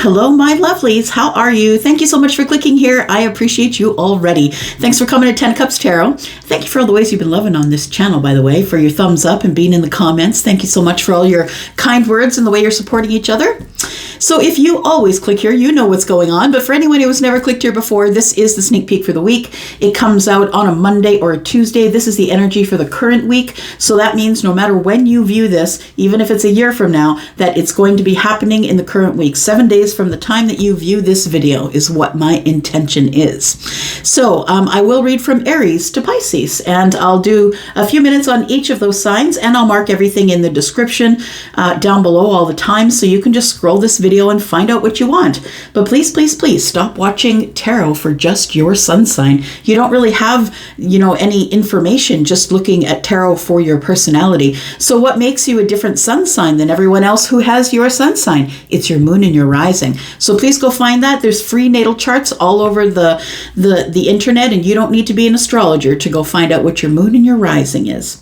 Hello, my lovelies. How are you? Thank you so much for clicking here. I appreciate you already. Thanks for coming to 10 Cups Tarot. Thank you for all the ways you've been loving on this channel, by the way, for your thumbs up and being in the comments. Thank you so much for all your kind words and the way you're supporting each other. So if you always click here, you know what's going on. But for anyone who has never clicked here before, this is the sneak peek for the week. It comes out on a Monday or a Tuesday. This is the energy for the current week. So that means no matter when you view this, even if it's a year from now, that it's going to be happening in the current week. 7 days from the time that you view this video is what my intention is. So I will read from Aries to Pisces, and I'll do a few minutes on each of those signs, and I'll mark everything in the description down below all the time, so you can just scroll this video and find out what you want. But please, please, please stop watching tarot for just your sun sign. You don't really have, any information just looking at tarot for your personality. So what makes you a different sun sign than everyone else who has your sun sign? It's your moon and your rising. So please go find that. There's free natal charts all over the internet, and you don't need to be an astrologer to go find out what your moon and your rising is.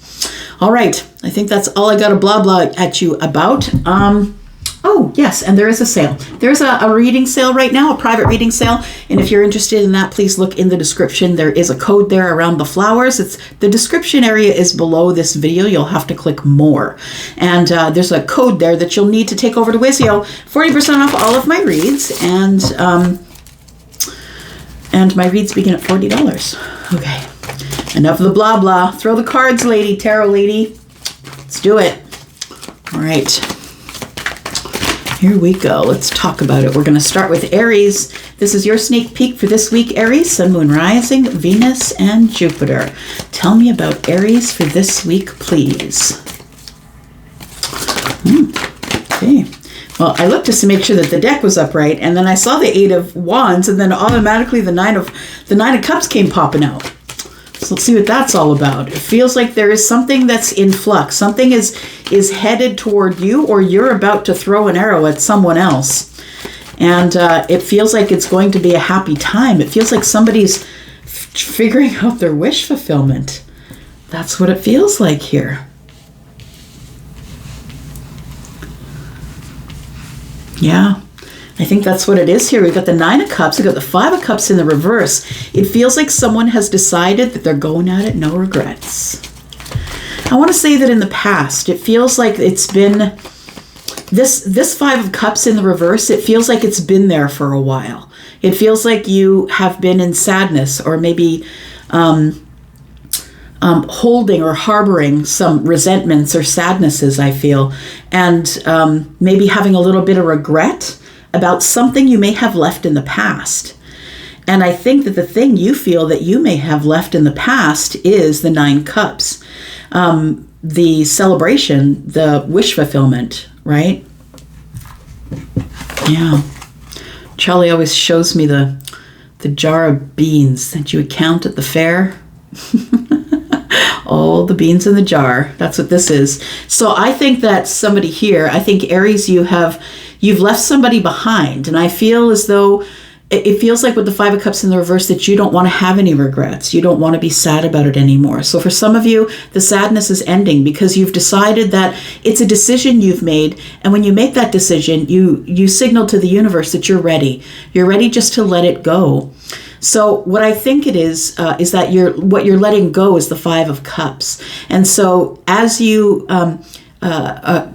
All right. I think that's all I got to blah blah at you about. Oh, yes, and there is a sale. There's a reading sale right now, a private reading sale. And if you're interested in that, please look in the description. There is a code there around the flowers. The description area is below this video. You'll have to click more. And there's a code there that you'll need to take over to Wizio. 40% off all of my reads. And my reads begin at $40. Okay, enough of the blah blah. Throw the cards, lady, tarot lady. Let's do it. All right. Here we go. Let's talk about it. We're going to start with Aries. This is your sneak peek for this week, Aries. Sun, Moon, Rising, Venus, and Jupiter. Tell me about Aries for this week, please. Okay. Well, I looked just to make sure that the deck was upright, and then I saw the 8 of Wands, and then automatically the 9 of Cups came popping out. So let's see what that's all about. It feels like there is something that's in flux. Something is headed toward you, or you're about to throw an arrow at someone else. And it feels like it's going to be a happy time. It feels like somebody's figuring out their wish fulfillment. That's what it feels like here. Yeah. I think that's what it is here. We've got the 9 of Cups. We've got the 5 of Cups in the reverse. It feels like someone has decided that they're going at it, no regrets. I want to say that in the past, it feels like it's been, this 5 of Cups in the reverse, it feels like it's been there for a while. It feels like you have been in sadness, or maybe holding or harboring some resentments or sadnesses, I feel, and maybe having a little bit of regret about something you may have left in the past. And I think that the thing you feel that you may have left in the past is the 9 Cups. The celebration, the wish fulfillment, right? Yeah. Charlie always shows me the jar of beans that you would count at the fair. All the beans in the jar. That's what this is. So I think that somebody here, I think Aries, you've left somebody behind. And I feel as though it feels like with the 5 of Cups in the reverse that you don't want to have any regrets. You don't want to be sad about it anymore. So for some of you, the sadness is ending because you've decided that it's a decision you've made. And when you make that decision, you signal to the universe that you're ready. You're ready just to let it go. So what I think it is that what you're letting go is the 5 of Cups. And so as you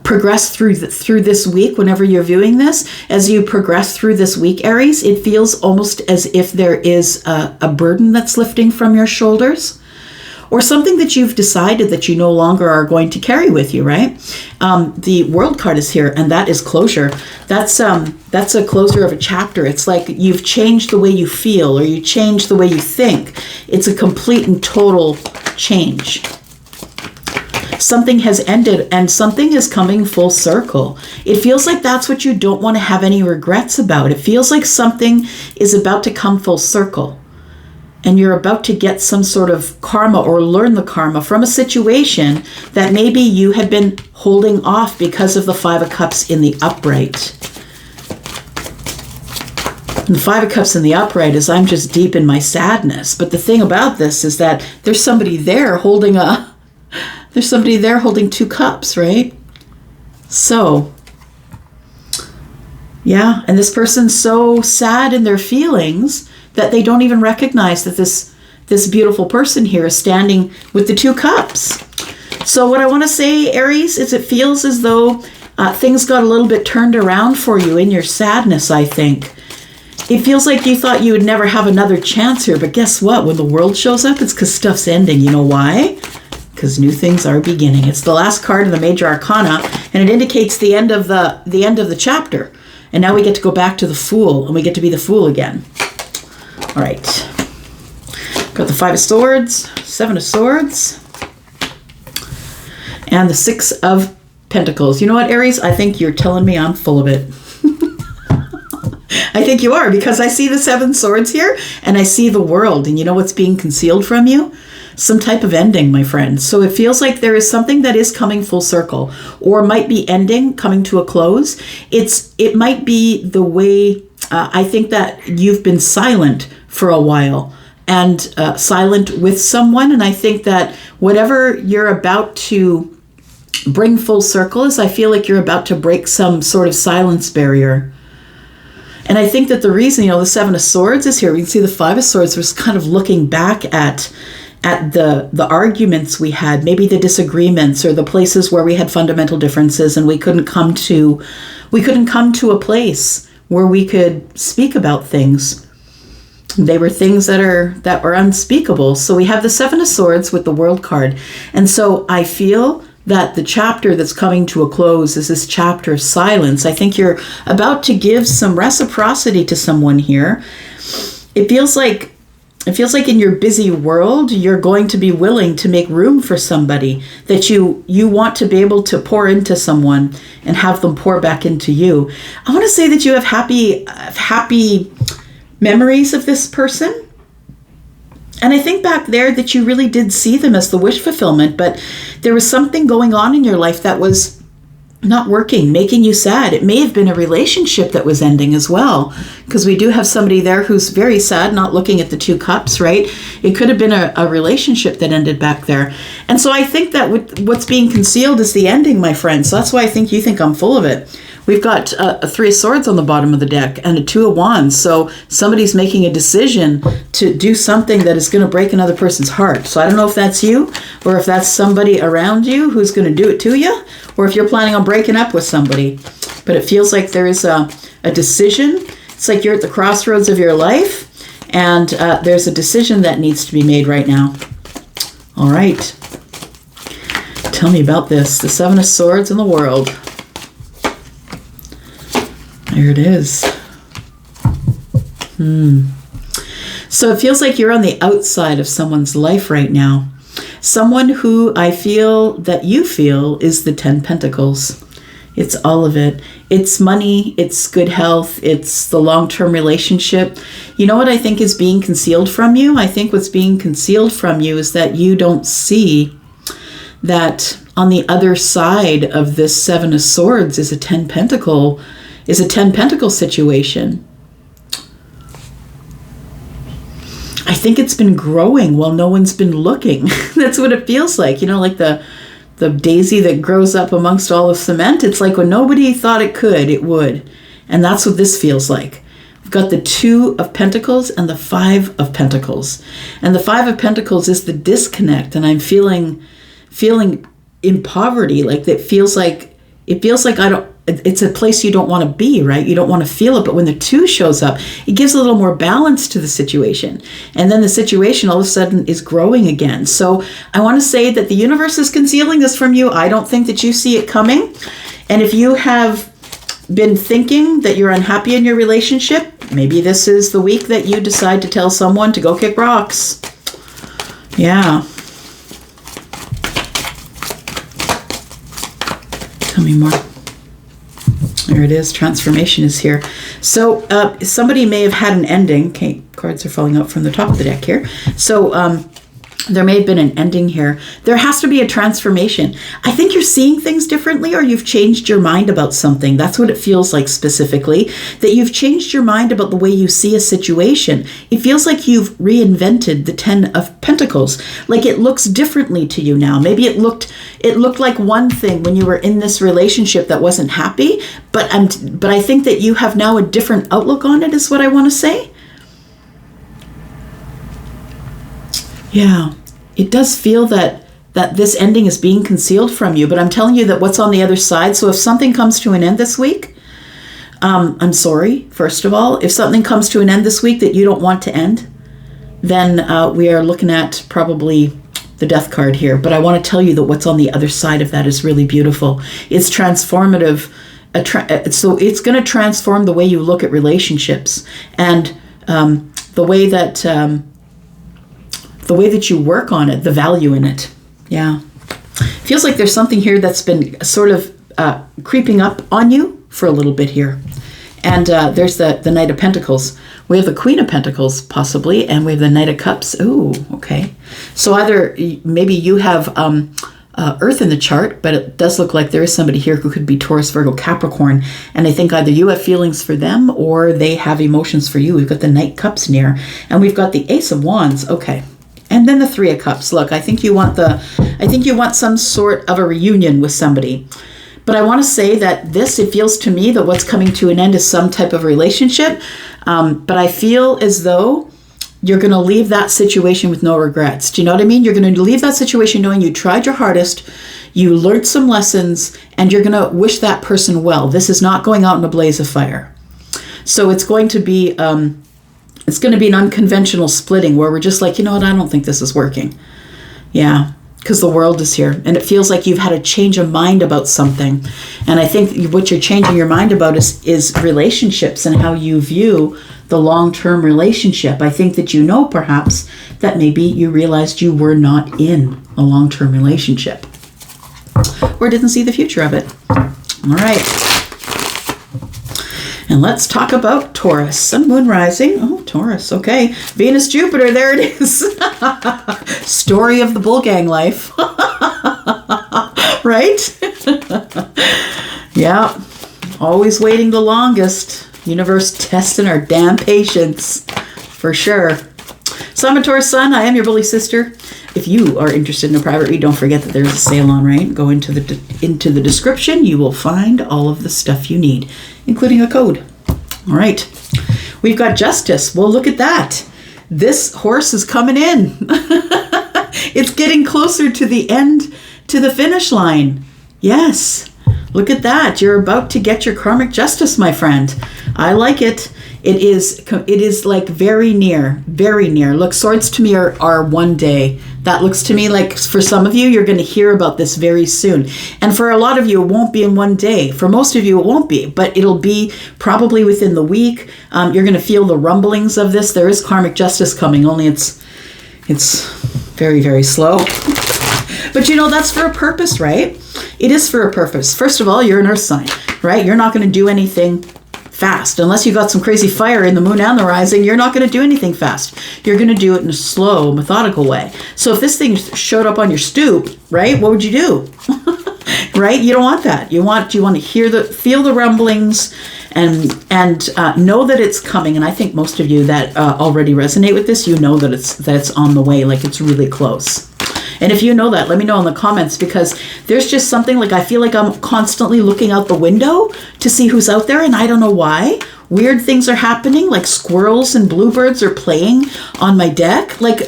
progress through this week, whenever you're viewing this, as you progress through this week, Aries, it feels almost as if there is a burden that's lifting from your shoulders, or something that you've decided that you no longer are going to carry with you, right? The World card is here, and that is closure. That's a closure of a chapter. It's like you've changed the way you feel, or you changed the way you think. It's a complete and total change. Something has ended and something is coming full circle. It feels like that's what you don't want to have any regrets about. It feels like something is about to come full circle. And you're about to get some sort of karma, or learn the karma from a situation that maybe you had been holding off because of the 5 of Cups in the upright. And the 5 of Cups in the upright is I'm just deep in my sadness. But the thing about this is that there's somebody there holding there's somebody there holding 2 cups, right? So Yeah, and this person's so sad in their feelings that they don't even recognize that this beautiful person here is standing with the 2 cups. So what I want to say, Aries, is it feels as though things got a little bit turned around for you in your sadness, I think. It feels like you thought you would never have another chance here, but guess what? When the world shows up, it's because stuff's ending. You know why? Because new things are beginning. It's the last card of the Major Arcana, and it indicates the end of the chapter. And now we get to go back to the Fool, and we get to be the Fool again. All right. Got the 5 of Swords, 7 of Swords, and the 6 of Pentacles. You know what, Aries? I think you're telling me I'm full of it. I think you are, because I see the 7 swords here and I see the world, and you know what's being concealed from you? Some type of ending, my friend. So it feels like there is something that is coming full circle, or might be ending, coming to a close. It might be the way, I think that you've been silent for a while, and silent with someone. And I think that whatever you're about to bring full circle is, I feel like you're about to break some sort of silence barrier. And I think that the reason, the 7 of Swords is here. We can see the 5 of Swords was kind of looking back at the arguments we had, maybe the disagreements, or the places where we had fundamental differences, and we couldn't come to a place where we could speak about things. They were things that were unspeakable. So we have the 7 of Swords with the World card. And so I feel that the chapter that's coming to a close is this chapter of silence. I think you're about to give some reciprocity to someone here. It feels like in your busy world, you're going to be willing to make room for somebody, that you want to be able to pour into someone and have them pour back into you. I want to say that you have happy memories of this person. And I think back there that you really did see them as the wish fulfillment, but there was something going on in your life that was not working, making you sad. It may have been a relationship that was ending as well, because we do have somebody there who's very sad, not looking at the 2 cups, right? It could have been a relationship that ended back there. And so I think that what's being concealed is the ending, my friend. So that's why I think you think I'm full of it. We've got a 3 of Swords on the bottom of the deck and a 2 of Wands. So somebody's making a decision to do something that is going to break another person's heart. So I don't know if that's you, or if that's somebody around you who's going to do it to you, or if you're planning on breaking up with somebody. But it feels like there is a decision. It's like you're at the crossroads of your life, and there's a decision that needs to be made right now. All right. Tell me about this. The 7 of Swords in the World. There it is. So it feels like you're on the outside of someone's life right now. Someone who I feel that you feel is the 10 Pentacles. It's all of it. It's money, it's good health, it's the long-term relationship. You know what I think is being concealed from you? I think what's being concealed from you is that you don't see that on the other side of this 7 of Swords is a 10 Pentacle situation. I think it's been growing while no one's been looking. That's what it feels like. Like the daisy that grows up amongst all the cement. It's like when nobody thought it could, it would. And that's what this feels like. We've got the 2 of Pentacles and the 5 of Pentacles. And the 5 of Pentacles is the disconnect. And I'm feeling in poverty. Like it feels like it's a place you don't want to be, right? You don't want to feel it. But when the 2 shows up, it gives a little more balance to the situation. And then the situation all of a sudden is growing again. So I want to say that the universe is concealing this from you. I don't think that you see it coming. And if you have been thinking that you're unhappy in your relationship, maybe this is the week that you decide to tell someone to go kick rocks. Yeah. Tell me more. There it is. Transformation is here. So somebody may have had an ending. Okay, cards are falling out from the top of the deck here. So There may have been an ending here. There has to be a transformation. I think you're seeing things differently, or you've changed your mind about something. That's what it feels like specifically, that you've changed your mind about the way you see a situation. It feels like you've reinvented the 10 of Pentacles. Like it looks differently to you now. Maybe it looked like one thing when you were in this relationship that wasn't happy, but I think that you have now a different outlook on it, is what I want to say. Yeah, it does feel that this ending is being concealed from you, but I'm telling you that what's on the other side. So if something comes to an end this week, I'm sorry, first of all. If something comes to an end this week that you don't want to end, then we are looking at probably the death card here. But I want to tell you that what's on the other side of that is really beautiful. It's transformative. So it's going to transform the way you look at relationships, and the way that you work on it, the value in it. Yeah. Feels like there's something here that's been sort of creeping up on you for a little bit here. And there's the Knight of Pentacles. We have the Queen of Pentacles, possibly, and we have the Knight of Cups. Ooh, okay. So either maybe you have Earth in the chart, but it does look like there is somebody here who could be Taurus, Virgo, Capricorn. And I think either you have feelings for them or they have emotions for you. We've got the Knight Cups near, and we've got the Ace of Wands. Okay. And then the Three of Cups. Look, I think you want some sort of a reunion with somebody. But I want to say that it feels to me that what's coming to an end is some type of relationship. But I feel as though you're going to leave that situation with no regrets. Do you know what I mean? You're going to leave that situation knowing you tried your hardest, you learned some lessons, and you're going to wish that person well. This is not going out in a blaze of fire. So it's going to be an unconventional splitting where we're just like, you know what, I don't think this is working. Yeah, because the world is here. And it feels like you've had a change of mind about something. And I think what you're changing your mind about is relationships and how you view the long-term relationship. I think that perhaps that maybe you realized you were not in a long-term relationship or didn't see the future of it. All right. And let's talk about Taurus. Sun, Moon, Rising. Oh, Taurus. Okay. Venus, Jupiter. There it is. Story of the bull gang life. Right? Yeah. Always waiting the longest. Universe testing our damn patience. For sure. So I'm a Taurus Sun. I am your bully sister. If you are interested in a private read, don't forget that there's a sale on, right? Go into the description. You will find all of the stuff you need, including a code. All right. We've got Justice. Well, look at that. This horse is coming in. It's getting closer to the end, to the finish line. Yes. Look at that. You're about to get your karmic justice, my friend. I like it. It is like very near, very near. Look, swords to me are one day. That looks to me like for some of you, you're going to hear about this very soon. And for a lot of you, it won't be in one day. For most of you, it won't be, but it'll be probably within the week. You're going to feel the rumblings of this. There is karmic justice coming, only it's very, very slow. But that's for a purpose, right? It is for a purpose. First of all, you're an earth sign, right? You're not going to do anything fast. Unless you got some crazy fire in the moon and the rising, you're not going to do anything fast. You're going to do it in a slow, methodical way. So if this thing showed up on your stoop, right, what would you do? Right? You don't want that. You want to feel the rumblings and know that it's coming. And I think most of you that already resonate with this, know that it's on the way, like it's really close. And if you know that, let me know in the comments, because there's just something like I feel like I'm constantly looking out the window to see who's out there, and I don't know why. Weird things are happening, like squirrels and bluebirds are playing on my deck. Like,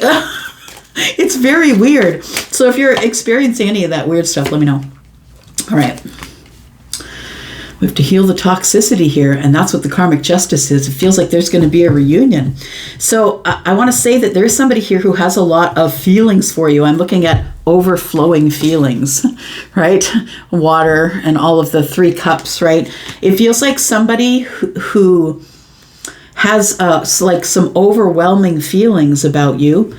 it's very weird. So if you're experiencing any of that weird stuff, let me know. All right. We have to heal the toxicity here, and that's what the karmic justice is. It feels like there's going to be a reunion. So I want to say that there is somebody here who has a lot of feelings for you. I'm looking at overflowing feelings, right? Water and all of the 3 cups, right? It feels like somebody who has like some overwhelming feelings about you.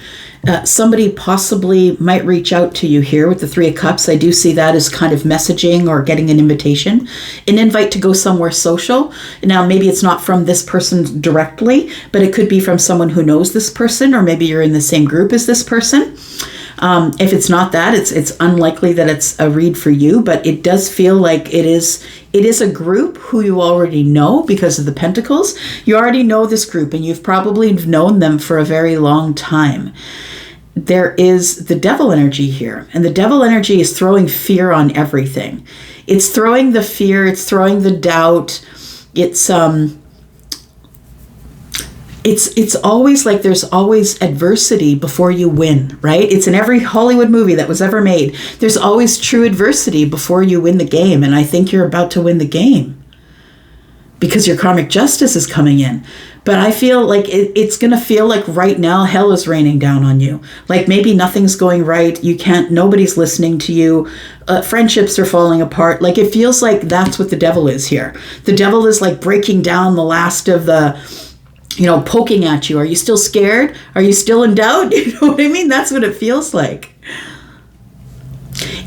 Somebody possibly might reach out to you here with the Three of Cups. I do see that as kind of messaging or getting an invitation, an invite to go somewhere social. Now, maybe it's not from this person directly, but it could be from someone who knows this person, or maybe you're in the same group as this person. If it's not that, it's unlikely that it's a read for you, but it does feel like it is a group who you already know because of the Pentacles. You already know this group, and you've probably known them for a very long time. There is the devil energy here, and the devil energy is throwing fear on everything. It's throwing the fear, it's throwing the doubt. It's always like there's always adversity before you win, right? It's in every Hollywood movie that was ever made. There's always true adversity before you win the game, and I think you're about to win the game because your karmic justice is coming in. But I feel like it's going to feel like right now hell is raining down on you. Like maybe nothing's going right. Nobody's listening to you. Friendships are falling apart. Like it feels like that's what the devil is here. The devil is like breaking down the last of the, poking at you. Are you still scared? Are you still in doubt? You know what I mean? That's what it feels like.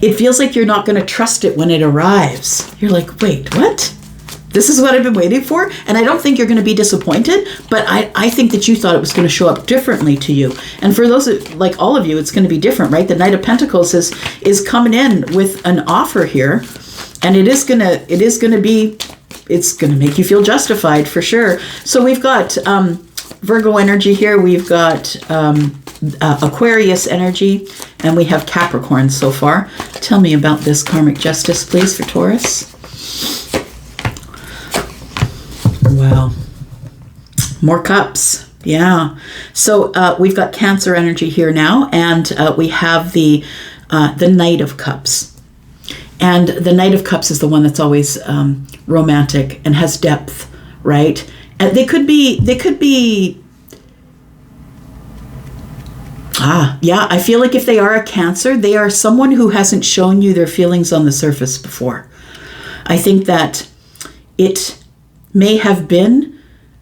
It feels like you're not going to trust it when it arrives. You're like, wait, what? This is what I've been waiting for? And I don't think you're going to be disappointed, but I think that you thought it was going to show up differently to you. And for those, like all of you, it's going to be different, right? The Knight of Pentacles is coming in with an offer here, and it's going to make you feel justified for sure. So we've got Virgo energy here. We've got Aquarius energy, and we have Capricorn so far. Tell me about this karmic justice, please, for Taurus. Wow. More cups. Yeah. So we've got Cancer energy here now, and we have the Knight of Cups. And the Knight of Cups is the one that's always romantic and has depth, right? And they could be, I feel like if they are a Cancer, they are someone who hasn't shown you their feelings on the surface before. I think that it may have been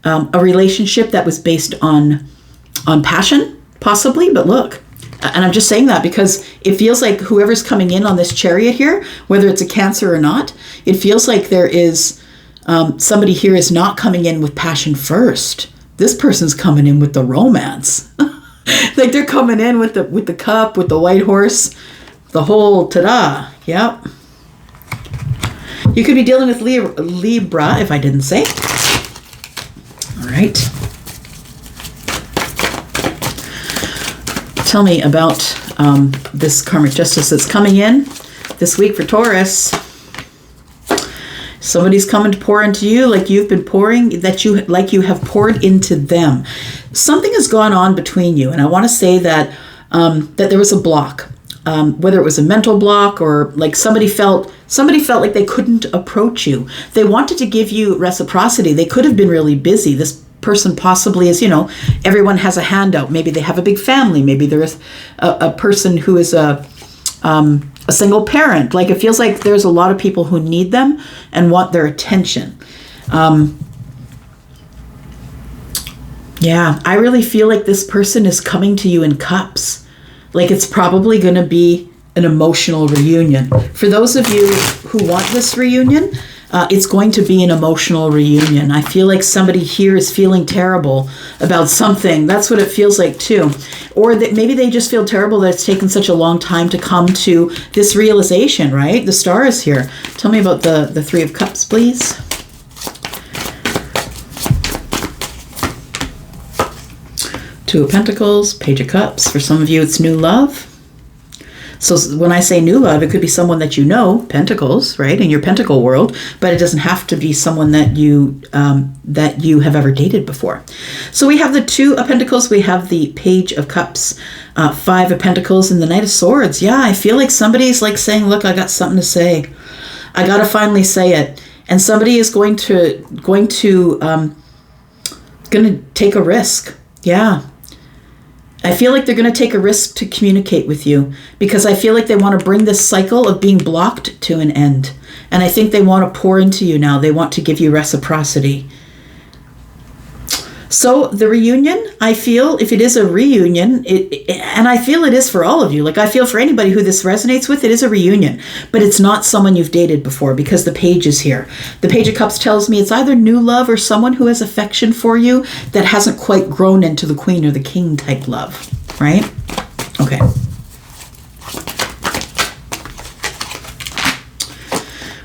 a relationship that was based on passion, possibly, but look, and I'm just saying that because it feels like whoever's coming in on this chariot here, whether it's a Cancer or not, it feels like there is somebody here is not coming in with passion first. This person's coming in with the romance. Like they're coming in with the cup, with the white horse, the whole ta-da. Yep. You could be dealing with Libra, if I didn't say. All right. Tell me about this karmic justice that's coming in this week for Taurus. Somebody's coming to pour into you like you've been pouring, like you have poured into them. Something has gone on between you, and I want to say that that there was a block. Whether it was a mental block or like somebody felt like they couldn't approach you. They wanted to give you reciprocity. They could have been really busy. This person possibly is, everyone has a handout. Maybe they have a big family. Maybe there is a person who is a single parent. Like it feels like there's a lot of people who need them and want their attention. I really feel like this person is coming to you in cups. Like it's probably going to be an emotional reunion. For those of you who want this reunion, it's going to be an emotional reunion. I feel like somebody here is feeling terrible about something. That's what it feels like too. Or that maybe they just feel terrible that it's taken such a long time to come to this realization, right? The star is here. Tell me about the Three of Cups, please. Two of Pentacles, Page of Cups. For some of you, it's new love. So when I say new love, it could be someone that you know, Pentacles, right, in your Pentacle world, but it doesn't have to be someone that you have ever dated before. So we have the Two of Pentacles, we have the Page of Cups, Five of Pentacles, and the Knight of Swords. Yeah, I feel like somebody's like saying, look, I got something to say. I got to finally say it. And somebody is going to take a risk. Yeah. I feel like they're going to take a risk to communicate with you because I feel like they want to bring this cycle of being blocked to an end. And I think they want to pour into you now. They want to give you reciprocity. So the reunion, I feel, if it is a reunion, and I feel it is for all of you. Like I feel for anybody who this resonates with, it is a reunion. But it's not someone you've dated before because the page is here. The Page of Cups tells me it's either new love or someone who has affection for you that hasn't quite grown into the Queen or the King type love, right? Okay.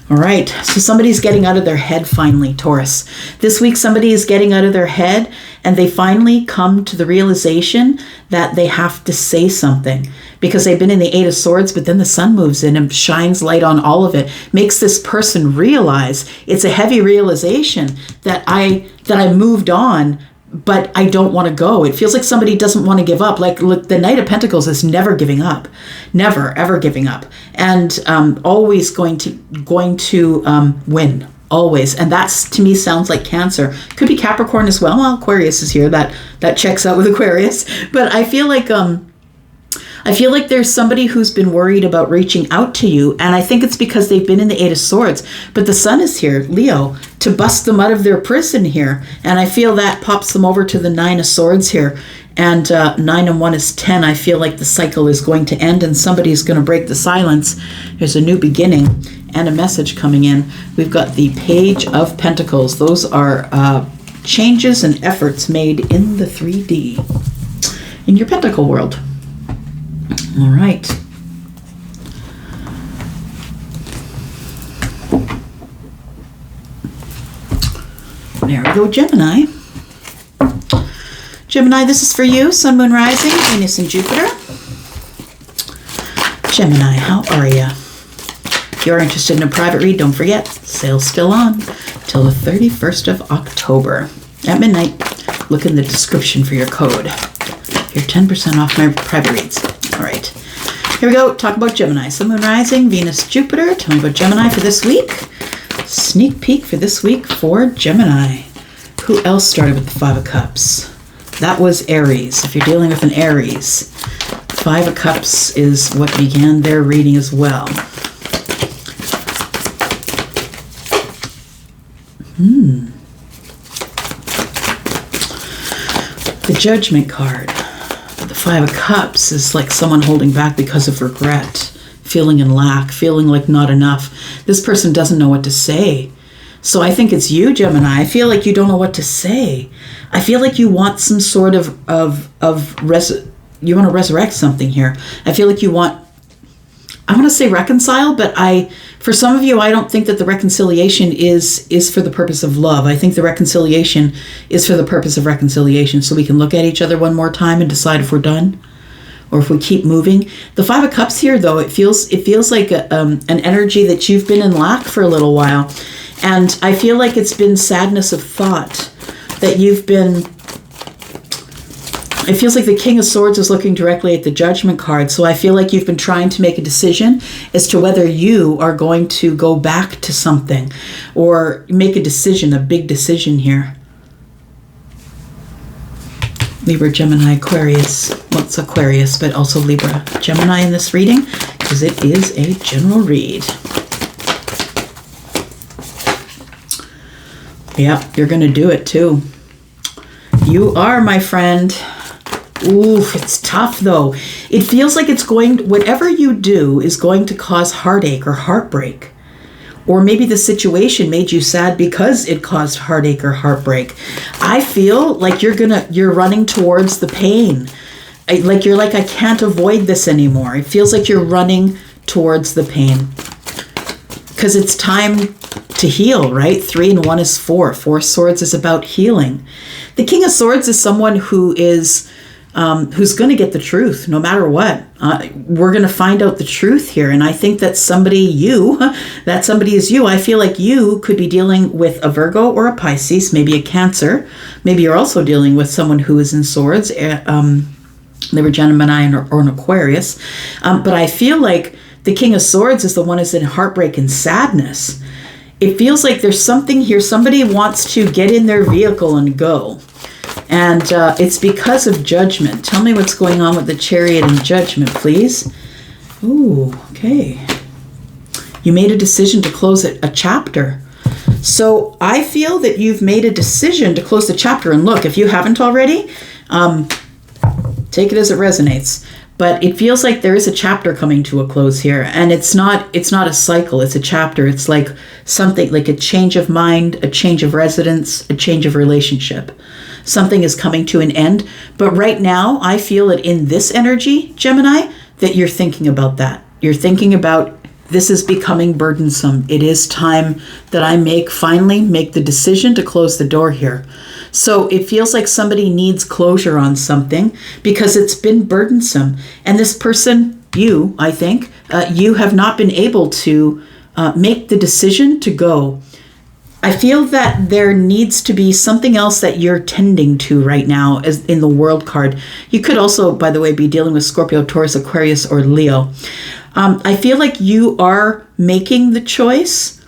All right, so somebody's getting out of their head finally, Taurus. This week, somebody is getting out of their head and they finally come to the realization that they have to say something because they've been in the Eight of Swords, but then the sun moves in and shines light on all of it, makes this person realize it's a heavy realization that I moved on, but I don't want to go. It feels like somebody doesn't want to give up. Like, look, the Knight of Pentacles is never giving up, never ever giving up, and always going to win, always. And that's, to me, sounds like Cancer. Could be Capricorn as well. Well, Aquarius is here. That checks out with Aquarius. But I feel like there's somebody who's been worried about reaching out to you, and I think it's because they've been in the Eight of Swords. But the Sun is here, Leo, to bust them out of their prison here, and I feel that pops them over to the Nine of Swords here. And 9 and 1 is 10. I feel like the cycle is going to end, and somebody's going to break the silence. There's a new beginning and a message coming in. We've got the Page of Pentacles. Those are changes and efforts made in the 3D, in your Pentacle world. All right. There we go, Gemini. Gemini, this is for you. Sun, Moon, Rising, Venus, and Jupiter. Gemini, how are you? If you're interested in a private read, don't forget, sale's still on till the 31st of October at midnight. Look in the description for your code. You're 10% off my private reads. All right, here we go. Talk about Gemini. Sun, Moon, Rising, Venus, Jupiter. Tell me about Gemini for this week. Sneak peek for this week for Gemini. Who else started with the Five of Cups? That was Aries. If you're dealing with an Aries, Five of Cups is what began their reading as well. The Judgment card. The Five of Cups is like someone holding back because of regret, feeling in lack, feeling like not enough. This person doesn't know what to say. So I think it's you, Gemini. I feel like you don't know what to say. I feel like you want some sort you want to resurrect something here. I feel like I want to say reconcile, but for some of you, I don't think that the reconciliation is for the purpose of love. I think the reconciliation is for the purpose of reconciliation, so we can look at each other one more time and decide if we're done or if we keep moving. The Five of Cups here, though, it feels like an energy that you've been in lack for a little while. And I feel like it's been sadness of thought that you've been... It feels like the King of Swords is looking directly at the Judgment card. So I feel like you've been trying to make a decision as to whether you are going to go back to something or make a decision, a big decision here. Libra, Gemini, Aquarius. Well, it's Aquarius, but also Libra, Gemini in this reading, because it is a general read. Yeah, you're going to do it too. You are, my friend. Oof, it's tough though. It feels like whatever you do is going to cause heartache or heartbreak. Or maybe the situation made you sad because it caused heartache or heartbreak. I feel like you're running towards the pain. You're like, I can't avoid this anymore. It feels like you're running towards the pain. Because it's time to heal, right? 3 and 1 is 4. 4 Swords is about healing. The King of Swords is someone who's going to get the truth no matter what. We're going to find out the truth here. And I think that somebody is you. I feel like you could be dealing with a Virgo or a Pisces, maybe a Cancer. Maybe you're also dealing with someone who is in Swords, Libra, Gemini, or an Aquarius. But I feel like the King of Swords is the one who's in heartbreak and sadness. It feels like there's something here. Somebody wants to get in their vehicle and go. And it's because of Judgment. Tell me what's going on with the Chariot and Judgment, please. Ooh, okay. You made a decision to close a chapter. So I feel that you've made a decision to close the chapter. And look, if you haven't already, take it as it resonates. But it feels like there is a chapter coming to a close here. And it's not a cycle, it's a chapter. It's like something like a change of mind, a change of residence, a change of relationship. Something is coming to an end. But right now, I feel it in this energy, Gemini, that you're thinking about that. You're thinking about, this is becoming burdensome. It is time that I finally make the decision to close the door here. So it feels like somebody needs closure on something because it's been burdensome. And this person, you, I think, you have not been able to make the decision to go. I feel that there needs to be something else that you're tending to right now as in the World card. You could also, by the way, be dealing with Scorpio, Taurus, Aquarius, or Leo. I feel like you are making the choice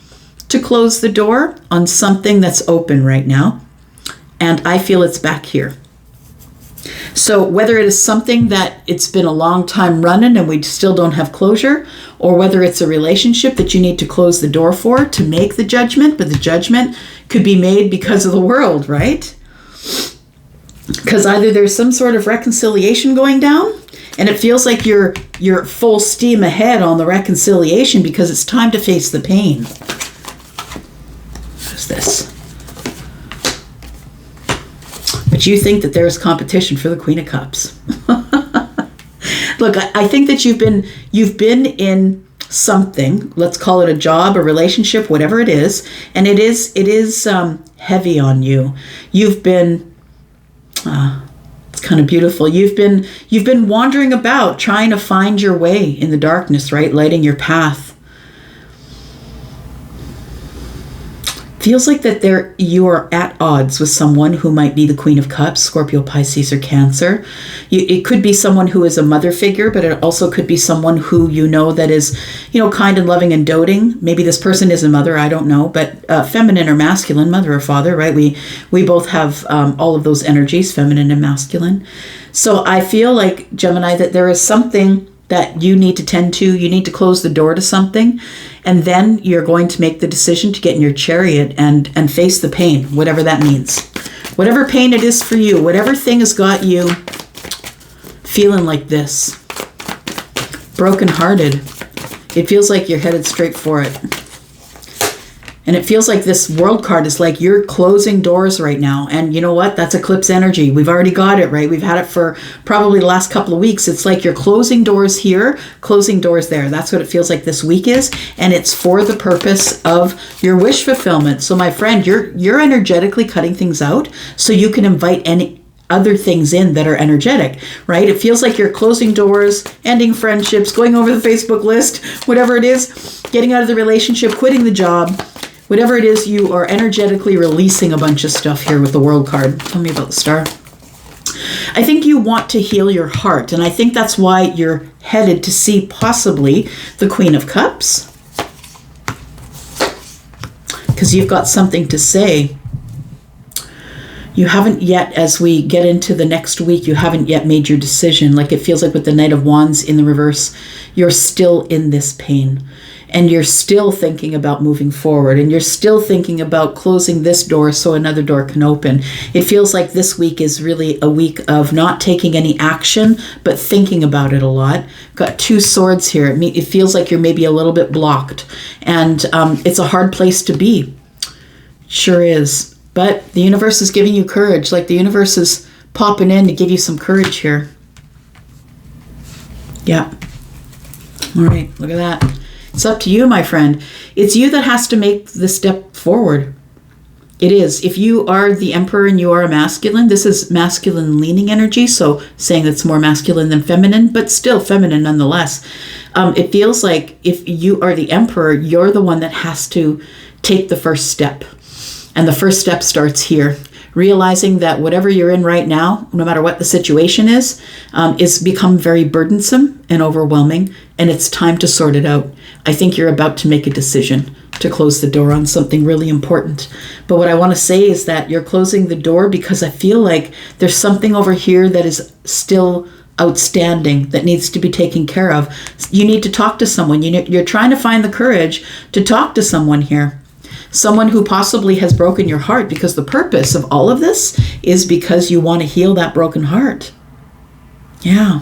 to close the door on something that's open right now. And I feel it's back here. So whether it is something that it's been a long time running and we still don't have closure, or whether it's a relationship that you need to close the door for to make the judgment, but the judgment could be made because of the world, right? Because either there's some sort of reconciliation going down, and it feels like you're full steam ahead on the reconciliation because it's time to face the pain. What is this? But you think that there's competition for the Queen of Cups. Look, I think that you've been in something, let's call it a job, a relationship, whatever it is, and it is heavy on you. You've been it's kind of beautiful. You've been wandering about trying to find your way in the darkness, right? Lighting your path. Feels like that you are at odds with someone who might be the Queen of Cups, Scorpio, Pisces, or Cancer. It could be someone who is a mother figure, but it also could be someone who that is, kind and loving and doting. Maybe this person is a mother, I don't know, but feminine or masculine, mother or father, right? We both have all of those energies, feminine and masculine. So I feel like, Gemini, that there is something that you need to tend to. You need to close the door to something, and then you're going to make the decision to get in your chariot and face the pain, whatever that means. Whatever pain it is for you, whatever thing has got you feeling like this, brokenhearted. It feels like you're headed straight for it. And it feels like this World card is like you're closing doors right now. And you know what? That's eclipse energy. We've already got it, right? We've had it for probably the last couple of weeks. It's like you're closing doors here, closing doors there. That's what it feels like this week is. And it's for the purpose of your wish fulfillment. So my friend, you're energetically cutting things out so you can invite any other things in that are energetic, right? It feels like you're closing doors, ending friendships, going over the Facebook list, whatever it is, getting out of the relationship, quitting the job. Whatever it is, you are energetically releasing a bunch of stuff here with the World card. Tell me about the star. I think you want to heal your heart, and I think that's why you're headed to see possibly the Queen of Cups. Because you've got something to say. You haven't yet, as we get into the next week, you haven't yet made your decision. Like it feels like with the Knight of Wands in the reverse, you're still in this pain. And you're still thinking about moving forward, and you're still thinking about closing this door so another door can open. It feels like this week is really a week of not taking any action, but thinking about it a lot. Got two swords here. It feels like you're maybe a little bit blocked, and it's a hard place to be. Sure is. But the universe is giving you courage. Like the universe is popping in to give you some courage here. Yeah. All right, look at that. It's up to you, my friend. It's you that has to make the step forward. It is. If you are the Emperor and you are a masculine, this is masculine leaning energy. So saying that's more masculine than feminine, but still feminine nonetheless. It feels like if you are the Emperor, you're the one that has to take the first step. And the first step starts here. Realizing that whatever you're in right now, no matter what the situation is become very burdensome and overwhelming, and it's time to sort it out. I think you're about to make a decision to close the door on something really important. But what I want to say is that you're closing the door because I feel like there's something over here that is still outstanding that needs to be taken care of. You need to talk to someone. You're trying to find the courage to talk to someone here. Someone who possibly has broken your heart, because the purpose of all of this is because you want to heal that broken heart. Yeah.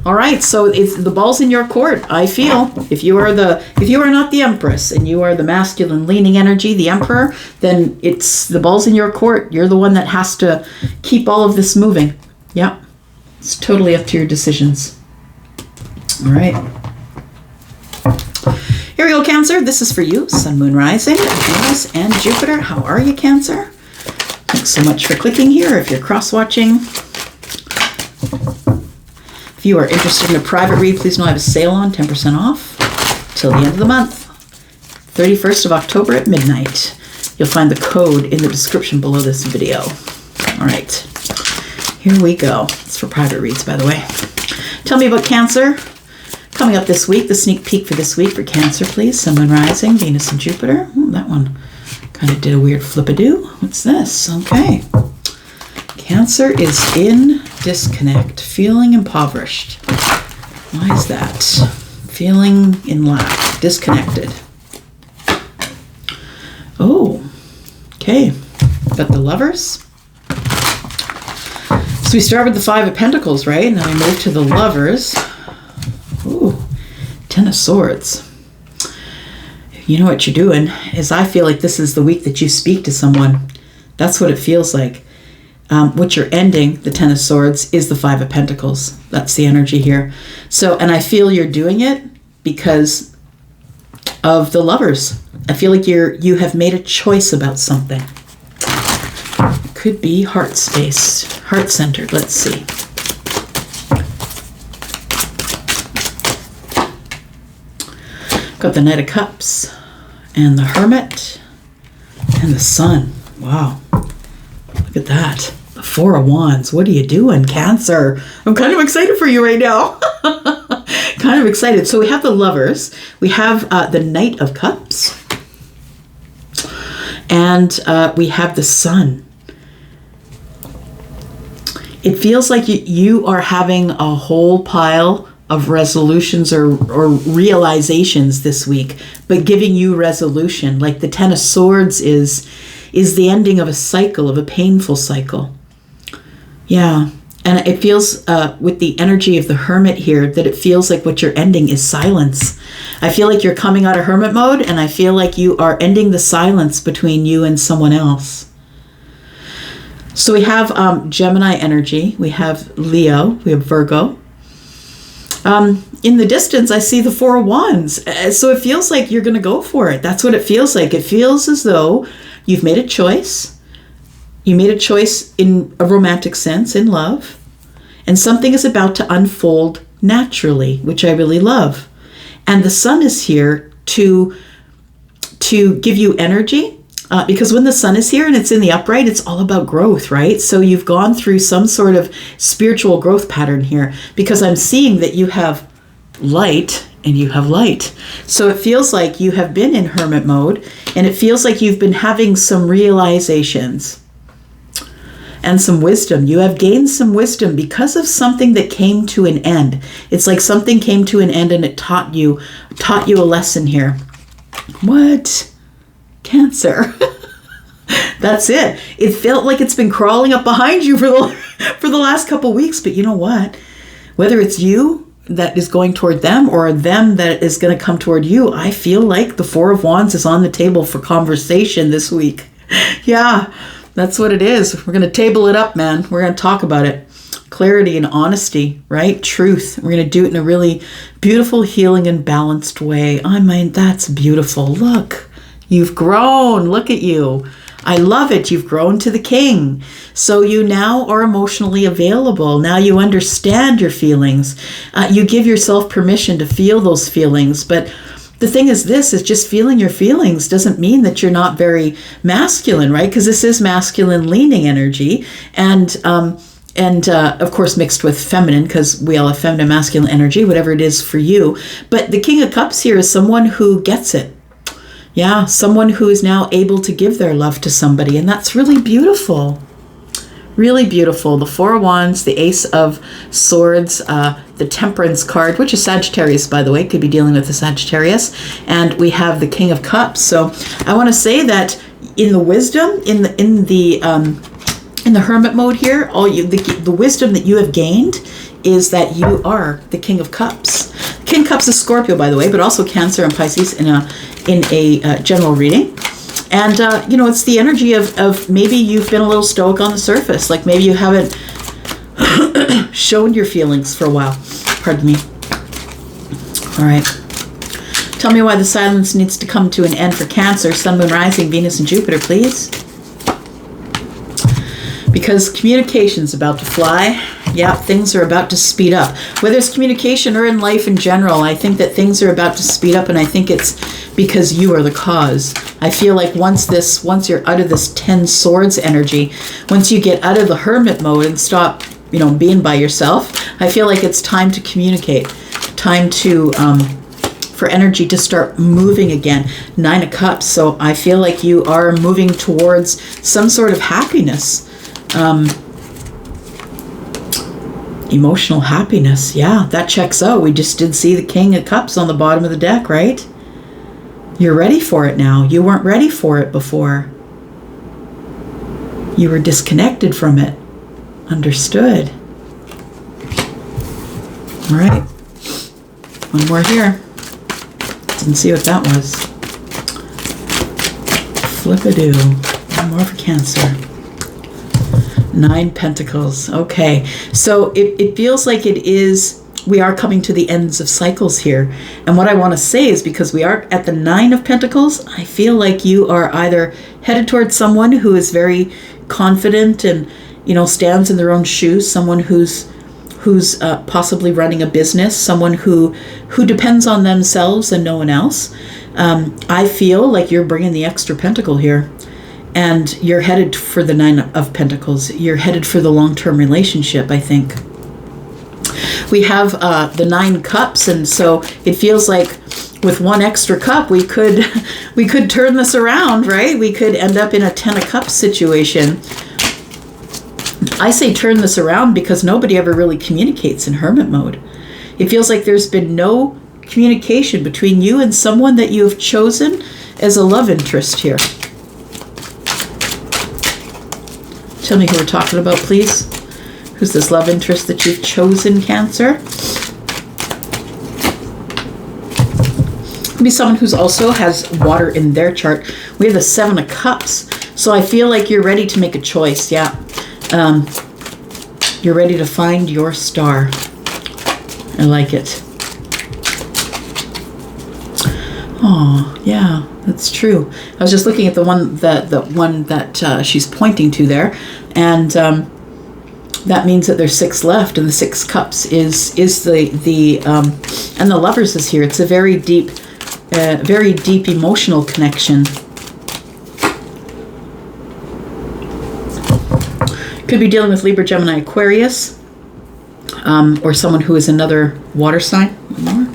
All right, so it's the ball's in your court. I feel if you are not the Empress and you are the masculine leaning energy, the Emperor, then it's the ball's in your court. You're the one that has to keep all of this moving. Yeah. It's totally up to your decisions. All right. Here we go, Cancer. This is for you. Sun, Moon, Rising, Venus, and Jupiter. How are you, Cancer? Thanks so much for clicking here. If you're cross-watching, if you are interested in a private read, please know I have a sale on 10% off till the end of the month, 31st of October at midnight. You'll find the code in the description below this video. All right, here we go. It's for private reads, by the way. Tell me about Cancer. Coming up this week, the sneak peek for this week for Cancer, please. Sun, Moon, Rising, Venus, and Jupiter. That one kind of did a weird flip-a-doo. What's this? Okay. Cancer is in disconnect, feeling impoverished. Why is that? Feeling in lack, disconnected. Oh, okay. Got the Lovers. So we start with the Five of Pentacles, right? And then we move to the Lovers. Ooh, Ten of Swords. You know what you're doing is I feel like this is the week that you speak to someone. That's what it feels like. What you're ending, the Ten of Swords, is the Five of Pentacles. That's the energy here. So, and I feel you're doing it because of the Lovers. I feel like you have made a choice about something. Could be heart space, heart-centered. Let's see. Got the Knight of Cups and the Hermit and the Sun. Wow. Look at that. The Four of Wands. What are you doing, Cancer? I'm kind of excited for you right now. Kind of excited. So we have the Lovers. We have the Knight of Cups. And we have the Sun. It feels like you are having a whole pile of resolutions or realizations this week, but giving you resolution. Like the Ten of Swords is the ending of a cycle, of a painful cycle. Yeah. And it feels with the energy of the Hermit here that it feels like what you're ending is silence. I feel like you're coming out of Hermit mode, and I feel like you are ending the silence between you and someone else. So we have Gemini energy, we have Leo, we have Virgo. In the distance, I see the Four of Wands. So it feels like you're going to go for it. That's what it feels like. It feels as though you've made a choice. You made a choice in a romantic sense, in love. And something is about to unfold naturally, which I really love. And the Sun is here to give you energy. Because when the Sun is here and it's in the upright, it's all about growth, right? So you've gone through some sort of spiritual growth pattern here, because I'm seeing that you have light and you have light. So it feels like you have been in Hermit mode, and it feels like you've been having some realizations and some wisdom. You have gained some wisdom because of something that came to an end. It's like something came to an end and it taught you a lesson here. What? Cancer. That's it. It felt like it's been crawling up behind you for the last couple weeks. But you know what? Whether it's you that is going toward them or them that is going to come toward you, I feel like the Four of Wands is on the table for conversation this week. Yeah, that's what it is. We're going to table it up, man. We're going to talk about it. Clarity and honesty, right? Truth. We're going to do it in a really beautiful, healing, and balanced way. I mean, that's beautiful. Look. You've grown. Look at you. I love it. You've grown to the king. So you now are emotionally available. Now you understand your feelings. You give yourself permission to feel those feelings. But the thing is this, is just feeling your feelings doesn't mean that you're not very masculine, right? Because this is masculine leaning energy. And of course mixed with feminine, because we all have feminine, masculine energy, whatever it is for you. But the King of Cups here is someone who gets it. Yeah, someone who is now able to give their love to somebody, and that's really beautiful. Really beautiful. The Four of Wands, the Ace of Swords, the Temperance card, which is Sagittarius, by the way, could be dealing with the Sagittarius. And we have the King of Cups. So I want to say that in the wisdom, in the hermit mode here, the wisdom that you have gained is that you are the King of Cups. King of Cups is Scorpio, by the way, but also Cancer and Pisces in a general reading. And, it's the energy of maybe you've been a little stoic on the surface. Like maybe you haven't shown your feelings for a while. Pardon me. All right. Tell me why the silence needs to come to an end for Cancer, Sun, Moon, Rising, Venus, and Jupiter, please. Because communication's about to fly. Yeah, things are about to speed up. Whether it's communication or in life in general, I think that things are about to speed up, and I think it's because you are the cause. I feel like once you're out of this 10 Swords energy, once you get out of the hermit mode and stop, being by yourself, I feel like it's time to communicate, time to for energy to start moving again. 9 of Cups. So I feel like you are moving towards some sort of happiness. Emotional happiness. Yeah, that checks out. We just did see the King of Cups on the bottom of the deck, right? You're ready for it now. You weren't ready for it before. You were disconnected from it. Understood. All right. One more here. Didn't see what that was. Flip-a-doo. One more for Cancer. 9 Pentacles. Okay. So it feels like we are coming to the ends of cycles here. And what I want to say is because we are at the 9 of Pentacles, I feel like you are either headed towards someone who is very confident and, stands in their own shoes, someone who's possibly running a business, someone who depends on themselves and no one else. I feel like you're bringing the extra pentacle here. And you're headed for the 9 of Pentacles. You're headed for the long-term relationship, I think. We have the 9 Cups, and so it feels like with 1 extra cup, we could turn this around, right? We could end up in a 10 of Cups situation. I say turn this around because nobody ever really communicates in hermit mode. It feels like there's been no communication between you and someone that you have chosen as a love interest here. Tell me who we're talking about, please. Who's this love interest that you've chosen, Cancer? Could be someone who's also has water in their chart. We have the 7 of Cups. So I feel like you're ready to make a choice. Yeah. You're ready to find your star. I like it. Oh, yeah, that's true. I was just looking at the one that she's pointing to there, and that means that there's 6 left, and the 6 Cups is the and the Lovers is here. It's a very deep emotional connection. Could be dealing with Libra, Gemini, Aquarius, or someone who is another water sign. One more.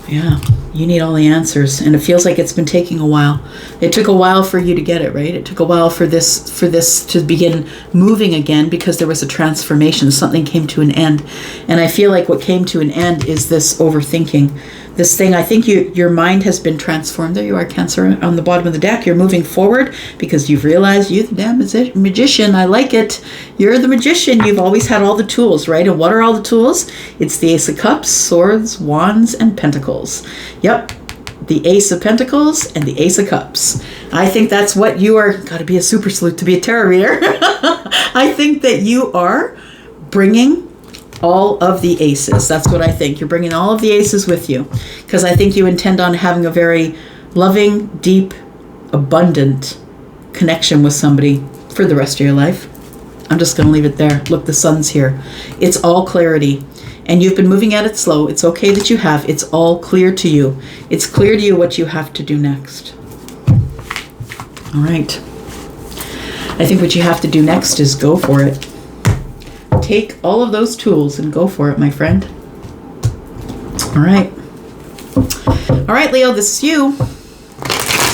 Yeah. You need all the answers, and it feels like it's been taking a while. It took a while for you to get it, right? It took a while for this to begin moving again because there was a transformation. Something came to an end, and I feel like what came to an end is this overthinking. This thing, I think your mind has been transformed. There you are, Cancer, on the bottom of the deck. You're moving forward because you've realized you're the damn magician. I like it. You're the magician. You've always had all the tools, right? And what are all the tools? It's the Ace of Cups, Swords, Wands, and Pentacles. Yep. The Ace of Pentacles and the Ace of Cups. I think that's what you are. Got to be a super sleuth to be a tarot reader. I think that you are bringing all of the aces. That's what I think. You're bringing all of the aces with you because I think you intend on having a very loving, deep, abundant connection with somebody for the rest of your life. I'm just going to leave it there. Look, the sun's here. It's all clarity. And you've been moving at it slow. It's okay that you have. It's all clear to you. It's clear to you what you have to do next. All right. I think what you have to do next is go for it. Take all of those tools and go for it, my friend. All right. All right, Leo, this is you.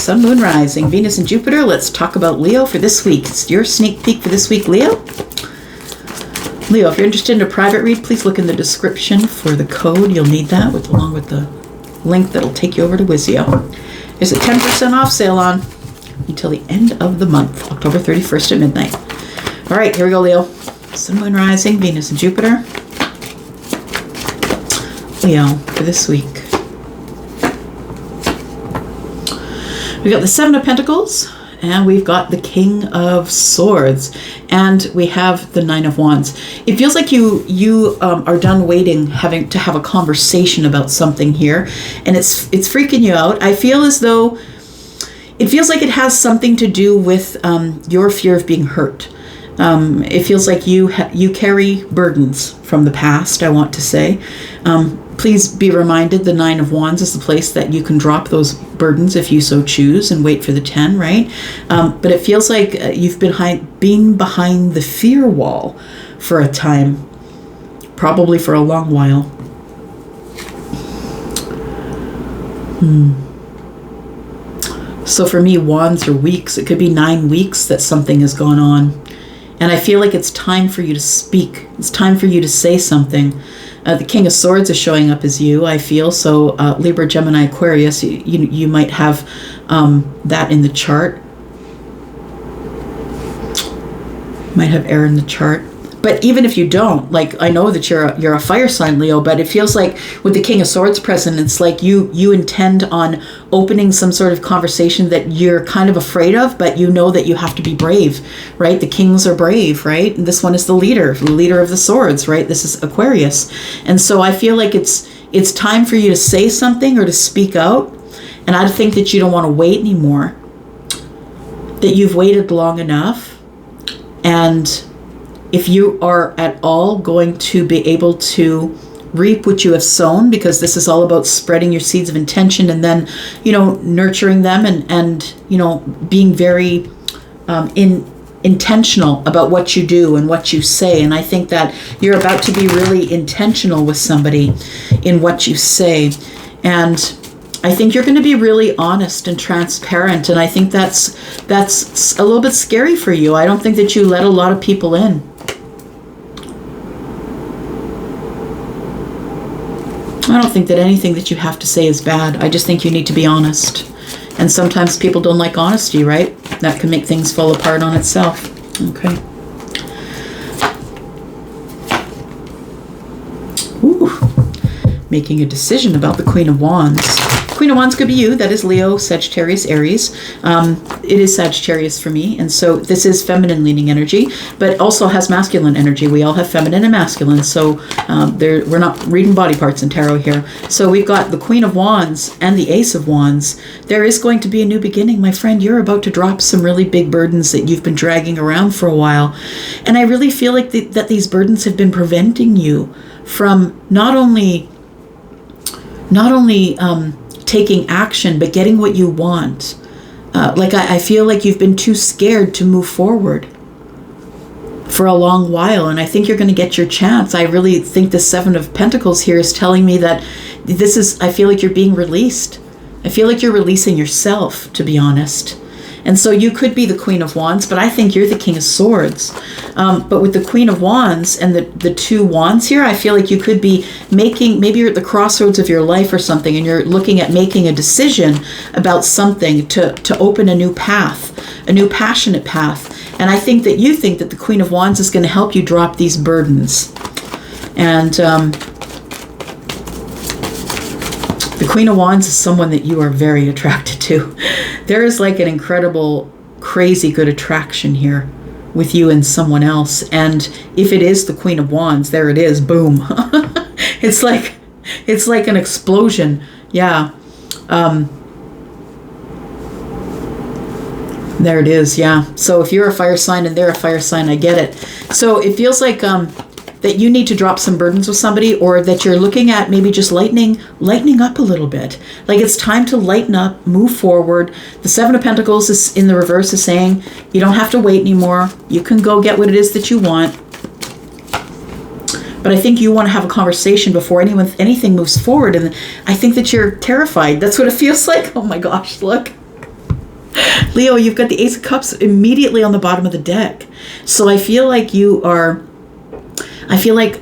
Sun, Moon, Rising, Venus, and Jupiter. Let's talk about Leo for this week. It's your sneak peek for this week, Leo. Leo, if you're interested in a private read, please look in the description for the code. You'll need that along with the link that'll take you over to Wizio. There's a 10% off sale on until the end of the month, October 31st at midnight. All right, here we go, Leo. Sun, Moon, Rising, Venus, and Jupiter. Leo, for this week. We've got the Seven of Pentacles, and we've got the King of Swords, and we have the Nine of Wands. It feels like you are done waiting, having to have a conversation about something here, and it's freaking you out. I feel as though it feels like it has something to do with your fear of being hurt. It feels like you carry burdens from the past, I want to say. Please be reminded the Nine of Wands is the place that you can drop those burdens if you so choose and wait for the 10, right? But it feels like you've been behind the fear wall for a time, probably for a long while. So for me, wands are weeks. It could be 9 weeks that something has gone on. And I feel like it's time for you to speak. It's time for you to say something. The King of Swords is showing up as you, I feel. So Libra, Gemini, Aquarius, you might have that in the chart. Might have air in the chart. But even if you don't, like, I know that you're a fire sign, Leo, but it feels like with the King of Swords present, it's like you intend on opening some sort of conversation that you're kind of afraid of, but you know that you have to be brave, right? The kings are brave, right? And this one is the leader of the swords, right? This is Aquarius. And so I feel like it's time for you to say something or to speak out. And I think that you don't want to wait anymore, that you've waited long enough. And if you are at all going to be able to reap what you have sown, because this is all about spreading your seeds of intention and then, nurturing them and being very intentional about what you do and what you say. And I think that you're about to be really intentional with somebody in what you say. And I think you're going to be really honest and transparent. And I think that's a little bit scary for you. I don't think that you let a lot of people in. I don't think that anything that you have to say is bad. I just think you need to be honest. And sometimes people don't like honesty, right? That can make things fall apart on itself. Okay. Ooh. Making a decision about the Queen of Wands. Queen of Wands could be you. That is Leo, Sagittarius, Aries. It is Sagittarius for me. And so this is feminine leaning energy, but also has masculine energy. We all have feminine and masculine. So we're not reading body parts in tarot here. So we've got the Queen of Wands and the Ace of Wands. There is going to be a new beginning. My friend, you're about to drop some really big burdens that you've been dragging around for a while. And I really feel like that these burdens have been preventing you from not only taking action, but getting what you want. I feel like you've been too scared to move forward for a long while, and I think you're going to get your chance. I really think the Seven of Pentacles here is telling me that I feel like you're being released. I feel like you're releasing yourself, to be honest. And so you could be the Queen of Wands, but I think you're the King of Swords. But with the Queen of Wands and the two wands here, I feel like you could be maybe you're at the crossroads of your life or something, and you're looking at making a decision about something to open a new path, a new passionate path. And I think that you think that the Queen of Wands is going to help you drop these burdens. And the Queen of Wands is someone that you are very attracted to. There is like an incredible, crazy good attraction here with you and someone else. And if it is the Queen of Wands, there it is, boom. It's like an explosion. Yeah. There it is. Yeah. So if you're a fire sign and they're a fire sign, I get it. So it feels like that you need to drop some burdens with somebody, or that you're looking at maybe just lightening up a little bit. Like it's time to lighten up, move forward. The Seven of Pentacles is in the reverse, is saying you don't have to wait anymore. You can go get what it is that you want. But I think you want to have a conversation before anything moves forward. And I think that you're terrified. That's what it feels like. Oh my gosh, look. Leo, you've got the Ace of Cups immediately on the bottom of the deck. So I feel like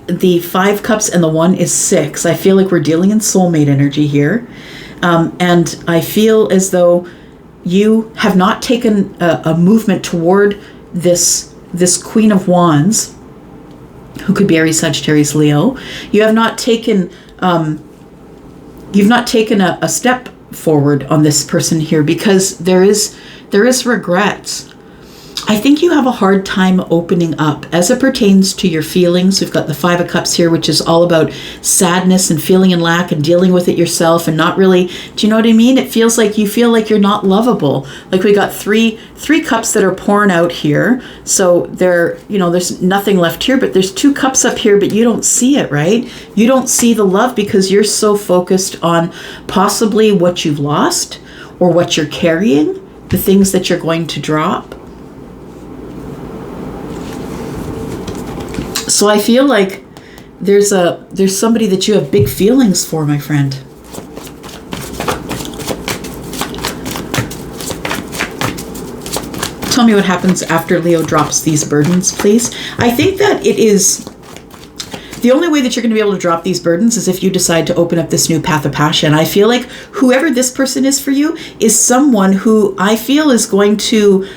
the 5 cups and the 1 is 6. I feel like we're dealing in soulmate energy here. And I feel as though you have not taken a movement toward this Queen of Wands, who could be Aries, Sagittarius, Leo. You have not taken a step forward on this person here, because there is regrets. I think you have a hard time opening up as it pertains to your feelings. We've got the 5 of Cups here, which is all about sadness and feeling in lack and dealing with it yourself and not really, do you know what I mean? It feels like you feel like you're not lovable. Like we got three cups that are pouring out here. So there's nothing left here, but there's 2 cups up here, but you don't see it, right? You don't see the love because you're so focused on possibly what you've lost or what you're carrying, the things that you're going to drop. So I feel like there's somebody that you have big feelings for, my friend. Tell me what happens after Leo drops these burdens, please. I think that it is the only way that you're going to be able to drop these burdens is if you decide to open up this new path of passion. I feel like whoever this person is for you is someone who I feel is going to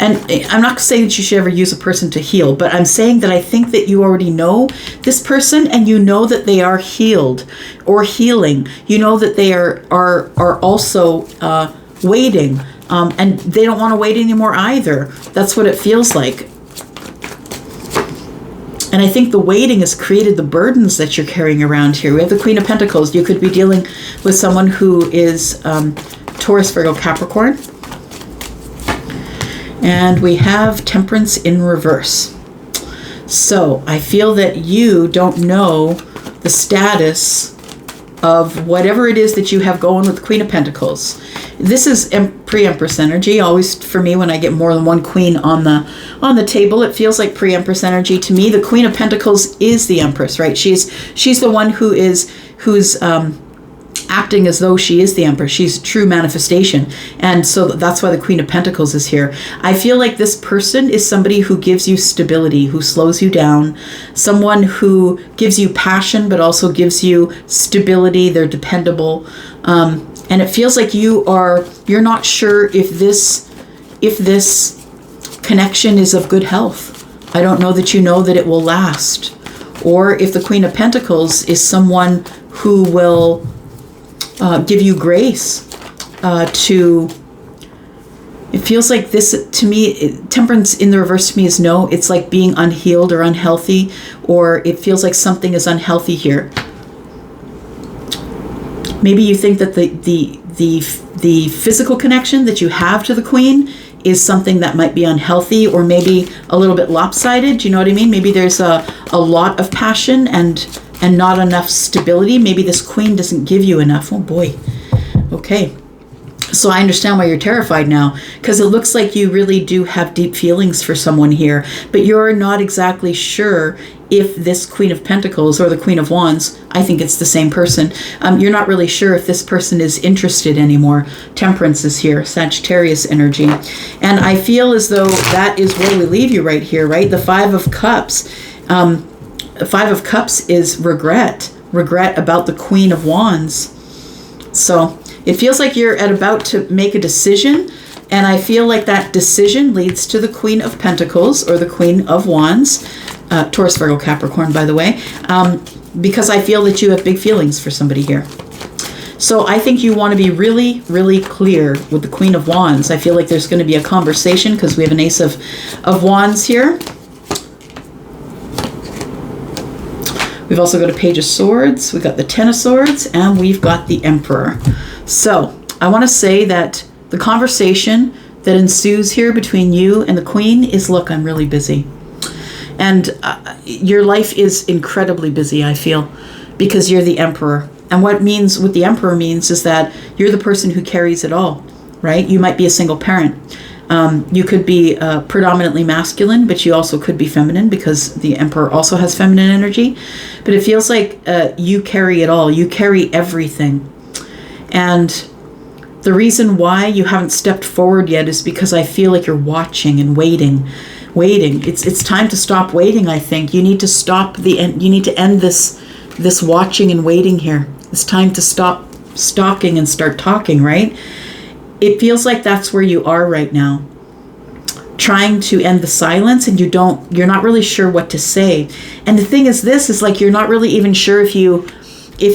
and I'm not saying that you should ever use a person to heal, but I'm saying that I think that you already know this person and you know that they are healed or healing. You know that they are also waiting, and they don't want to wait anymore either. That's what it feels like. And I think the waiting has created the burdens that you're carrying around here. We have the Queen of Pentacles. You could be dealing with someone who is Taurus, Virgo, Capricorn. And we have Temperance in reverse. So I feel that you don't know the status of whatever it is that you have going with the Queen of Pentacles. This is pre-Empress energy. Always for me, when I get more than one queen on the table, it feels like pre-Empress energy. To me, the Queen of Pentacles is the Empress, right? She's the one who's acting as though she is the Empress. She's true manifestation. And so that's why the Queen of Pentacles is here. I feel like this person is somebody who gives you stability, who slows you down, someone who gives you passion, but also gives you stability. They're dependable. And it feels like you're not sure if this connection is of good health. I don't know that you know that it will last. Or if the Queen of Pentacles is someone who will give you grace it feels like this, to me, Temperance in the reverse to me is no. It's like being unhealed or unhealthy, or it feels like something is unhealthy here. Maybe you think that the physical connection that you have to the Queen is something that might be unhealthy or maybe a little bit lopsided. Do you know what I mean? Maybe there's a lot of passion and not enough stability. Maybe this Queen doesn't give you enough. Oh boy. Okay. So I understand why you're terrified now, because it looks like you really do have deep feelings for someone here, but you're not exactly sure if this Queen of Pentacles or the Queen of Wands, I think it's the same person. You're not really sure if this person is interested anymore. Temperance is here, Sagittarius energy. And I feel as though that is where we leave you right here, right? The 5 of Cups. 5 of Cups is regret about the Queen of Wands. So it feels like you're about to make a decision, and I feel like that decision leads to the Queen of Pentacles or the Queen of Wands, Taurus, Virgo, Capricorn, by the way, because I feel that you have big feelings for somebody here. So I think you want to be really, really clear with the Queen of Wands. I feel like there's going to be a conversation because we have an Ace of Wands here. We've also got a Page of Swords, we've got the Ten of Swords, and we've got the Emperor. So I want to say that the conversation that ensues here between you and the Queen is, look, I'm really busy. And your life is incredibly busy, I feel, because you're the Emperor. And what the Emperor means is that you're the person who carries it all, right? You might be a single parent. You could be predominantly masculine, but you also could be feminine because the Emperor also has feminine energy. But it feels like you carry it all. You carry everything. And The reason why you haven't stepped forward yet is because I feel like you're watching and waiting. It's time to stop waiting, I think. You need to stop you need to end this watching and waiting here. It's time to stop stalking and start talking, right? It feels like that's where you are right now. Trying to end the silence, and you're not really sure what to say. And the thing is, this is like you're not really even sure if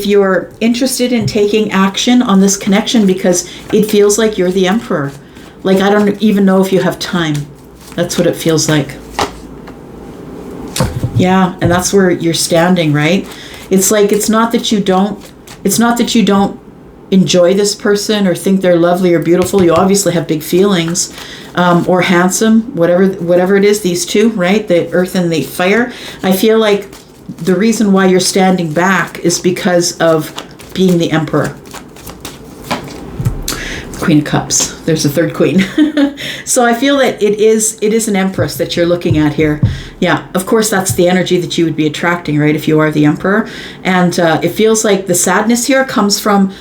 you're interested in taking action on this connection, because it feels like you're the Emperor. Like, I don't even know if you have time. That's what it feels like. Yeah, and that's where you're standing, right? It's like, it's not that you don't enjoy this person or think they're lovely or beautiful. You obviously have big feelings, or handsome, whatever it is, these two, right? The earth and the fire. I feel like the reason why you're standing back is because of being the Emperor. Queen of Cups. There's a third queen. So I feel that it is an Empress that you're looking at here. Yeah, of course, that's the energy that you would be attracting, right, if you are the Emperor. And it feels like the sadness here comes from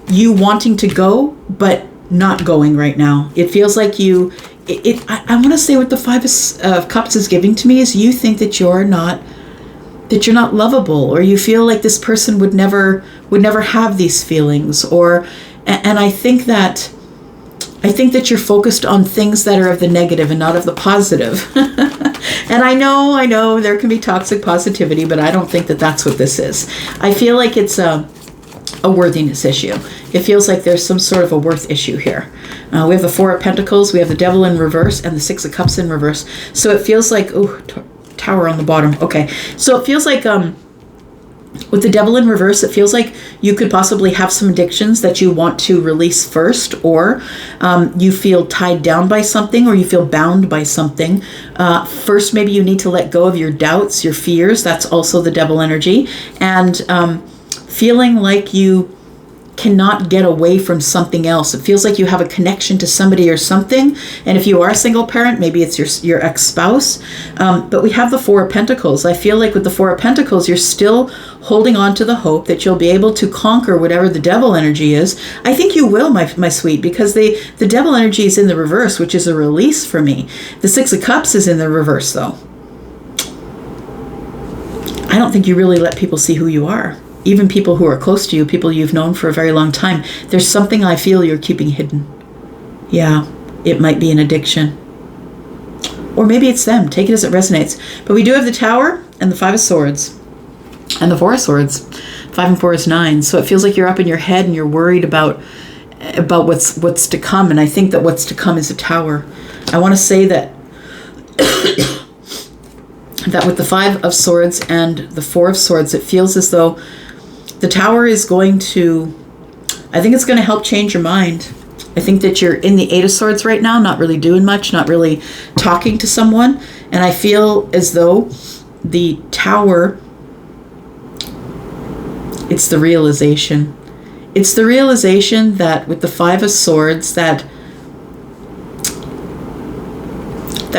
you wanting to go, but not going right now. It feels like I want to say what the Five of Cups is giving to me is you think that you're not lovable, or you feel like this person would never have these feelings, and I think that you're focused on things that are of the negative and not of the positive. And I know there can be toxic positivity, but I don't think that that's what this is. I feel like it's a worthiness issue. It feels like there's some sort of a worth issue here. We have the Four of Pentacles, we have the Devil in reverse, and the Six of Cups in reverse. So it feels like, Tower on the bottom. Okay. So it feels like with the Devil in reverse, it feels like you could possibly have some addictions that you want to release first, or you feel tied down by something, or you feel bound by something. First, maybe you need to let go of your doubts, your fears. That's also the Devil energy. And feeling like you cannot get away from something else. It feels like you have a connection to somebody or something. And if you are a single parent, maybe it's your ex-spouse. But we have the Four of Pentacles. I feel like with the Four of Pentacles, you're still holding on to the hope that you'll be able to conquer whatever the Devil energy is. I think you will, my sweet, because the Devil energy is in the reverse, which is a release for me. The Six of Cups is in the reverse, though. I don't think you really let people see who you are. Even people who are close to you, people you've known for a very long time. There's something I feel you're keeping hidden. Yeah, it might be an addiction. Or maybe it's them. Take it as it resonates. But we do have the Tower and the Five of Swords. And the Four of Swords. 5 and 4 is 9. So it feels like you're up in your head and you're worried about what's to come. And I think that what's to come is a Tower. I want to say that that with the Five of Swords and the Four of Swords, it feels as though the Tower is going to, I think it's going to help change your mind. I think that you're in the Eight of Swords right now, not really doing much, not really talking to someone. And I feel as though the Tower, it's the realization. It's the realization that with the Five of Swords, that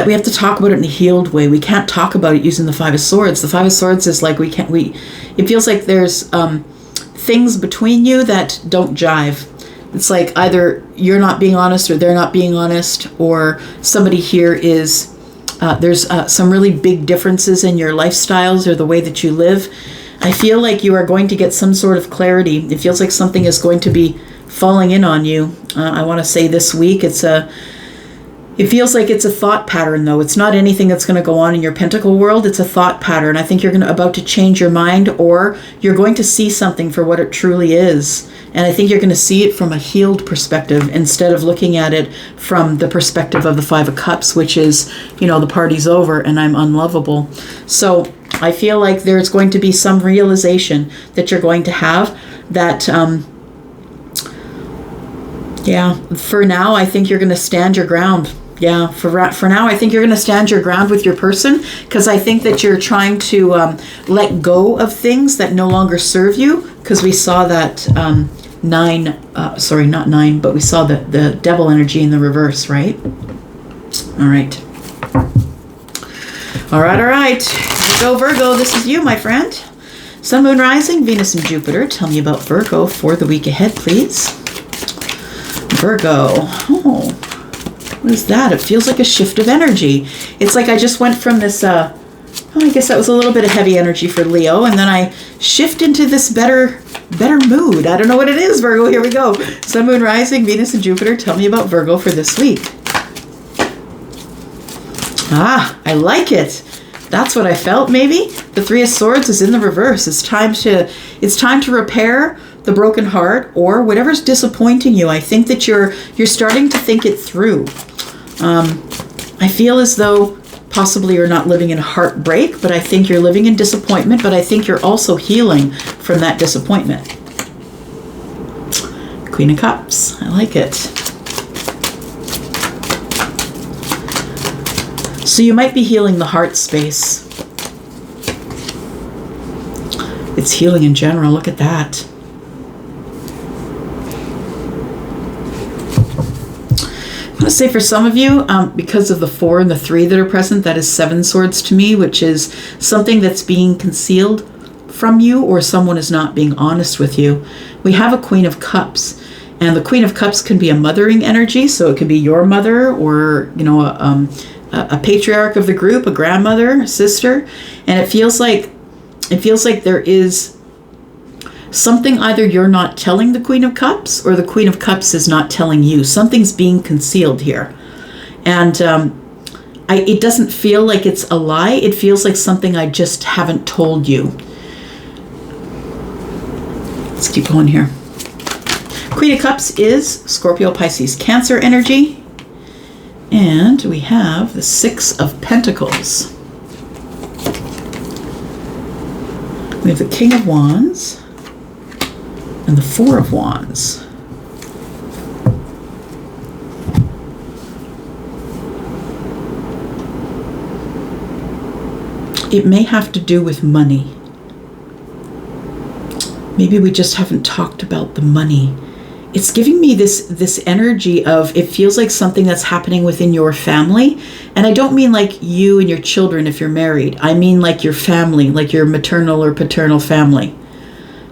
we have to talk about it in a healed way. We can't talk about it using the Five of Swords. The Five of Swords is like it feels like there's things between you that don't jive. It's like either you're not being honest or they're not being honest, or somebody here is, there's some really big differences in your lifestyles or the way that you live. I feel like you are going to get some sort of clarity. It feels like something is going to be falling in on you. I want to say this week, it feels like it's a thought pattern, though. It's not anything that's going to go on in your pentacle world. It's a thought pattern. I think you're about to change your mind, or you're going to see something for what it truly is. And I think you're going to see it from a healed perspective instead of looking at it from the perspective of the Five of Cups, which is, the party's over and I'm unlovable. So I feel like there's going to be some realization that you're going to have that, for now, I think you're going to stand your ground. Yeah, for now, I think you're going to stand your ground with your person, because I think that you're trying to let go of things that no longer serve you, because we saw that not 9, but we saw the Devil energy in the reverse, right? All right. All right. Here we go, Virgo. This is you, my friend. Sun, Moon, Rising, Venus, and Jupiter. Tell me about Virgo for the week ahead, please. Virgo. Oh, what is that? It feels like a shift of energy. It's like I just went from this, I guess that was a little bit of heavy energy for Leo, and then I shift into this better mood. I don't know what it is, Virgo. Here we go. Sun, Moon, Rising, Venus, and Jupiter. Tell me about Virgo for this week. Ah, I like it. That's what I felt, maybe. The Three of Swords is in the reverse. It's time to repair the broken heart or whatever's disappointing you. I think that you're starting to think it through. I feel as though possibly you're not living in heartbreak, but I think you're living in disappointment, but I think you're also healing from that disappointment. Queen of Cups. I like it. So you might be healing the heart space. It's healing in general. Look at that. I'm going to say for some of you, because of the 4 and the 3 that are present, that is 7 swords to me, which is something that's being concealed from you or someone is not being honest with you. We have a Queen of Cups, and the Queen of Cups can be a mothering energy, so it could be your mother or, you know, a patriarch of the group, a grandmother, a sister, and it feels like there is something either you're not telling the Queen of Cups or the Queen of Cups is not telling you. Something's being concealed here. And it doesn't feel like it's a lie. It feels like something I just haven't told you. Let's keep going here. Queen of Cups is Scorpio, Pisces, Cancer energy. And we have the 6 of Pentacles. We have the King of Wands and the 4 of Wands. It may have to do with money. Maybe we just haven't talked about the money. It's giving me this energy of, it feels like something that's happening within your family. And I don't mean like you and your children if you're married. I mean like your family, like your maternal or paternal family.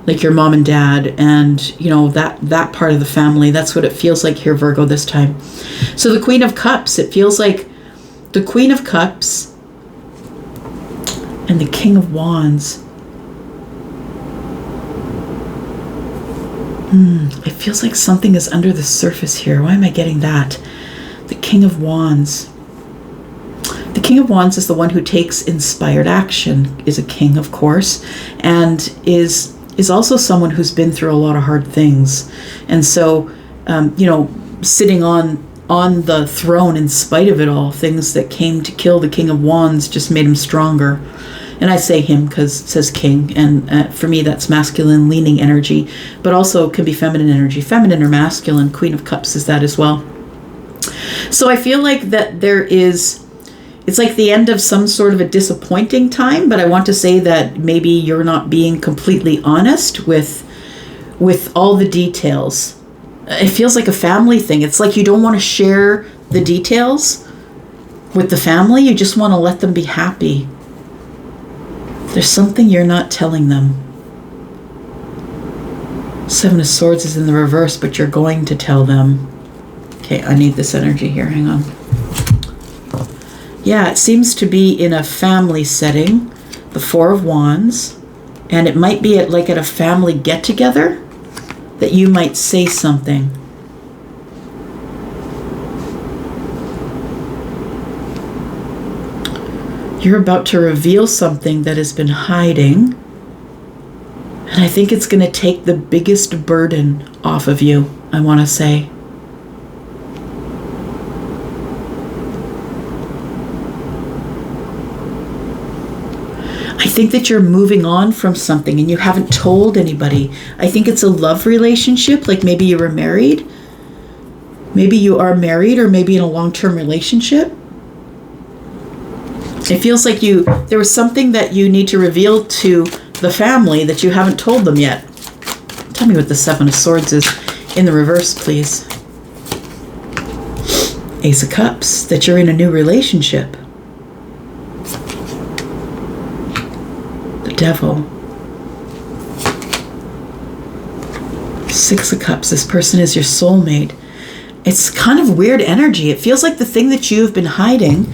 Like your mom and dad and, you know, that part of the family. That's what it feels like here, Virgo, this time. So the Queen of Cups, it feels like the Queen of Cups and the King of Wands. It feels like something is under the surface here. Why am I getting that? The King of Wands. The King of Wands is the one who takes inspired action, is a king, of course, and is also someone who's been through a lot of hard things. And so, you know, sitting on the throne in spite of it all, things that came to kill the King of Wands just made him stronger. And I say him because it says king, and for me that's masculine leaning energy, but also can be feminine energy. Feminine or masculine, Queen of Cups is that as well. So I feel like that it's like the end of some sort of a disappointing time, but I want to say that maybe you're not being completely honest with all the details. It feels like a family thing. It's like you don't want to share the details with the family. You just want to let them be happy. There's something you're not telling them. 7 of Swords is in the reverse, but you're going to tell them. Okay, I need this energy here. Hang on. Yeah, it seems to be in a family setting, the 4 of Wands, and it might be at a family get-together that you might say something. You're about to reveal something that has been hiding, and I think it's going to take the biggest burden off of you, I want to say. I think that you're moving on from something and you haven't told anybody. I think it's a love relationship, like maybe you were married. Maybe you are married or maybe in a long-term relationship. It feels like there was something that you need to reveal to the family that you haven't told them yet. Tell me what the 7 of Swords is in the reverse, please. Ace of Cups, that you're in a new relationship. The Devil. 6 of Cups, this person is your soulmate. it's kind of weird energy. It feels like the thing that you've been hiding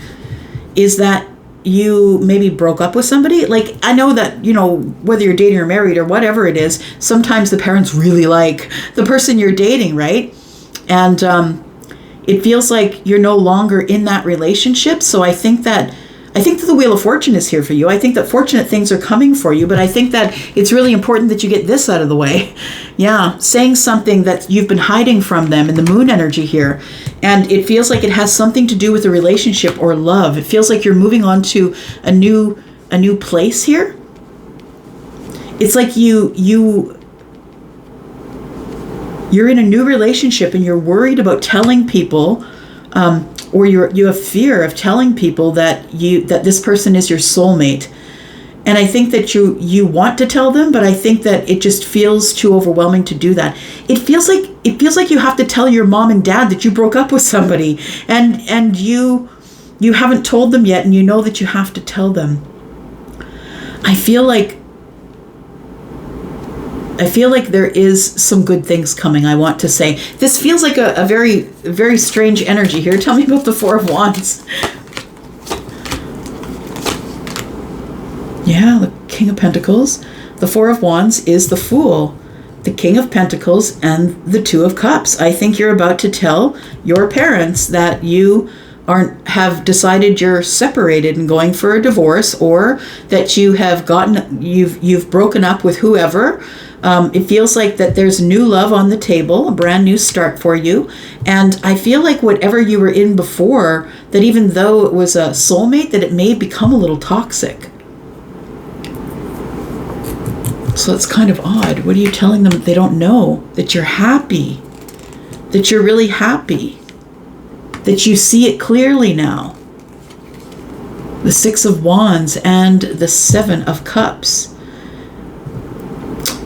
is that you maybe broke up with somebody. Like, I know that, you know, whether you're dating or married or whatever it is, sometimes the parents really like the person you're dating, right? And it feels like you're no longer in that relationship. So I think that the Wheel of Fortune is here for you. I think that fortunate things are coming for you, but I think that it's really important that you get this out of the way. Yeah, saying something that you've been hiding from them in the moon energy here. And it feels like it has something to do with a relationship or love. It feels like you're moving on to a new place here. It's like you're in a new relationship and you're worried about telling people, or you have fear of telling people that this person is your soulmate. And I think that you want to tell them, but I think that it just feels too overwhelming to do that. It feels like you have to tell your mom and dad that you broke up with somebody, and you haven't told them yet, and you know that you have to tell them. I feel like there is some good things coming, I want to say. This feels like a very, very strange energy here. Tell me about the Four of Wands. Yeah, the King of Pentacles. The Four of Wands is the Fool, the King of Pentacles, and the Two of Cups. I think you're about to tell your parents that you have decided you're separated and going for a divorce, or that you've broken up with whoever. It feels like that there's new love on the table, a brand new start for you. And I feel like whatever you were in before, that even though it was a soulmate, that it may become a little toxic. So it's kind of odd. What are you telling them? They don't know that you're happy, that you're really happy, that you see it clearly now. The Six of Wands and the Seven of Cups.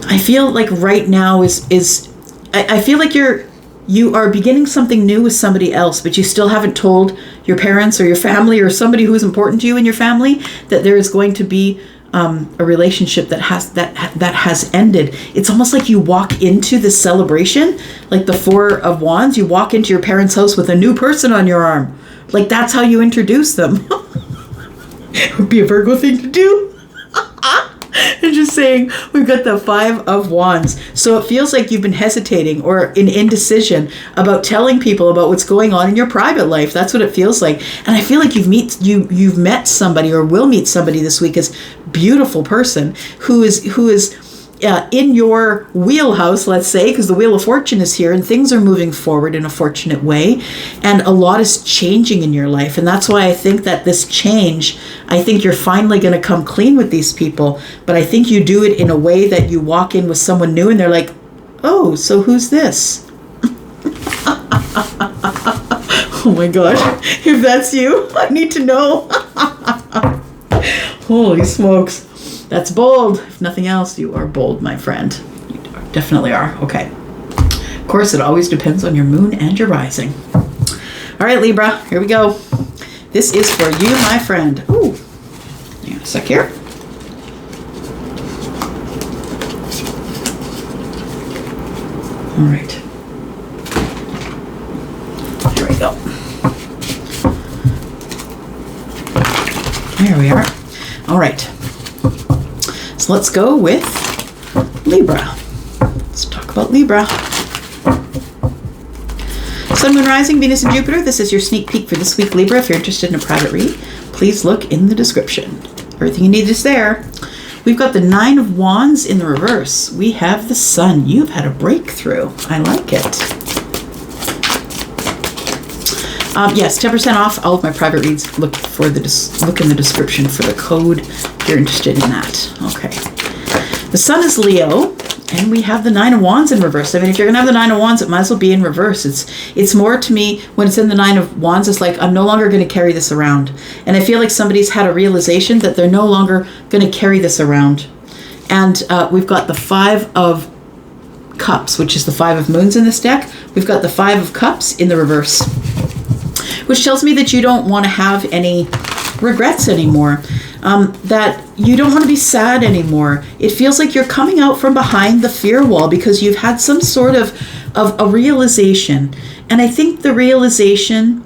I feel like right now I feel like you are beginning something new with somebody else, but you still haven't told your parents or your family or somebody who's important to you in your family that there is going to be a relationship that has ended. It's almost like you walk into this celebration, like the Four of Wands. You walk into your parents' house with a new person on your arm. Like, that's how you introduce them. It would be a Virgo thing to do. And just saying, we've got the Five of Wands. So it feels like you've been hesitating or in indecision about telling people about what's going on in your private life. That's what it feels like. And I feel like you've met somebody or will meet somebody this week, as beautiful person who is in your wheelhouse, let's say, because the Wheel of Fortune is here and things are moving forward in a fortunate way, and a lot is changing in your life. And that's why I think that this change, I think you're finally going to come clean with these people, but I think you do it in a way that you walk in with someone new and they're like, oh, so who's this? Oh my gosh, if that's you, I need to know. Holy smokes. That's bold. If nothing else, you are bold, my friend. You definitely are. Okay. Of course, it always depends on your moon and your rising. All right, Libra, here we go. This is for you, my friend. Ooh. Hang on a sec here. All right. Here we go. There we are. All right. So let's go with Libra. Let's talk about Libra. Sun, Moon, Rising, Venus, and Jupiter. This is your sneak peek for this week, Libra. If you're interested in a private read, please look in the description. Everything you need is there. We've got the Nine of Wands in the reverse. We have the Sun. You've had a breakthrough. I like it. Yes, 10% off all of my private reads. Look in the description for the code if you're interested in that. Okay. The Sun is Leo, and we have the Nine of Wands in reverse. I mean, if you're going to have the Nine of Wands, it might as well be in reverse. It's more, to me, when it's in the Nine of Wands, it's like, I'm no longer going to carry this around. And I feel like somebody's had a realization that they're no longer going to carry this around. And we've got the Five of Cups, which is the Five of Moons in this deck. We've got the Five of Cups in the reverse, which tells me that you don't want to have any regrets anymore, that you don't want to be sad anymore. It feels like you're coming out from behind the fear wall because you've had some sort of of a realization. And I think the realization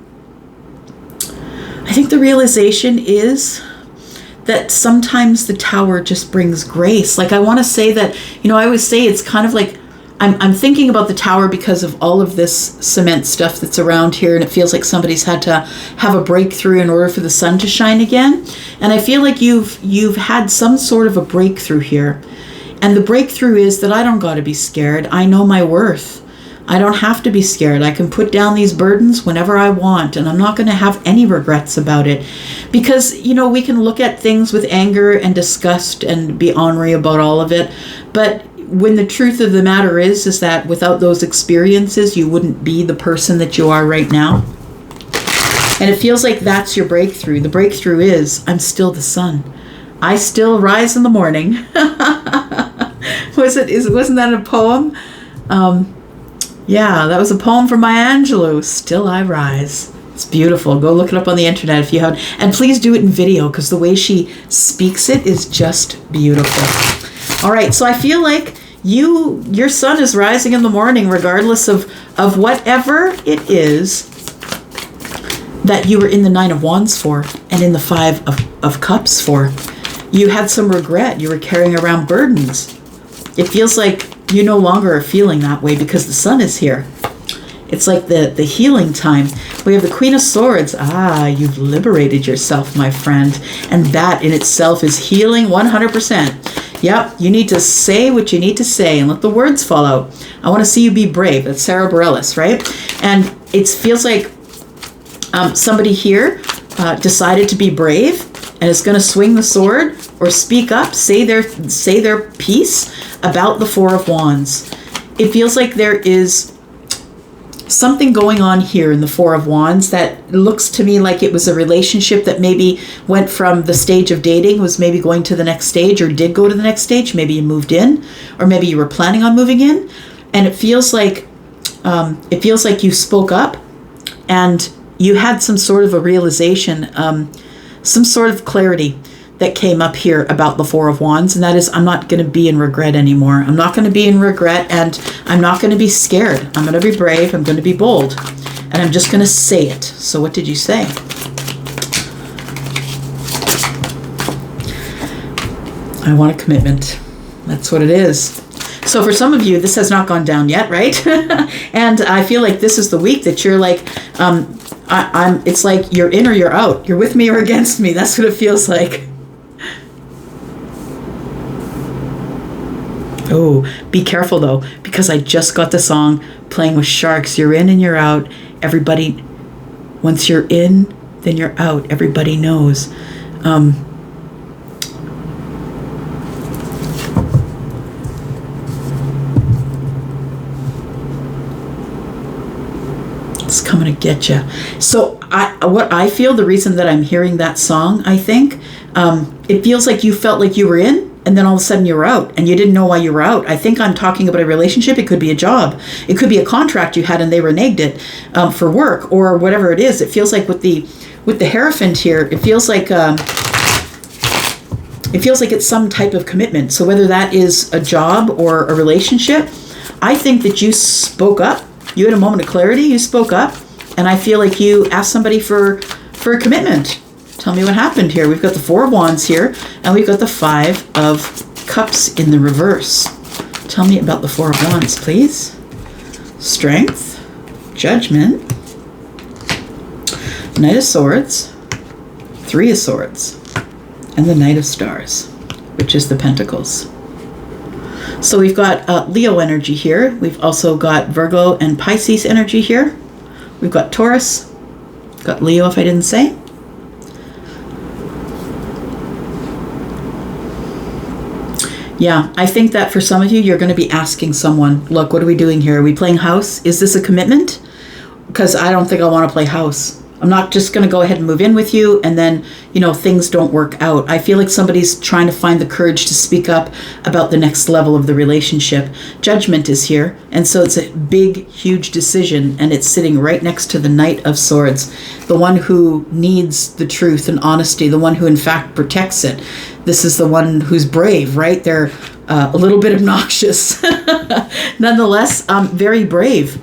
is that sometimes the Tower just brings grace. Like, I want to say that, I always say it's kind of like, I'm thinking about the Tower because of all of this cement stuff that's around here, and it feels like somebody's had to have a breakthrough in order for the sun to shine again. And I feel like you've had some sort of a breakthrough here. And the breakthrough is that I don't got to be scared. I know my worth. I don't have to be scared. I can put down these burdens whenever I want, and I'm not going to have any regrets about it. Because, we can look at things with anger and disgust and be ornery about all of it. But when the truth of the matter is that without those experiences, you wouldn't be the person that you are right now. And it feels like that's your breakthrough. The breakthrough is, I'm still the sun. I still rise in the morning. Wasn't that a poem? Yeah, that was a poem from Maya Angelou. Still I rise. It's beautiful. Go look it up on the internet if you haven't. And please do it in video, because the way she speaks it is just beautiful. All right, so I feel like your sun is rising in the morning regardless of whatever it is that you were in the Nine of Wands for and in the Five of Cups for. You had some regret. You were carrying around burdens. It feels like you no longer are feeling that way because the sun is here. It's like the healing time. We have the Queen of Swords. You've liberated yourself, my friend. And that in itself is healing 100%. Yep, you need to say what you need to say and let the words fall out. I want to see you be brave. That's Sarah Bareilles, right? And it feels like somebody here decided to be brave and is going to swing the sword or speak up, say their piece about the Four of Wands. It feels like there is something going on here in the Four of Wands that looks to me like it was a relationship that maybe went from the stage of dating, was maybe going to the next stage, or did go to the next stage. Maybe you moved in, or maybe you were planning on moving in. And it feels like you spoke up and you had some sort of a realization, some sort of clarity that came up here about the Four of Wands, and that is, I'm not going to be in regret anymore. I'm not going to be in regret, and I'm not going to be scared. I'm going to be brave. I'm going to be bold, and I'm just going to say it. So what did you say? I want a commitment. That's what it is. So for some of you, this has not gone down yet, right? And I feel like this is the week that you're like, it's like you're in or you're out. You're with me or against me. That's what it feels like. Oh, be careful though, because I just got the song playing with sharks. You're in and you're out. Everybody, once you're in, then you're out. Everybody knows. It's coming to get you. So what I feel, the reason that I'm hearing that song, I think, it feels like you felt like you were in, and then all of a sudden you were out, and you didn't know why you were out. I think I'm talking about a relationship. It could be a job. It could be a contract you had and they reneged it for work, or whatever it is. It feels like with the Hierophant here, it feels like it's some type of commitment. So whether that is a job or a relationship, I think that you spoke up. You had a moment of clarity. You spoke up, and I feel like you asked somebody for a commitment. Tell me what happened here. We've got the Four of Wands here, and we've got the Five of Cups in the reverse. Tell me about the Four of Wands, please. Strength, Judgment, Knight of Swords, Three of Swords, and the Knight of Stars, which is the Pentacles. So we've got Leo energy here. We've also got Virgo and Pisces energy here. We've got Taurus. Got Leo, if I didn't say. Yeah, I think that for some of you, you're going to be asking someone, look, what are we doing here? Are we playing house? Is this a commitment? Because I don't think I want to play house. I'm not just going to go ahead and move in with you and then, things don't work out. I feel like somebody's trying to find the courage to speak up about the next level of the relationship. Judgment is here. And so it's a big, huge decision. And it's sitting right next to the Knight of Swords, the one who needs the truth and honesty, the one who in fact protects it. This is the one who's brave, right? They're a little bit obnoxious. Nonetheless, very brave.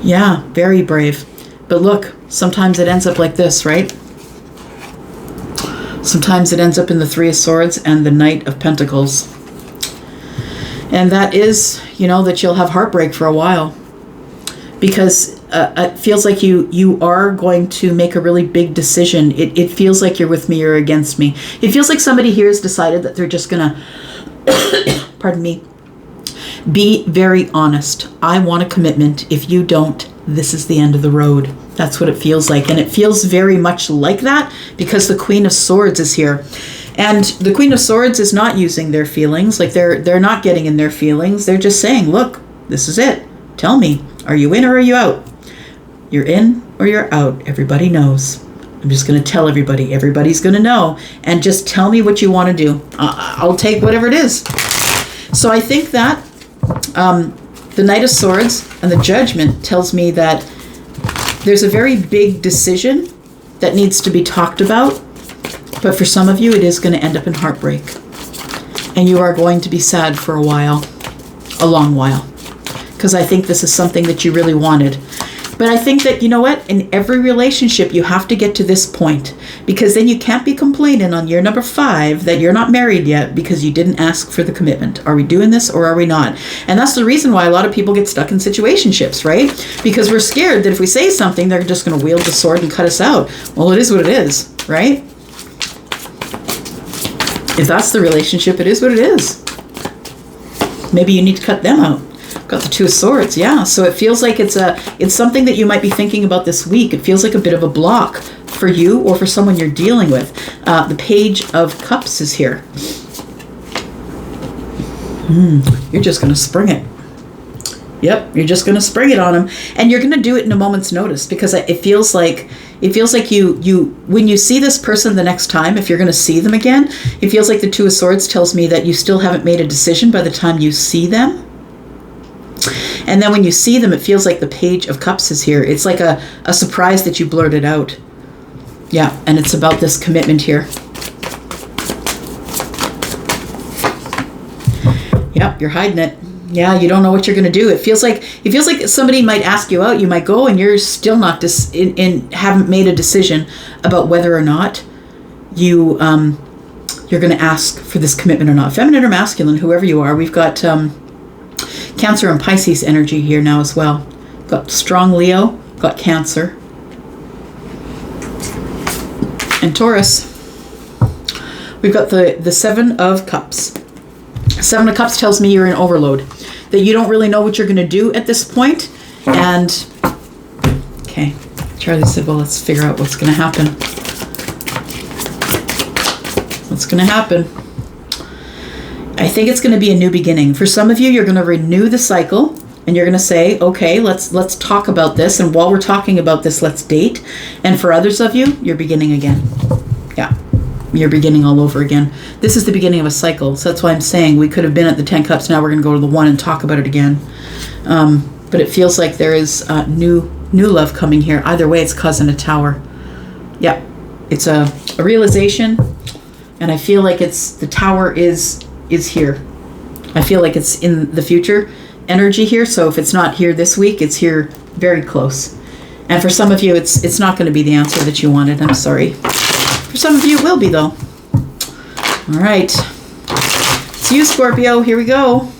Yeah, very brave. But look, sometimes it ends up like this, right? Sometimes it ends up in the Three of Swords and the Knight of Pentacles. And that is, that you'll have heartbreak for a while. Because it feels like you are going to make a really big decision. It feels like you're with me or against me. It feels like somebody here has decided that they're just going to, pardon me, be very honest. I want a commitment. If you don't, this is the end of the road. That's what it feels like. And it feels very much like that because the Queen of Swords is here. And the Queen of Swords is not using their feelings. Like they're not getting in their feelings. They're just saying, look, this is it. Tell me, are you in or are you out? You're in or you're out. Everybody knows. I'm just going to tell everybody. Everybody's going to know. And just tell me what you want to do. I'll take whatever it is. So I think that the Knight of Swords and the Judgment tells me that there's a very big decision that needs to be talked about. But for some of you, it is going to end up in heartbreak. And you are going to be sad for a while. A long while. Because I think this is something that you really wanted. But I think that, you know what? In every relationship, you have to get to this point. Because then you can't be complaining on year number 5 that you're not married yet because you didn't ask for the commitment. Are we doing this or are we not? And that's the reason why a lot of people get stuck in situationships, right? Because we're scared that if we say something, they're just going to wield the sword and cut us out. Well, it is what it is, right? If that's the relationship, it is what it is. Maybe you need to cut them out. Got the Two of Swords, yeah. So it feels like it's something that you might be thinking about this week. It feels like a bit of a block for you or for someone you're dealing with. The Page of Cups is here. You're just going to spring it. Yep, you're just going to spring it on them, and you're going to do it in a moment's notice because it feels like you when you see this person the next time, if you're going to see them again, it feels like the Two of Swords tells me that you still haven't made a decision by the time you see them. And then when you see them, it feels like the Page of Cups is here. It's like a surprise that you blurted out. Yeah, and it's about this commitment here. Yep, you're hiding it. Yeah, you don't know what you're going to do. It feels like somebody might ask you out. You might go, and you're still not haven't made a decision about whether or not you're going to ask for this commitment or not. Feminine or masculine, whoever you are. We've got Cancer and Pisces energy here now as well. Got strong Leo, got Cancer, and Taurus. We've got the Seven of Cups. Seven of Cups tells me you're in overload, that you don't really know what you're going to do at this point. And okay, Charlie said, well, let's figure out what's going to happen. What's going to happen? I think it's going to be a new beginning. For some of you, you're going to renew the cycle and you're going to say, okay, let's talk about this. And while we're talking about this, let's date. And for others of you, you're beginning again. Yeah, you're beginning all over again. This is the beginning of a cycle. So that's why I'm saying we could have been at the 10 cups. Now we're going to go to the 1 and talk about it again. But it feels like there is new love coming here. Either way, it's causing a Tower. Yeah, it's a realization. And I feel like the Tower is here. I feel like it's in the future energy here. So if it's not here this week, it's here very close. And for some of you, it's not going to be the answer that you wanted. I'm sorry. For some of you, it will be though. All right. It's you, Scorpio. Here we go.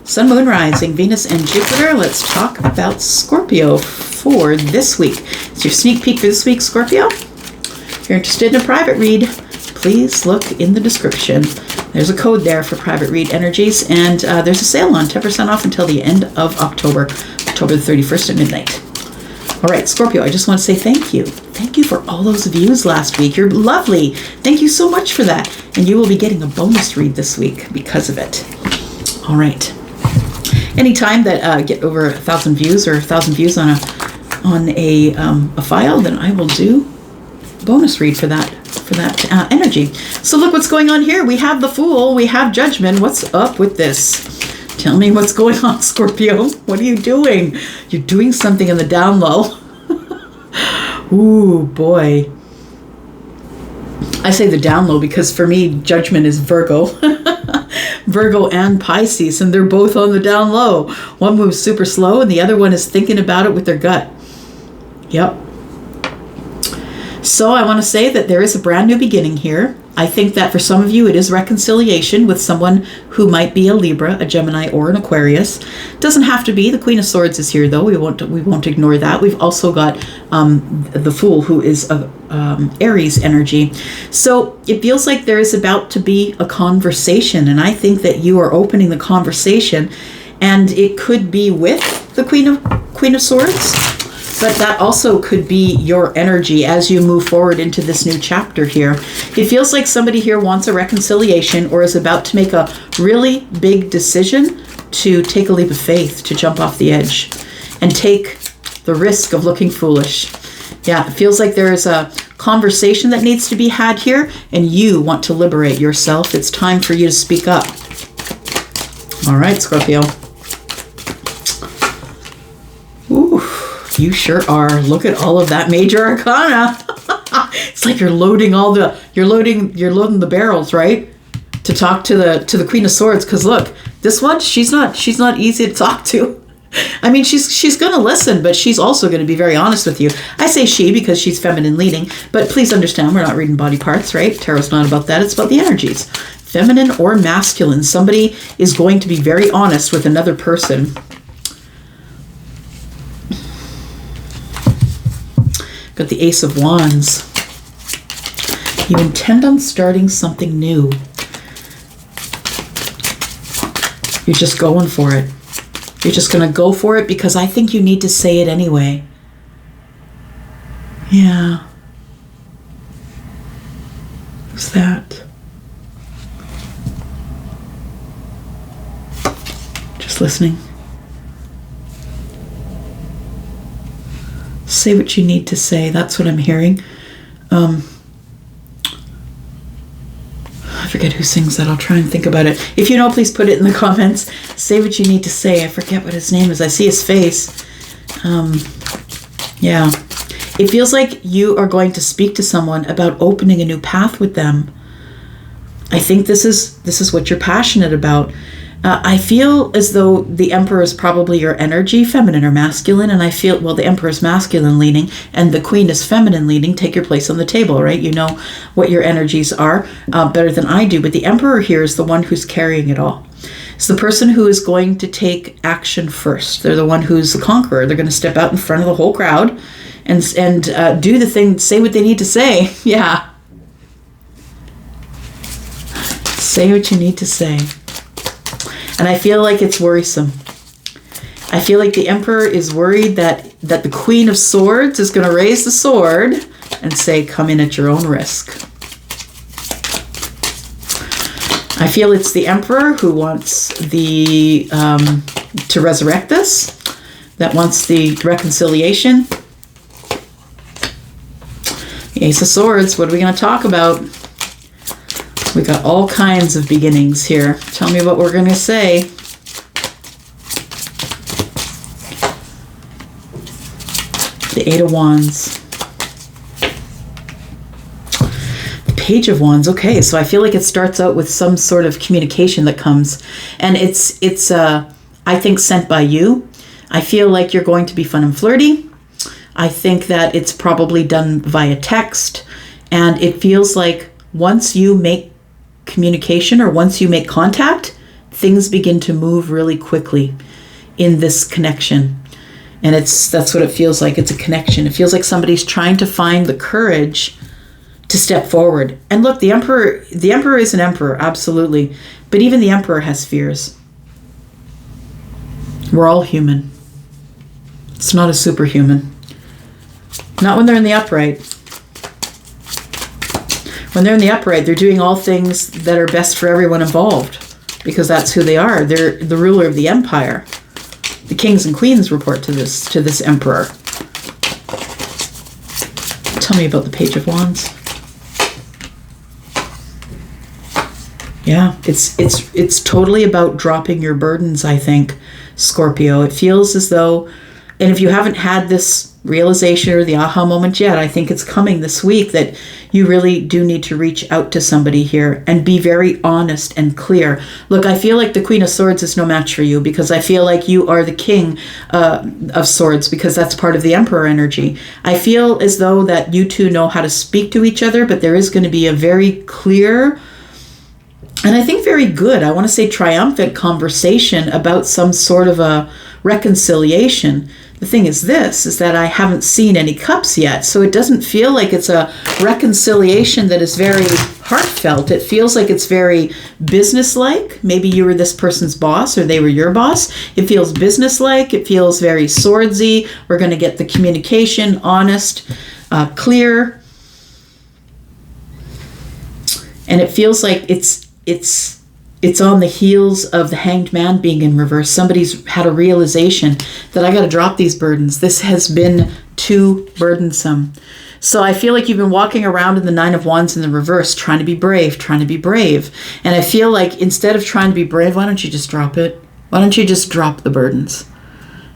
Sun, Moon, Rising, Venus, and Jupiter. Let's talk about Scorpio for this week. It's your sneak peek for this week, Scorpio. If you're interested in a private read, please look in the description. There's a code there for private read energies, and there's a sale on 10% off until the end of October the 31st at midnight. All right, Scorpio, I just want to say thank you. Thank you for all those views last week. You're lovely. Thank you so much for that. And you will be getting a bonus read this week because of it. All right. Anytime that get over 1,000 views or 1,000 views on a file, then I will do bonus read for that energy. So look what's going on here. We have the Fool. We have Judgment. What's up with this? Tell me what's going on, Scorpio. What are you doing? You're doing something in the down low. Ooh, boy. I say the down low because for me, Judgment is Virgo. Virgo and Pisces, and they're both on the down low. One moves super slow and the other one is thinking about it with their gut. Yep. So I want to say that there is a brand new beginning here. I think that for some of you, it is reconciliation with someone who might be a Libra, a Gemini, or an Aquarius. Doesn't have to be. The Queen of Swords is here, though. We won't ignore that. We've also got the Fool, who is a Aries energy. So it feels like there is about to be a conversation, and I think that you are opening the conversation, and it could be with the Queen of Swords. But that also could be your energy as you move forward into this new chapter here. It feels like somebody here wants a reconciliation or is about to make a really big decision to take a leap of faith, to jump off the edge and take the risk of looking foolish. Yeah, it feels like there is a conversation that needs to be had here and you want to liberate yourself. It's time for you to speak up. All right, Scorpio. Ooh. You sure are. Look at all of that major arcana. It's like you're loading the barrels, right? To talk to the Queen of Swords. Because look, this one, she's not easy to talk to. I mean, she's going to listen, but she's also going to be very honest with you. I say she because she's feminine leading, but please understand, we're not reading body parts, right? Tarot's not about that. It's about the energies. Feminine or masculine. Somebody is going to be very honest with another person. Got the Ace of Wands. You intend on starting something new. You're just going for it. You're just going to go for it because I think you need to say it anyway. Yeah. Who's that? Just listening. Say what you need to say. That's what I'm hearing. I forget who sings that. I'll try and think about it. If you know, please put it in the comments. Say what you need to say. I forget what his name is. I see his face. Yeah. It feels like you are going to speak to someone about opening a new path with them. I think this is what you're passionate about. I feel as though the Emperor is probably your energy, feminine or masculine, and I feel, well, the Emperor is masculine leaning and the Queen is feminine leaning. Take your place on the table, right? You know what your energies are better than I do, but the Emperor here is the one who's carrying it all. It's the person who is going to take action first. They're the one who's the conqueror. They're going to step out in front of the whole crowd and do the thing, say what they need to say. Yeah. Say what you need to say. And I feel like it's worrisome. I feel like the Emperor is worried that the Queen of Swords is going to raise the sword and say, come in at your own risk. I feel it's the Emperor who wants to resurrect this, that wants the reconciliation. The Ace of Swords, what are we going to talk about? We got all kinds of beginnings here. Tell me what we're going to say. The Eight of Wands. The Page of Wands. Okay, so I feel like it starts out with some sort of communication that comes. And it's I think, sent by you. I feel like you're going to be fun and flirty. I think that it's probably done via text. And it feels like once you make communication or once you make contact, things begin to move really quickly in this connection. And that's what it feels like. It's a connection. It feels like somebody's trying to find the courage to step forward. And look, the Emperor is an emperor, absolutely. But even the Emperor has fears. We're all human. It's not a superhuman. Not when they're in the upright. When they're in the upright, they're doing all things that are best for everyone involved because that's who they are. They're the ruler of the empire. The kings and queens report to this emperor. Tell me about the Page of Wands. Yeah, it's totally about dropping your burdens, I think, Scorpio. It feels as though, and if you haven't had this realization or the aha moment yet. I think it's coming this week that you really do need to reach out to somebody here and be very honest and clear. Look, I feel like the Queen of Swords is no match for you, because I feel like you are the King of Swords, because that's part of the Emperor energy. I feel as though that you two know how to speak to each other, but there is going to be a very clear, and I think very good, I want to say triumphant conversation about some sort of a reconciliation. The thing is this, is that I haven't seen any cups yet, so it doesn't feel like it's a reconciliation that is very heartfelt. It feels like it's very businesslike. Maybe you were this person's boss or they were your boss. It feels businesslike. It feels very swordsy. We're going to get the communication honest, clear. And it feels like it's on the heels of the Hanged Man being in reverse. Somebody's had a realization that I got to drop these burdens. This has been too burdensome. So I feel like you've been walking around in the Nine of Wands in the reverse, trying to be brave, trying to be brave. And I feel like instead of trying to be brave, why don't you just drop it? Why don't you just drop the burdens?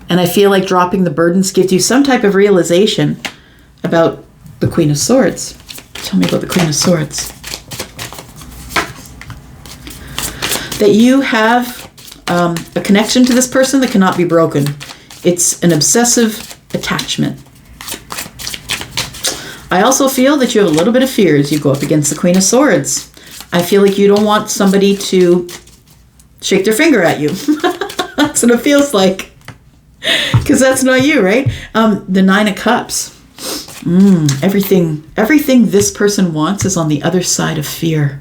And I feel like dropping the burdens gives you some type of realization about the Queen of Swords. Tell me about the Queen of Swords. That you have a connection to this person that cannot be broken. It's an obsessive attachment. I also feel that you have a little bit of fear as you go up against the Queen of Swords. I feel like you don't want somebody to shake their finger at you. That's what it feels like. Because that's not you, right? The Nine of Cups. Everything this person wants is on the other side of fear.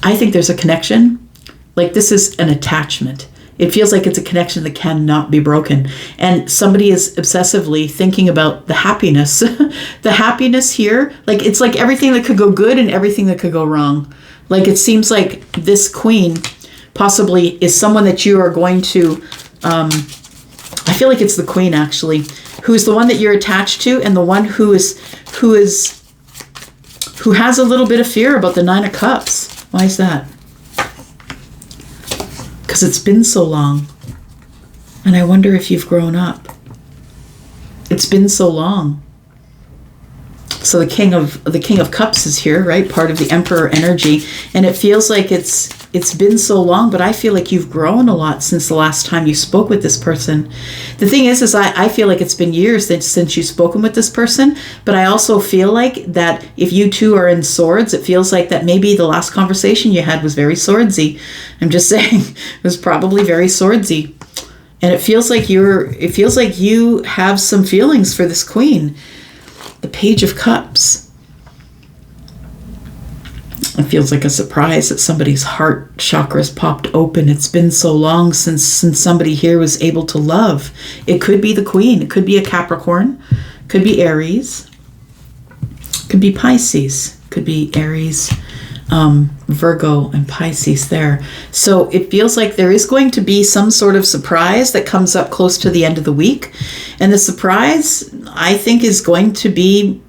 I think there's a connection. Like this is an attachment. It feels like it's a connection that cannot be broken. And somebody is obsessively thinking about the happiness. The happiness here, like it's like everything that could go good and everything that could go wrong. Like it seems like this queen possibly is someone that you are going to, I feel like it's the queen actually, who's the one that you're attached to, and the one who has a little bit of fear about the Nine of Cups. Why is that? Because it's been so long. And I wonder if you've grown up. It's been so long. So the King of Cups is here, right? Part of the Emperor energy. And it feels like it's been so long, but I feel like you've grown a lot since the last time you spoke with this person. The thing is I feel like it's been years since you've spoken with this person, but I also feel like that if you two are in swords, it feels like that maybe the last conversation you had was very swordsy. I'm just saying, it was probably very swordsy. And it feels like you have some feelings for this queen. The Page of Cups. It feels like a surprise that somebody's heart chakras popped open. It's been so long since somebody here was able to love. It could be the queen. It could be a Capricorn. Could be Aries. Could be Pisces. Could be Aries, Virgo, and Pisces there. So it feels like there is going to be some sort of surprise that comes up close to the end of the week. And the surprise, I think, is going to be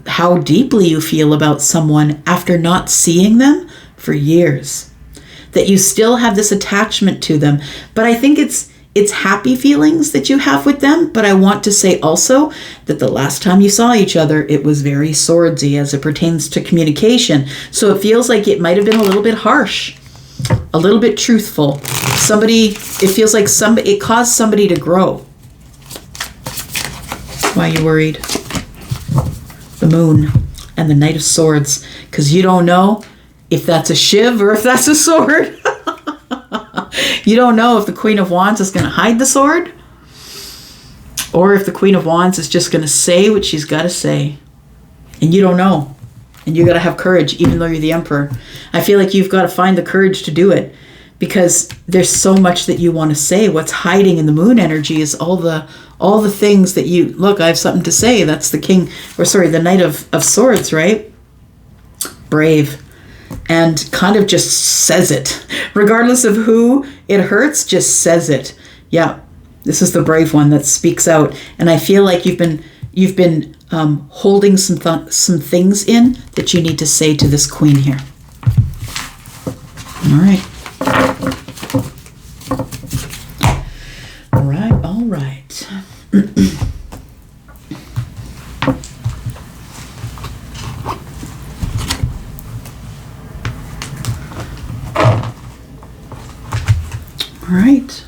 how deeply you feel about someone after not seeing them for years. That you still have this attachment to them. But I think it's happy feelings that you have with them. But I want to say also that the last time you saw each other, it was very swordsy as it pertains to communication. So it feels like it might have been a little bit harsh, a little bit truthful. It feels like it caused somebody to grow. Why are you worried? The Moon and the Knight of Swords, because you don't know if that's a shiv or if that's a sword. You don't know if the Queen of Wands is going to hide the sword, or if the Queen of Wands is just going to say what she's got to say. And you don't know. And you got to have courage, even though you're the Emperor. I feel like you've got to find the courage to do it, because there's so much that you want to say. What's hiding in the Moon energy is all the things that you, look, I have something to say. That's the Knight of Swords, right? Brave. And kind of just says it. Regardless of who it hurts, just says it. Yeah, this is the brave one that speaks out. And I feel like you've been holding some things in that you need to say to this queen here. All right. All right. All right.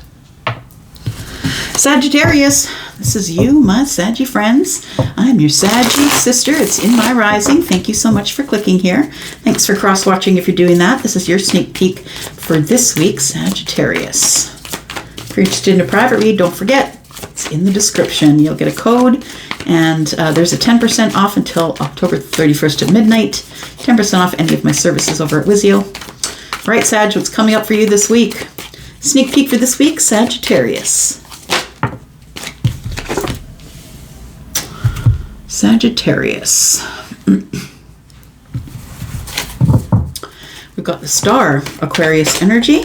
Sagittarius, this is you, my Saggy friends. I'm your Saggy sister. It's in my rising. Thank you so much for clicking here. Thanks for cross-watching if you're doing that. This is your sneak peek for this week, Sagittarius. If you're interested in a private read, don't forget, it's in the description. You'll get a code, and there's a 10% off until October 31st at midnight. 10% off any of my services over at Wizio. All right, Sag, what's coming up for you this week? Sneak peek for this week, Sagittarius. Sagittarius. We've got the star, Aquarius energy.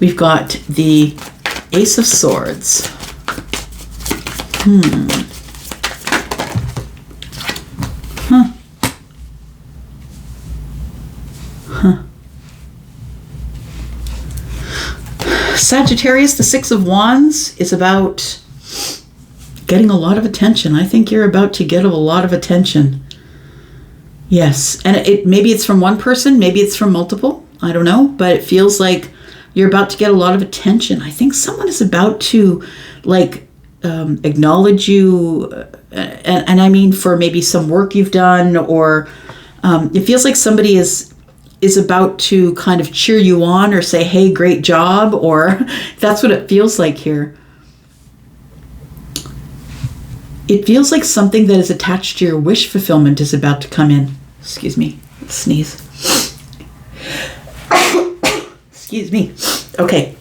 We've got the Ace of Swords. Sagittarius, the Six of Wands is about getting a lot of attention. I think you're about to get a lot of attention. Yes, and maybe it's from one person, maybe it's from multiple. I don't know, but it feels like you're about to get a lot of attention. I think someone is about to acknowledge you, and I mean for maybe some work you've done, or it feels like somebody is about to kind of cheer you on or say, hey, great job, or that's what it feels like here. It feels like something that is attached to your wish fulfillment is about to come in. Excuse me, sneeze. Excuse me. Okay,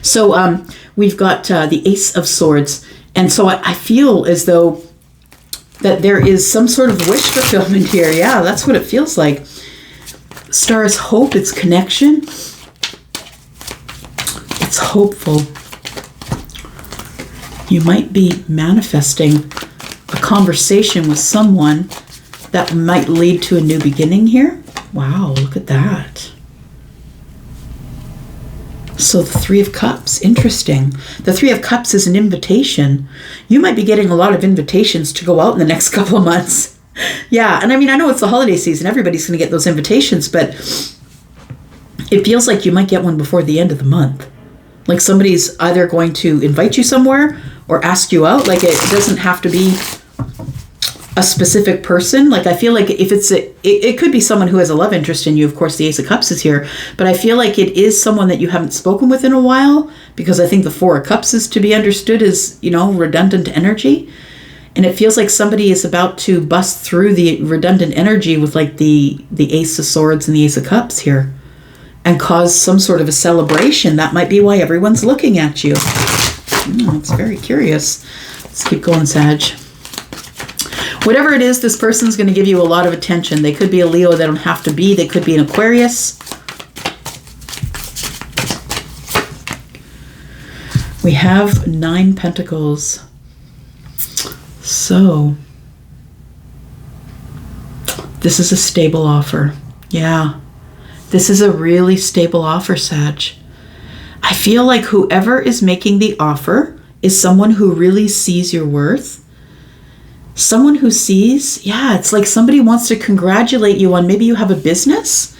so we've got the Ace of Swords, and so I feel as though that there is some sort of wish fulfillment here. Yeah, that's what it feels like. Star is hope, it's connection. It's hopeful. You might be manifesting a conversation with someone that might lead to a new beginning here. Wow, look at that. So the Three of Cups, interesting. The Three of Cups is an invitation. You might be getting a lot of invitations to go out in the next couple of months. Yeah, and I mean, I know it's the holiday season. Everybody's going to get those invitations, but it feels like you might get one before the end of the month. Like somebody's either going to invite you somewhere or ask you out. Like it doesn't have to be a specific person. Like I feel like if it could be someone who has a love interest in you. Of course, the Ace of Cups is here, but I feel like it is someone that you haven't spoken with in a while, because I think the Four of Cups is to be understood as, redundant energy. And it feels like somebody is about to bust through the redundant energy with like the Ace of Swords and the Ace of Cups here and cause some sort of a celebration. That might be why everyone's looking at you. It's very curious. Let's keep going, Sag. Whatever it is, this person's going to give you a lot of attention. They could be a Leo. They don't have to be. They could be an Aquarius. We have 9 Pentacles. So, this is a stable offer. Yeah. This is a really stable offer, Sag. I feel like whoever is making the offer is someone who really sees your worth. Someone who sees, it's like somebody wants to congratulate you on, maybe you have a business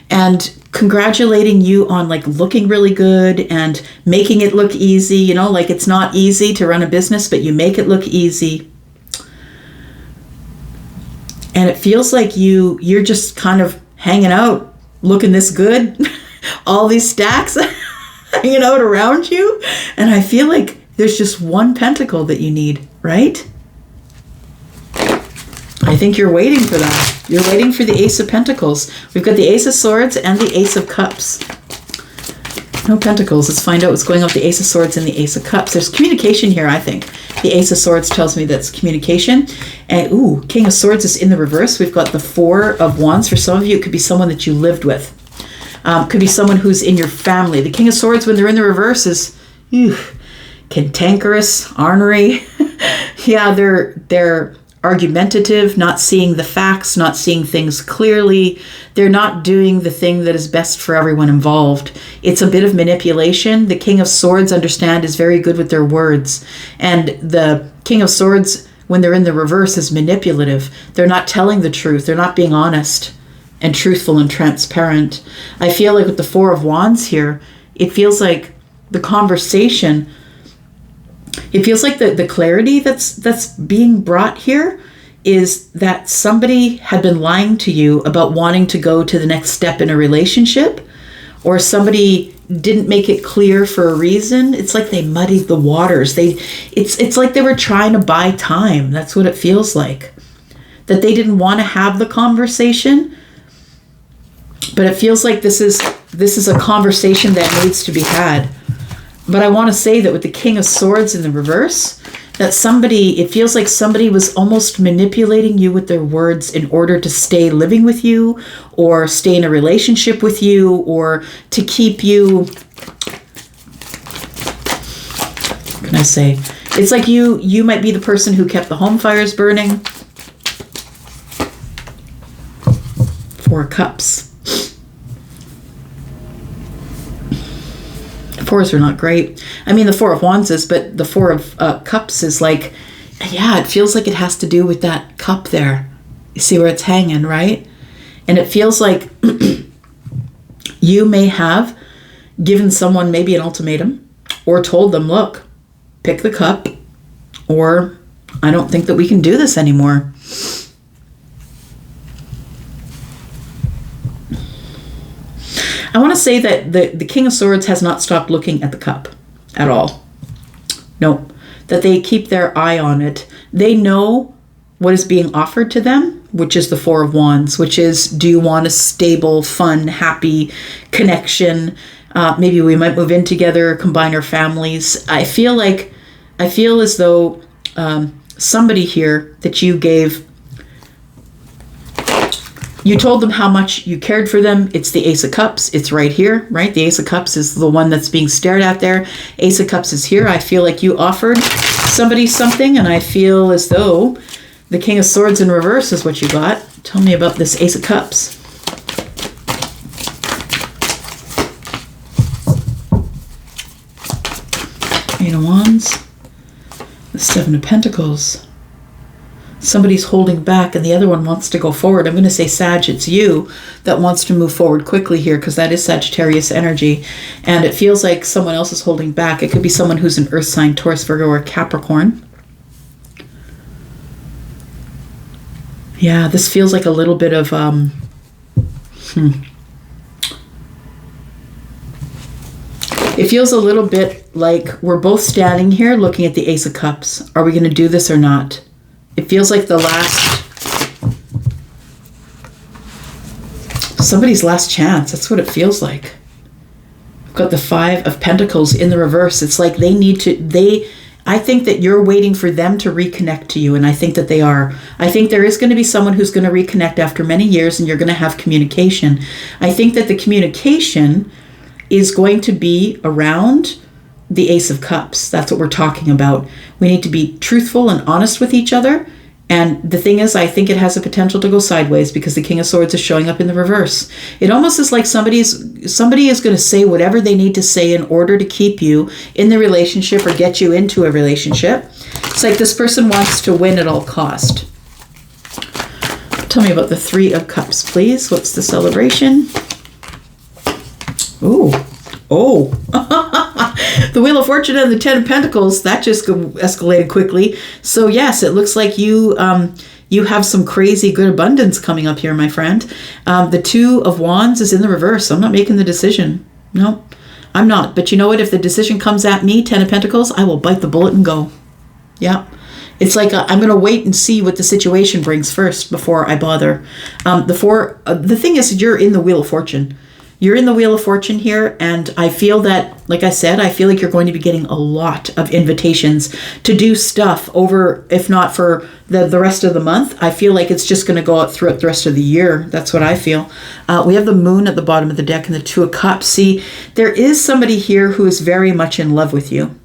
and congratulating you on like looking really good and making it look easy, like it's not easy to run a business, but you make it look easy. And it feels like you're just kind of hanging out, looking this good, all these stacks hanging out around you. And I feel like there's just one pentacle that you need, right? I think you're waiting for that. You're waiting for the Ace of Pentacles. We've got the Ace of Swords and the Ace of Cups. No Pentacles. Let's find out what's going on with the Ace of Swords and the Ace of Cups. There's communication here, I think. The Ace of Swords tells me that's communication. And, King of Swords is in the reverse. We've got the Four of Wands. For some of you, it could be someone that you lived with. Could be someone who's in your family. The King of Swords, when they're in the reverse, is cantankerous, ornery. Yeah, they're argumentative, not seeing the facts, not seeing things clearly. They're not doing the thing that is best for everyone involved. It's a bit of manipulation. The King of Swords, understand, is very good with their words. And the King of Swords, when they're in the reverse, is manipulative. They're not telling the truth. They're not being honest and truthful and transparent. I feel like with the Four of Wands here, it feels like the conversation, it feels like the clarity that's being brought here is that somebody had been lying to you about wanting to go to the next step in a relationship, or somebody didn't make it clear for a reason. It's like they muddied the waters. It's like they were trying to buy time. That's what it feels like. That they didn't want to have the conversation, but it feels like this is a conversation that needs to be had. But I want to say that with the King of Swords in the reverse, that it feels like somebody was almost manipulating you with their words in order to stay living with you, or stay in a relationship with you, or to keep you, what can I say? It's like you might be the person who kept the home fires burning. Four of Cups. Fours are not great. I mean, the Four of Wands is, but the Four of Cups is like, yeah, it feels like it has to do with that cup there. You see where it's hanging, right? And it feels like you may have given someone maybe an ultimatum, or told them, look, pick the cup, or I don't think that we can do this anymore. I want to say that the King of Swords has not stopped looking at the cup at all. No, that they keep their eye on it. They know what is being offered to them, which is the Four of Wands, which is, do you want a stable, fun, happy connection? Maybe we might move in together, combine our families. I feel as though somebody here that you told them how much you cared for them. It's the Ace of Cups. It's right here, right? The Ace of Cups is the one that's being stared at there. Ace of Cups is here. I feel like you offered somebody something, and I feel as though the King of Swords in reverse is what you got. Tell me about this Ace of Cups. Eight of Wands. The Seven of Pentacles. Somebody's holding back and the other one wants to go forward. I'm going to say, Sag, it's you that wants to move forward quickly here, because that is Sagittarius energy. And it feels like someone else is holding back. It could be someone who's an earth sign, Taurus, Virgo, or Capricorn. Yeah, this feels like a little bit of... It feels a little bit like we're both standing here looking at the Ace of Cups. Are we going to do this or not? It feels like somebody's last chance. That's what it feels like. I've got the Five of Pentacles in the reverse. It's like I think that you're waiting for them to reconnect to you, and I think that they are. I think there is going to be someone who's going to reconnect after many years, and you're going to have communication. I think that the communication is going to be around the Ace of Cups. That's what we're talking about. We need to be truthful and honest with each other. And the thing is, I think it has a potential to go sideways, because the King of Swords is showing up in the reverse. It almost is like somebody is going to say whatever they need to say in order to keep you in the relationship or get you into a relationship. It's like this person wants to win at all cost. Tell me about the Three of Cups, please. What's the celebration? Ooh. Oh, the Wheel of Fortune and the Ten of Pentacles, that just escalated quickly. So yes, it looks like you have some crazy good abundance coming up here, my friend. The Two of Wands is in the reverse. I'm not making the decision. No, I'm not. But you know what? If the decision comes at me, Ten of Pentacles, I will bite the bullet and go. Yeah. It's like I'm going to wait and see what the situation brings first before I bother. The thing is, you're in the Wheel of Fortune. You're in the Wheel of Fortune here, and I feel that, like I said, I feel like you're going to be getting a lot of invitations to do stuff over, if not for the rest of the month. I feel like it's just going to go out throughout the rest of the year. That's what I feel. We have the Moon at the bottom of the deck and the Two of Cups. See, there is somebody here who is very much in love with you.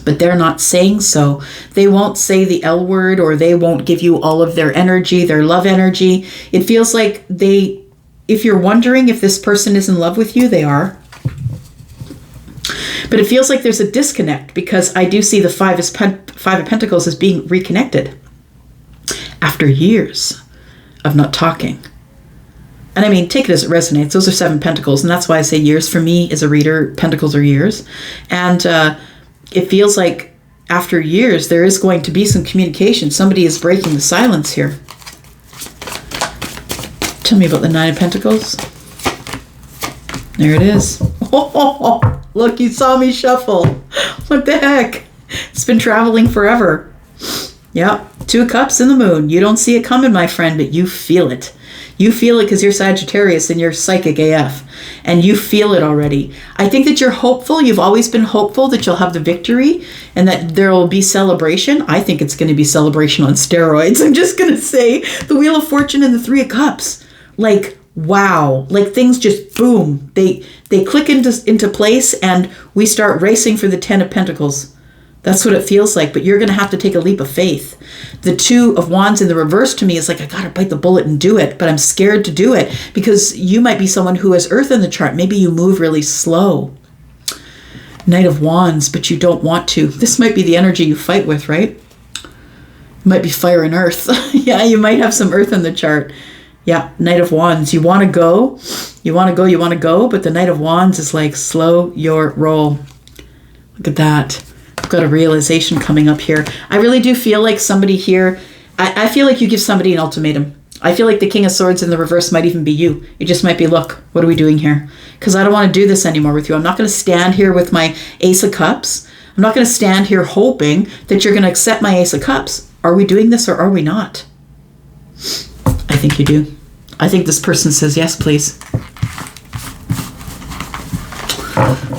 but they're not saying so. They won't say the L word, or they won't give you all of their energy, their love energy. It feels like if you're wondering if this person is in love with you, they are. But it feels like there's a disconnect, because I do see the Five of Pentacles as being reconnected after years of not talking. And I mean, take it as it resonates. Those are 7 Pentacles, and that's why I say years. For me, as a reader, Pentacles are years. And it feels like after years, there is going to be some communication. Somebody is breaking the silence here. Tell me about the 9 of Pentacles. There it is. Oh, look, you saw me shuffle. What the heck? It's been traveling forever. Yep, 2 of Cups and the Moon. You don't see it coming, my friend, but you feel it. You feel it because you're Sagittarius and you're psychic AF. And you feel it already. I think that you're hopeful. You've always been hopeful that you'll have the victory and that there will be celebration. I think it's going to be celebration on steroids. I'm just going to say the Wheel of Fortune and the 3 of Cups. Like, wow. Like, things just boom. They click into place, and we start racing for the 10 of Pentacles. That's what it feels like, but you're going to have to take a leap of faith. The 2 of Wands in the reverse to me is like, I got to bite the bullet and do it, but I'm scared to do it because you might be someone who has Earth in the chart. Maybe you move really slow. Knight of Wands, but you don't want to. This might be the energy you fight with, right? It might be fire and earth. Yeah, you might have some Earth in the chart. Yeah, Knight of Wands. You want to go, you want to go, but the Knight of Wands is like, slow your roll. Look at that. I've got a realization coming up here. I really do feel like somebody here, I feel like you give somebody an ultimatum. I feel like the King of Swords in the reverse might even be you. It just might be, look, what are we doing here? Because I don't want to do this anymore with you. I'm not going to stand here with my Ace of Cups. I'm not going to stand here hoping that you're going to accept my Ace of Cups. Are we doing this or are we not? I think you do. I think this person says yes, please.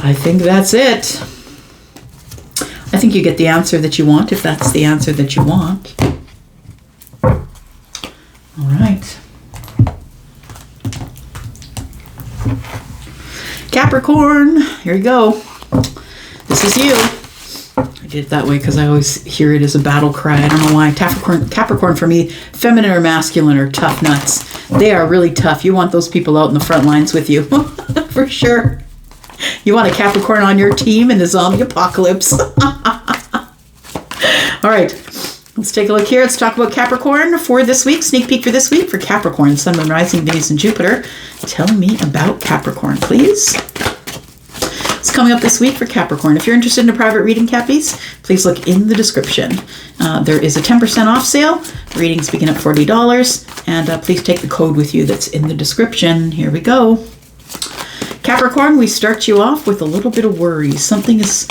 I think that's it. I think you get the answer that you want, if that's the answer that you want. All right. Capricorn, here you go. This is you. I did it that way because I always hear it as a battle cry. I don't know why. Capricorn for me, feminine or masculine, are tough nuts. They are really tough. You want those people out in the front lines with you. For sure. You want a Capricorn on your team in the zombie apocalypse. All right, let's take a look here. Let's talk about Capricorn for this week. Sneak peek for this week for Capricorn, Sun, Moon, Rising, Venus, and Jupiter. Tell me about Capricorn, please. It's coming up this week for Capricorn. If you're interested in a private reading, Cappies, please look in the description. There is a 10% off sale. Readings begin at $40. And please take the code with you that's in the description. Here we go. Capricorn, we start you off with a little bit of worry. Something is,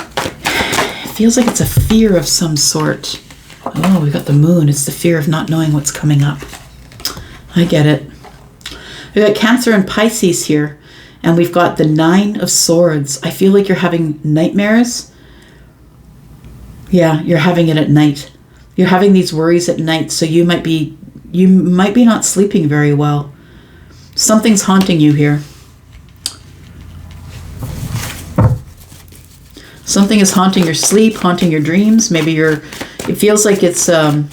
it feels like it's a fear of some sort. Oh, we got the Moon. It's the fear of not knowing what's coming up. I get it. We got Cancer and Pisces here. And we've got the 9 of Swords. I feel like you're having nightmares. Yeah, you're having it at night. You're having these worries at night. So you might be not sleeping very well. Something's haunting you here. Something is haunting your sleep, haunting your dreams. Maybe it feels like it's, it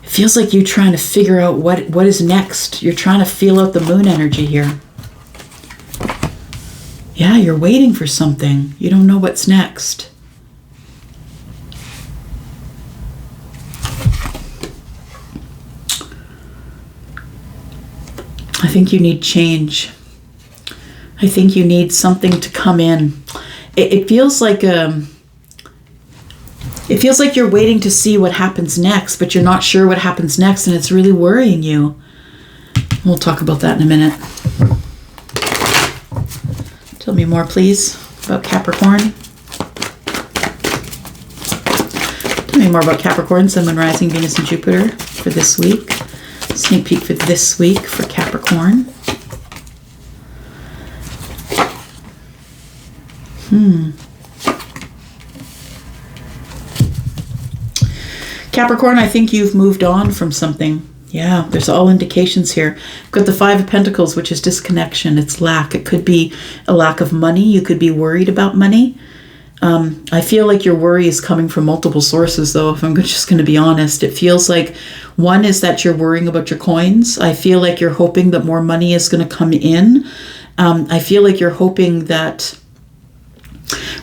feels like you're trying to figure out what is next. You're trying to feel out the Moon energy here. Yeah, you're waiting for something. You don't know what's next. I think you need change. I think you need something to come in. It feels like you're waiting to see what happens next, but you're not sure what happens next, and it's really worrying you. We'll talk about that in a minute. Tell me more, please, about Capricorn. Tell me more about Capricorn, Sun, Moon, Rising, Venus, and Jupiter for this week. Sneak peek for this week for Capricorn. Capricorn, I think you've moved on from something. Yeah, there's all indications here. I've got the Five of Pentacles, which is disconnection. It's lack. It could be a lack of money. You could be worried about money. I feel like your worry is coming from multiple sources, though, if I'm just going to be honest. It feels like one is that you're worrying about your coins. I feel like you're hoping that more money is going to come in. I feel like you're hoping that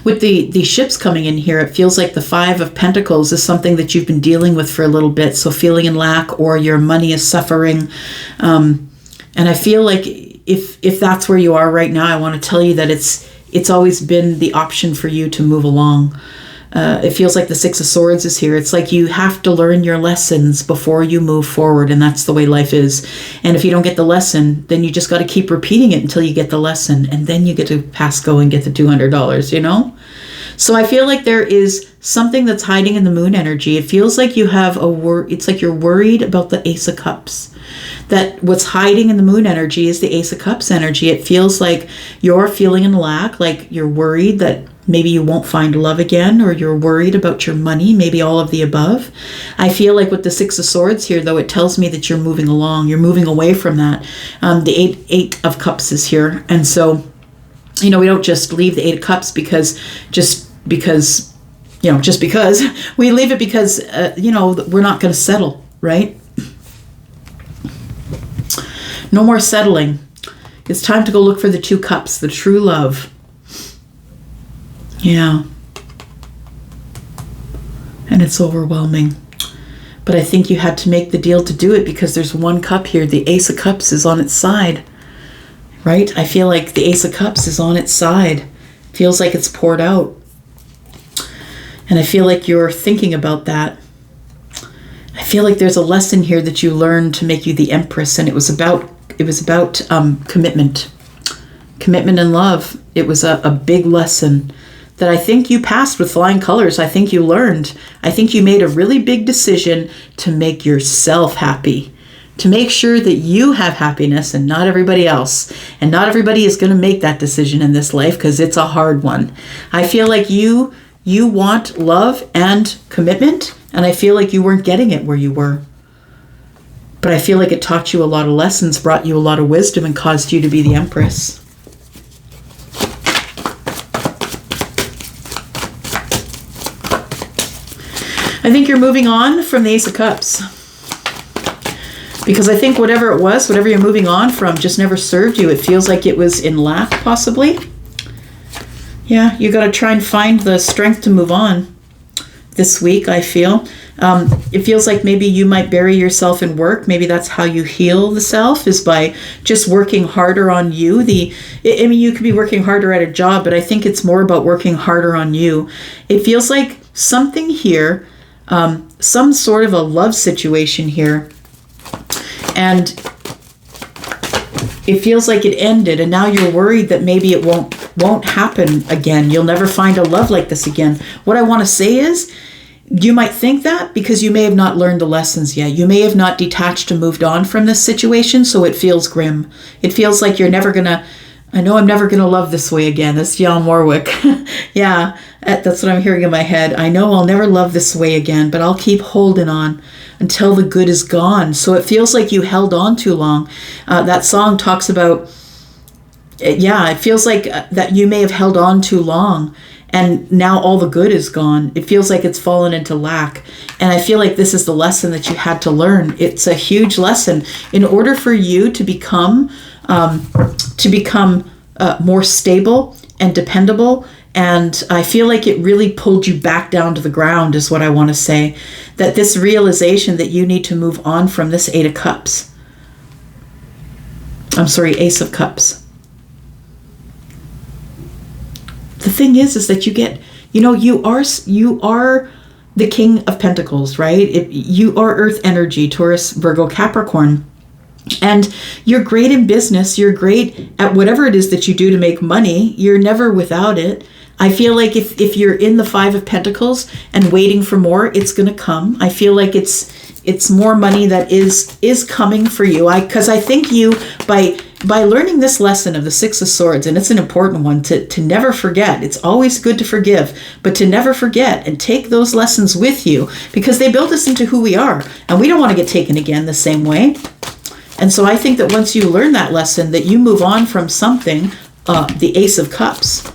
with the ships coming in here, it feels like the Five of Pentacles is something that you've been dealing with for a little bit. So feeling in lack, or your money is suffering. And I feel like if that's where you are right now, I want to tell you that it's always been the option for you to move along. It feels like the Six of Swords is here. It's like you have to learn your lessons before you move forward, and that's the way life is. And if you don't get the lesson, then you just got to keep repeating it until you get the lesson, and then you get to pass go and get the $200, you know? So I feel like there is something that's hiding in the moon energy. It feels like you have it's like you're worried about the Ace of Cups. That what's hiding in the moon energy is the Ace of Cups energy. It feels like you're feeling in lack, like you're worried that maybe you won't find love again, or you're worried about your money, maybe all of the above. I feel like with the Six of Swords here, though, it tells me that you're moving along. You're moving away from that. The Eight of Cups is here. And so, we don't just leave the Eight of Cups because we leave it because, we're not going to settle, right? No more settling. It's time to go look for the Two Cups, the true love. Yeah. And it's overwhelming. But I think you had to make the deal to do it because there's one cup here. The Ace of Cups is on its side. Right? I feel like the Ace of Cups is on its side. Feels like it's poured out. And I feel like you're thinking about that. I feel like there's a lesson here that you learned to make you the Empress, and it was about commitment and love. It was a big lesson that I think you passed with flying colors. I think you learned. I think you made a really big decision to make yourself happy, to make sure that you have happiness and not everybody else. And not everybody is going to make that decision in this life because it's a hard one. I feel like you want love and commitment, and I feel like you weren't getting it where you were. But I feel like it taught you a lot of lessons, brought you a lot of wisdom, and caused you to be the Empress. I think you're moving on from the Ace of Cups. Because I think whatever it was, whatever you're moving on from, just never served you. It feels like it was in lack, possibly. Yeah, you got to try and find the strength to move on this week, I feel. It feels like maybe you might bury yourself in work. Maybe that's how you heal the self, is by just working harder on you. You could be working harder at a job, but I think it's more about working harder on you. It feels like something here, some sort of a love situation here. And it feels like it ended, and now you're worried that maybe it won't happen again. You'll never find a love like this again. What I want to say is, you might think that because you may have not learned the lessons yet. You may have not detached and moved on from this situation, so it feels grim. It feels like I'm never gonna love this way again. That's Dionne Warwick. Yeah, that's what I'm hearing in my head. I know I'll never love this way again, but I'll keep holding on until the good is gone. So it feels like you held on too long. That song talks about, it feels like that you may have held on too long, and now all the good is gone. It feels like it's fallen into lack. And I feel like this is the lesson that you had to learn. It's a huge lesson. In order for you to become more stable and dependable, and I feel like it really pulled you back down to the ground, is what I want to say. That this realization that you need to move on from this Ace of Cups. The thing is that you are the King of Pentacles, right? You are Earth energy, Taurus, Virgo, Capricorn. And you're great in business. You're great at whatever it is that you do to make money. You're never without it. I feel like if you're in the Five of Pentacles and waiting for more, it's going to come. I feel like it's more money that is coming for you. Because I think you, by by learning this lesson of the Six of Swords, and it's an important one, to never forget. It's always good to forgive, but to never forget and take those lessons with you, because they build us into who we are, and we don't want to get taken again the same way. And so I think that once you learn that lesson, that you move on from something, the Ace of Cups.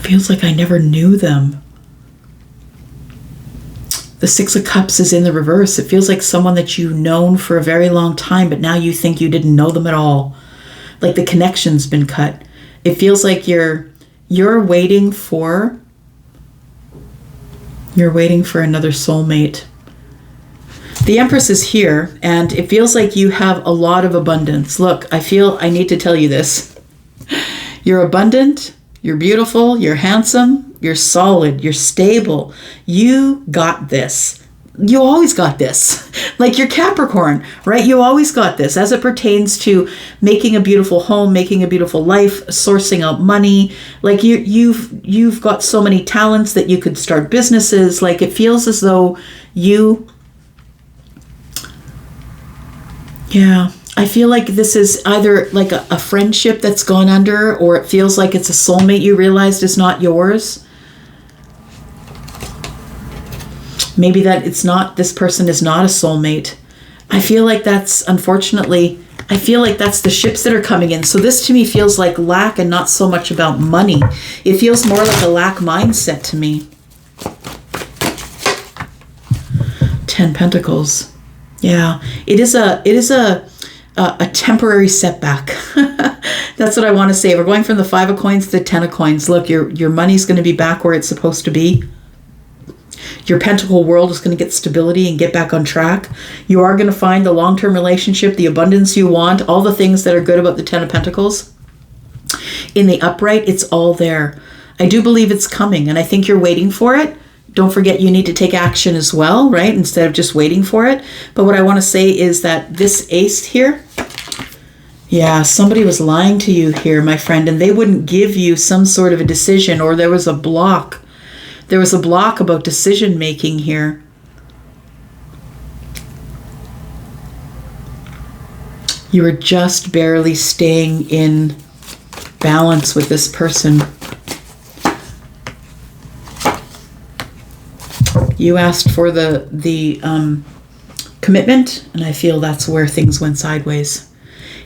Feels like I never knew them. The Six of Cups is in the reverse. It feels like someone that you've known for a very long time, but now you think you didn't know them at all. Like the connection's been cut. It feels like you're waiting for another soulmate. The Empress is here, and it feels like you have a lot of abundance. Look, I feel I need to tell you this. You're abundant. You're beautiful, you're handsome, you're solid, you're stable. You got this. You always got this. Like you're Capricorn, right? You always got this as it pertains to making a beautiful home, making a beautiful life, sourcing out money. Like you've got so many talents that you could start businesses. Like it feels as though I feel like this is either like a friendship that's gone under, or it feels like it's a soulmate you realized is not yours. Maybe that this person is not a soulmate. I feel like that's, unfortunately, I feel like that's the ships that are coming in. So this to me feels like lack and not so much about money. It feels more like a lack mindset to me. 10 Pentacles. Yeah, it is a temporary setback. That's what I want to say. We're going from the 5 of Coins to the 10 of Coins. Look, your money's going to be back where it's supposed to be. Your Pentacle world is going to get stability and get back on track. You are going to find the long-term relationship, the abundance you want, all the things that are good about the 10 of Pentacles. In the upright, it's all there. I do believe it's coming, and I think you're waiting for it. Don't forget you need to take action as well, right? Instead of just waiting for it. But what I want to say is that this ace here, yeah, somebody was lying to you here, my friend, and they wouldn't give you some sort of a decision, or there was a block. There was a block about decision making here. You were just barely staying in balance with this person. You asked for the commitment, and I feel that's where things went sideways.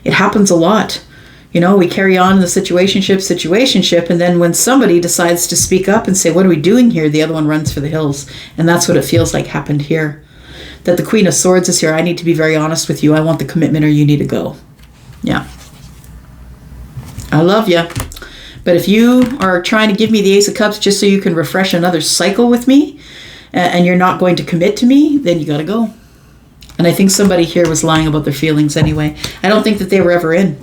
It happens a lot. You know, we carry on the situationship, and then when somebody decides to speak up and say, what are we doing here? The other one runs for the hills. And that's what it feels like happened here. That the Queen of Swords is here. I need to be very honest with you. I want the commitment, or you need to go. Yeah. I love you. But if you are trying to give me the Ace of Cups just so you can refresh another cycle with me, and you're not going to commit to me, then you got to go. And I think somebody here was lying about their feelings anyway. I don't think that they were ever in.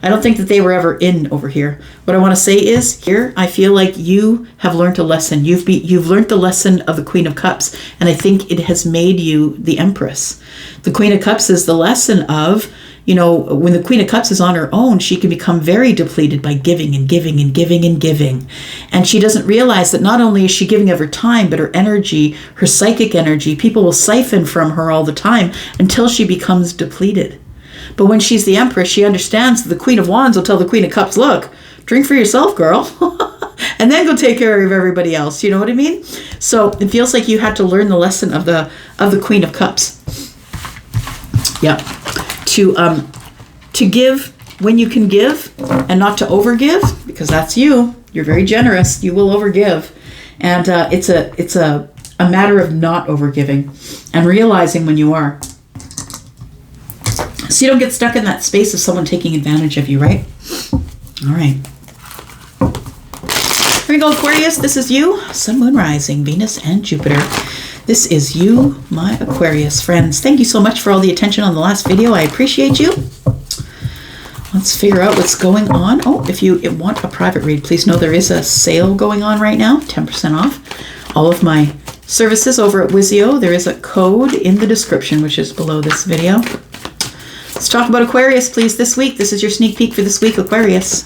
I don't think that they were ever in over here. What I want to say is, here, I feel like you have learned a lesson. You've learned the lesson of the Queen of Cups, and I think it has made you the Empress. The Queen of Cups is the lesson of, you know, when the Queen of Cups is on her own, she can become very depleted by giving and giving and giving and giving. And she doesn't realize that not only is she giving of her time, but her energy, her psychic energy, people will siphon from her all the time until she becomes depleted. But when she's the Empress, she understands that the Queen of Wands will tell the Queen of Cups, look, drink for yourself, girl, and then go take care of everybody else. You know what I mean? So it feels like you had to learn the lesson of the Queen of Cups. Yeah. To give when you can give, and not to overgive, because that's you. You're very generous. You will overgive. And it's a matter of not overgiving and realizing when you are. So you don't get stuck in that space of someone taking advantage of you, right? All right. Here we go, Aquarius. This is you. Sun, Moon, Rising, Venus, and Jupiter. This is you, my Aquarius friends. Thank you so much for all the attention on the last video. I appreciate you. Let's figure out what's going on. Oh, if you want a private read, please know there is a sale going on right now, 10% off. All of my services over at Wizio. There is a code in the description, which is below this video. Let's talk about Aquarius, please, this week. This is your sneak peek for this week, Aquarius.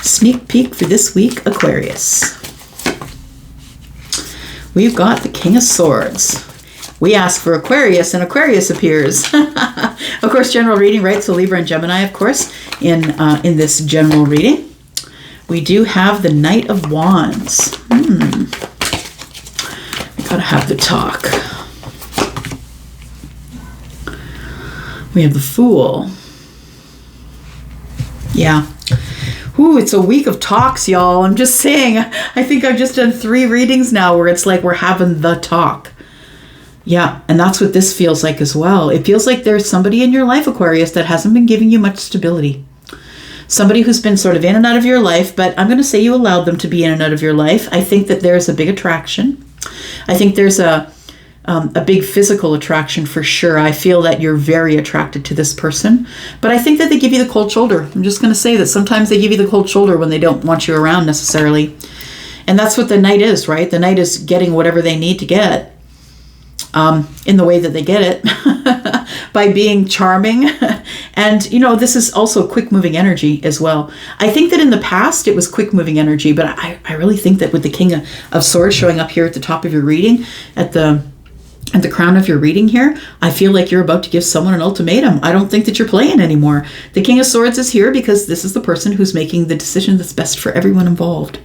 Sneak peek for this week, Aquarius. We've got the King of Swords. We ask for Aquarius, and Aquarius appears. Of course, general reading, right? So Libra and Gemini, of course, in this general reading. We do have the Knight of Wands. We gotta have the talk. We have the Fool. Yeah. Ooh, it's a week of talks, y'all. I'm just saying. I think I've just done 3 readings now where it's like we're having the talk. Yeah, and that's what this feels like as well. It feels like there's somebody in your life, Aquarius, that hasn't been giving you much stability. Somebody who's been sort of in and out of your life, but I'm going to say you allowed them to be in and out of your life. I think that there's a big attraction. I think there's a big physical attraction for sure. I feel that you're very attracted to this person, but I think that they give you the cold shoulder. I'm just going to say that sometimes they give you the cold shoulder when they don't want you around necessarily. And that's what the Knight is, right? The Knight is getting whatever they need to get. In the way that they get it by being charming. And, you know, this is also quick moving energy as well. I think that in the past it was quick moving energy, but I really think that with the King of Swords showing up here at the top of your reading, at the crown of your reading here, I feel like you're about to give someone an ultimatum. I don't think that you're playing anymore. The King of Swords is here because this is the person who's making the decision that's best for everyone involved.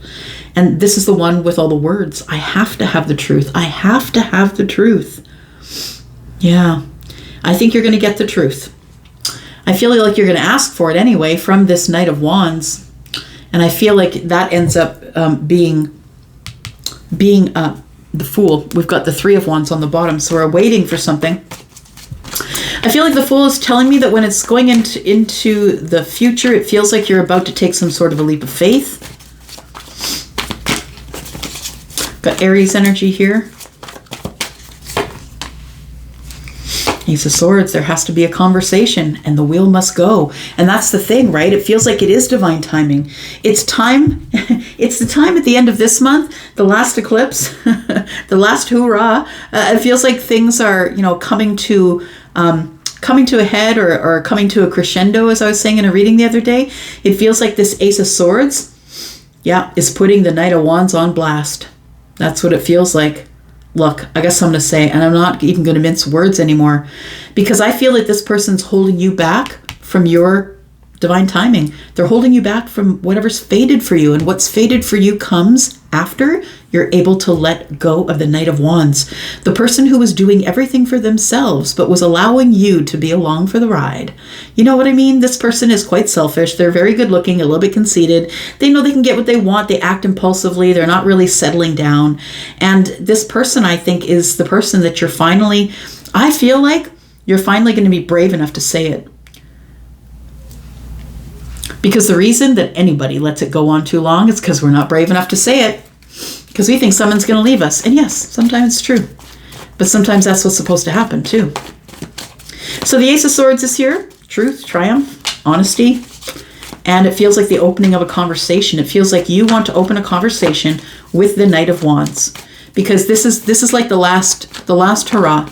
And this is the one with all the words. I have to have the truth. I have to have the truth. Yeah, I think you're going to get the truth. I feel like you're going to ask for it anyway from this Knight of Wands. And I feel like that ends up being the Fool. We've got the 3 of Wands on the bottom, so we're waiting for something. I feel like the Fool is telling me that when it's going into the future, it feels like you're about to take some sort of a leap of faith. Got Aries energy here. Ace of Swords, there has to be a conversation and the wheel must go. And that's the thing, right? It feels like it is divine timing. It's time. It's the time at the end of this month, the last eclipse, the last hoorah. It feels like things are, you know, coming to a head or coming to a crescendo, as I was saying in a reading the other day. It feels like this Ace of Swords, yeah, is putting the Knight of Wands on blast. That's what it feels like. Look, I guess I'm going to say, and I'm not even going to mince words anymore, because I feel that this person's holding you back from your divine timing. They're holding you back from whatever's fated for you, and what's fated for you comes after you're able to let go of the Knight of Wands. The person who was doing everything for themselves, but was allowing you to be along for the ride. You know what I mean? This person is quite selfish. They're very good looking, a little bit conceited. They know they can get what they want. They act impulsively. They're not really settling down. And this person, I think, is the person that I feel like you're finally going to be brave enough to say it. Because the reason that anybody lets it go on too long is because we're not brave enough to say it. Because we think someone's going to leave us. And yes, sometimes it's true. But sometimes that's what's supposed to happen too. So the Ace of Swords is here. Truth, triumph, honesty. And it feels like the opening of a conversation. It feels like you want to open a conversation with the Knight of Wands. Because this is like the last hurrah.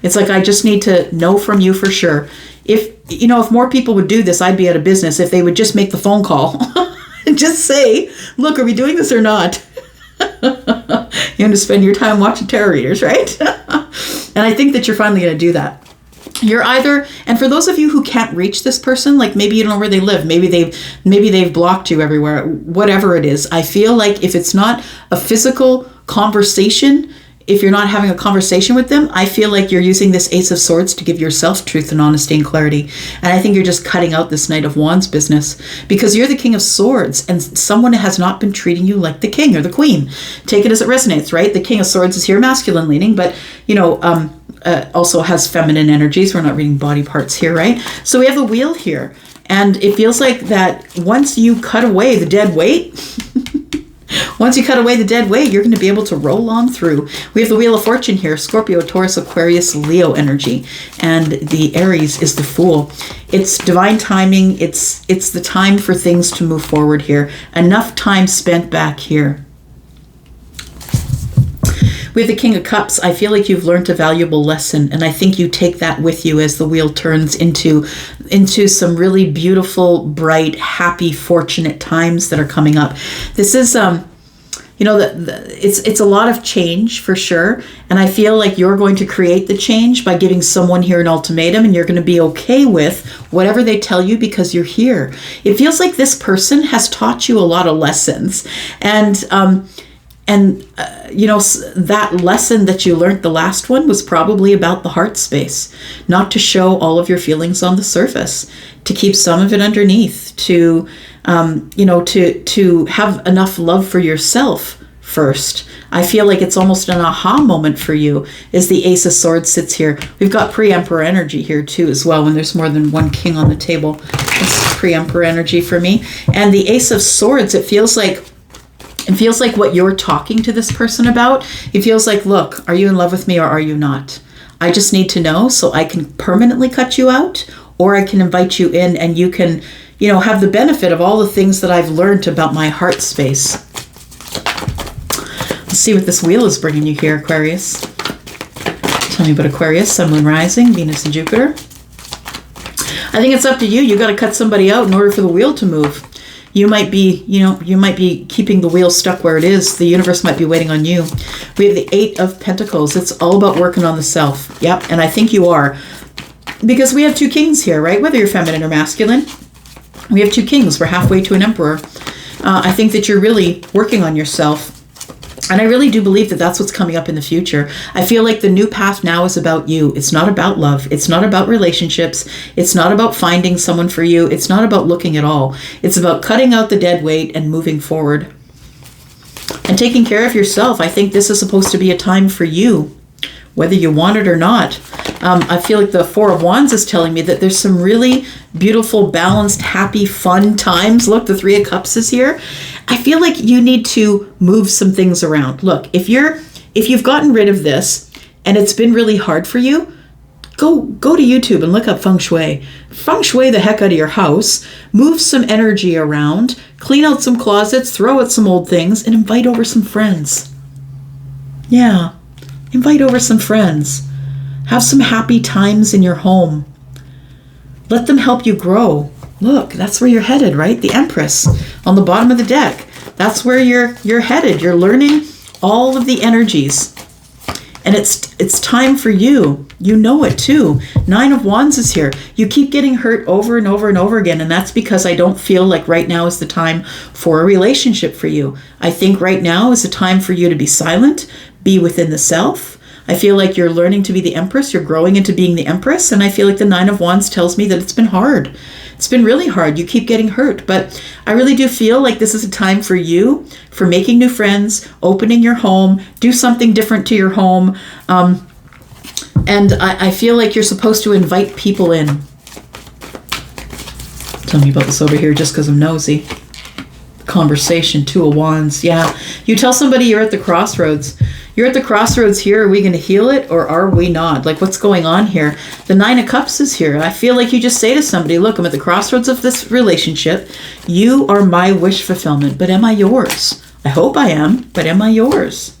It's like, I just need to know from you for sure. If more people would do this, I'd be out of business. If they would just make the phone call and just say, look, are we doing this or not? You have to spend your time watching tarot readers, right? And I think that you're finally going to do that. You're either, and for those of you who can't reach this person, like maybe you don't know where they live, maybe they've blocked you everywhere, whatever it is, I feel like if it's not a physical conversation, if you're not having a conversation with them, I feel like you're using this Ace of Swords to give yourself truth and honesty and clarity. And I think you're just cutting out this Knight of Wands business because you're the King of Swords and someone has not been treating you like the king or the queen. Take it as it resonates, right? The King of Swords is here, masculine leaning, but, also has feminine energies. We're not reading body parts here, right? So we have the wheel here. And it feels like that once you cut away the dead weight, you're going to be able to roll on through. We have the Wheel of Fortune here, Scorpio, Taurus, Aquarius, Leo energy. And the Aries is the Fool. It's divine timing. It's the time for things to move forward here. Enough time spent back here. With the King of Cups, I feel like you've learned a valuable lesson, and I think you take that with you as the wheel turns into some really beautiful, bright, happy, fortunate times that are coming up. This is it's a lot of change for sure, and I feel like you're going to create the change by giving someone here an ultimatum, and you're going to be okay with whatever they tell you because you're here. It feels like this person has taught you a lot of lessons, and that lesson that you learned, the last one, was probably about the heart space, not to show all of your feelings on the surface, to keep some of it underneath, to have enough love for yourself first. I feel like it's almost an aha moment for you as the Ace of Swords sits here. We've got pre-Emperor energy here too as well, when there's more than one king on the table. It's pre-Emperor energy for me. And the Ace of Swords, it feels like what you're talking to this person about. It feels like, look, are you in love with me or are you not? I just need to know so I can permanently cut you out, or I can invite you in and you can, have the benefit of all the things that I've learned about my heart space. Let's see what this wheel is bringing you here, Aquarius. Tell me about Aquarius, Sun, Moon, Rising, Venus, and Jupiter. I think it's up to you. You got to cut somebody out in order for the wheel to move. You might be keeping the wheel stuck where it is. The universe might be waiting on you. We have the Eight of Pentacles. It's all about working on the self. Yep, and I think you are. Because we have two kings here, right? Whether you're feminine or masculine. We have two kings. We're halfway to an emperor. I think that you're really working on yourself. And I really do believe that that's what's coming up in the future. I feel like the new path now is about you. It's not about love. It's not about relationships. It's not about finding someone for you. It's not about looking at all. It's about cutting out the dead weight and moving forward. And taking care of yourself. I think this is supposed to be a time for you, whether you want it or not. I feel like the Four of Wands is telling me that there's some really beautiful, balanced, happy, fun times. Look, the Three of Cups is here. I feel like you need to move some things around. Look, if you've gotten rid of this and it's been really hard for you, go to YouTube and look up feng shui. Feng shui the heck out of your house. Move some energy around. Clean out some closets. Throw out some old things and invite over some friends. Yeah. Invite over some friends. Have some happy times in your home. Let them help you grow. Look, that's where you're headed, right? The Empress on the bottom of the deck. That's where you're headed. You're learning all of the energies. And it's time for you. You know it too. Nine of Wands is here. You keep getting hurt over and over and over again. And that's because I don't feel like right now is the time for a relationship for you. I think right now is the time for you to be silent, be within the self. I feel like you're learning to be the Empress. You're growing into being the Empress. And I feel like the Nine of Wands tells me that it's been hard. It's been really hard. You keep getting hurt. But I really do feel like this is a time for you, for making new friends, opening your home, do something different to your home. And I feel like you're supposed to invite people in. Tell me about this over here just because I'm nosy. Conversation, Two of Wands. Yeah. You tell somebody you're at the crossroads. You're at the crossroads here. Are we going to heal it or are we not? Like, what's going on here? The Nine of Cups is here. I feel like you just say to somebody, look, I'm at the crossroads of this relationship. You are my wish fulfillment, but am I yours? I hope I am, but am I yours?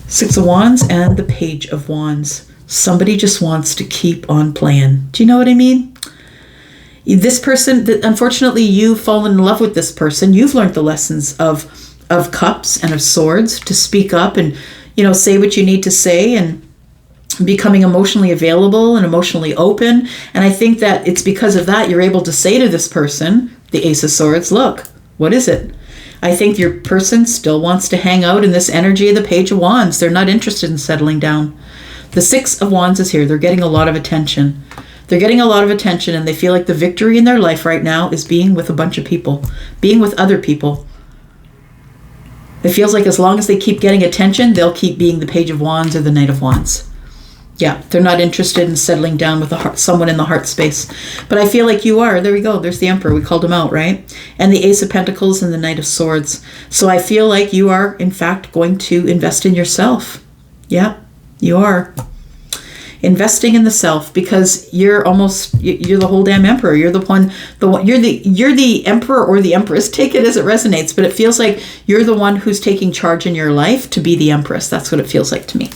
Six of Wands and the Page of Wands. Somebody just wants to keep on playing. Do you know what I mean? This person, unfortunately, you've fallen in love with this person. You've learned the lessons of cups and of swords, to speak up and, say what you need to say, and becoming emotionally available and emotionally open. And I think that it's because of that you're able to say to this person, the Ace of Swords, look, what is it? I think your person still wants to hang out in this energy of the Page of Wands. They're not interested in settling down. The Six of Wands is here. They're getting a lot of attention. They're getting a lot of attention, and they feel like the victory in their life right now is being with a bunch of people, being with other people. It feels like as long as they keep getting attention, they'll keep being the Page of Wands or the Knight of Wands. Yeah, they're not interested in settling down with someone in the heart space. But I feel like you are. There we go. There's the Emperor. We called him out, right? And the Ace of Pentacles and the Knight of Swords. So I feel like you are, in fact, going to invest in yourself. Yeah, you are. investing in the self, because you're the whole damn emperor. You're you're the emperor or the empress. Take it as it resonates, but it feels like you're the one who's taking charge in your life to be the empress. That's what it feels like to me.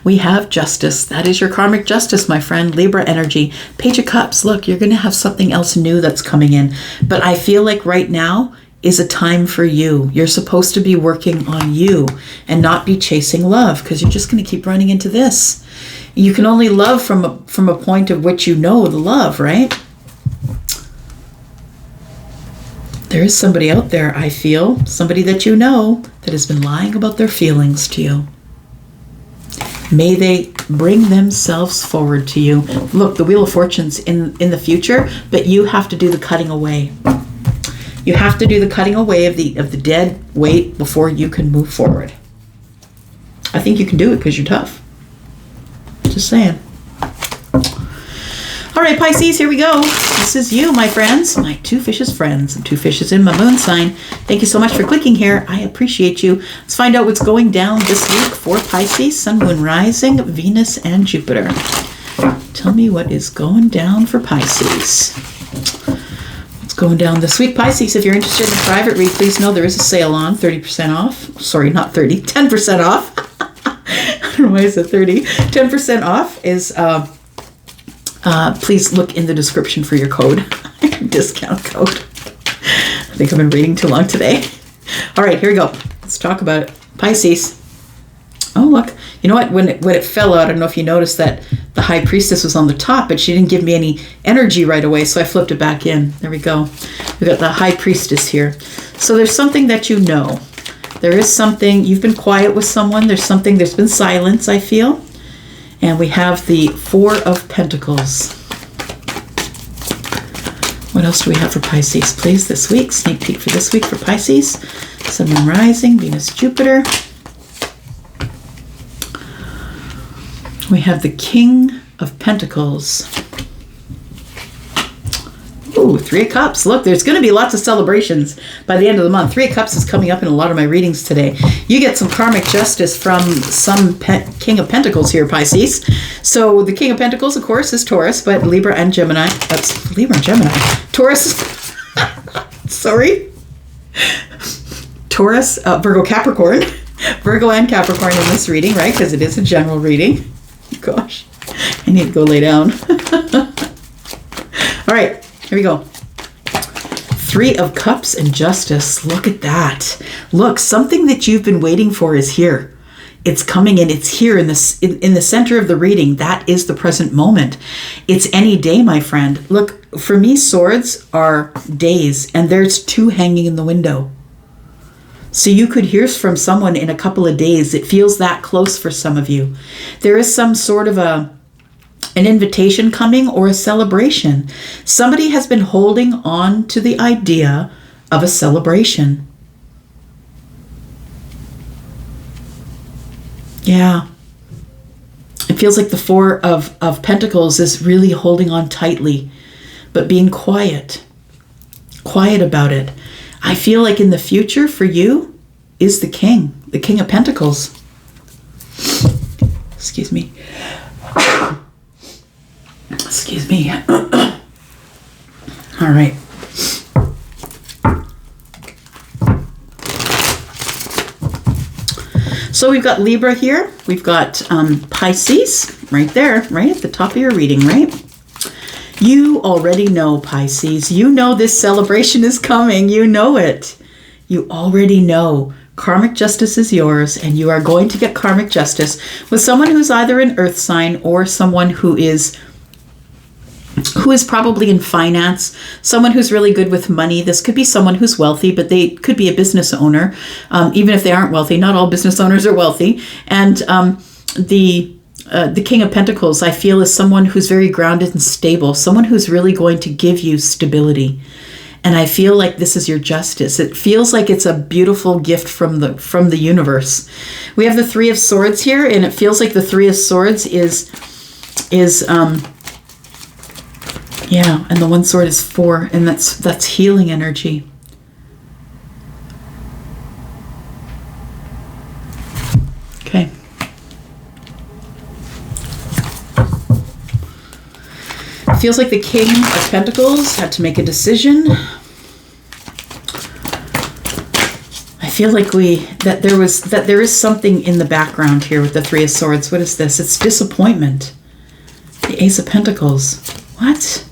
We have justice. That is your karmic justice, my friend. Libra energy. Page of Cups. Look, you're going to have something else new that's coming in. But I feel like right now is a time for you. You're supposed to be working on you and not be chasing love, because you're just going to keep running into this. You can only love from a point of which you know the love, right? There is somebody out there, I feel, somebody that you know that has been lying about their feelings to you. May they bring themselves forward to you. Look, the Wheel of Fortune's in the future, but you have to do the cutting away. You have to do the cutting away of the dead weight before you can move forward. I think you can do it because you're tough. Just saying. All right, Pisces, here we go. This is you, my friends, my two fishes friends, and two fishes in my moon sign. Thank you so much for clicking here. I appreciate you. Let's find out what's going down this week for Pisces, Sun, Moon, Rising, Venus, and Jupiter. Tell me what is going down for Pisces. What's going down this week, Pisces? If you're interested in a private read, please know there is a sale on 30% off. Sorry, not 30, 10% off. I don't know why I said 30. 10% off is... please look in the description for your code, discount code. I think I've been reading too long today. All right, here we go. Let's talk about it. Pisces. Oh, look. You know what? When it fell out, I don't know if you noticed that the High Priestess was on the top, but she didn't give me any energy right away, so I flipped it back in. There we go. We got the High Priestess here. So there's something that you know. There is something. You've been quiet with someone. There's been silence, I feel. And we have the Four of Pentacles. What else do we have for Pisces, please, this week? Sneak peek for this week for Pisces. Sun, Moon, Rising, Venus, Jupiter. We have the King of Pentacles. Ooh, Three of Cups. Look, there's going to be lots of celebrations by the end of the month. Three of Cups is coming up in a lot of my readings today. You get some karmic justice from some King of Pentacles here, Pisces. So the King of Pentacles, of course, is Taurus, but Libra and Gemini. That's Libra and Gemini. Taurus. Sorry. Taurus, Virgo, Capricorn. Virgo and Capricorn in this reading, right? Because it is a general reading. Gosh, I need to go lay down. All right. Here we go. Three of Cups and Justice. Look at that. Look, something that you've been waiting for is here. It's coming in. It's here in the center of the reading. That is the present moment. It's any day, my friend. Look, for me, swords are days, and there's two hanging in the window. So you could hear from someone in a couple of days. It feels that close for some of you. There is some sort of an invitation coming or a celebration. Somebody has been holding on to the idea of a celebration. Yeah. It feels like the Four of Pentacles is really holding on tightly, but being quiet about it. I feel like in the future for you is the King of Pentacles. Excuse me. Excuse me. All right. So we've got Libra here. We've got Pisces right there, right at the top of your reading, right? You already know, Pisces. You know this celebration is coming. You know it. You already know. Karmic justice is yours, and you are going to get karmic justice with someone who's either an earth sign or someone who is probably in finance, someone who's really good with money. This could be someone who's wealthy, but they could be a business owner. Even if they aren't wealthy, not all business owners are wealthy. And the King of Pentacles, I feel, is someone who's very grounded and stable, someone who's really going to give you stability. And I feel like this is your justice. It feels like it's a beautiful gift from the universe. We have the Three of Swords here, and it feels like the Three of Swords is yeah, and the one sword is 4, and that's healing energy. Okay. Feels like the King of Pentacles had to make a decision. I feel like there is something in the background here with the Three of Swords. What is this? It's disappointment. The Ace of Pentacles. What?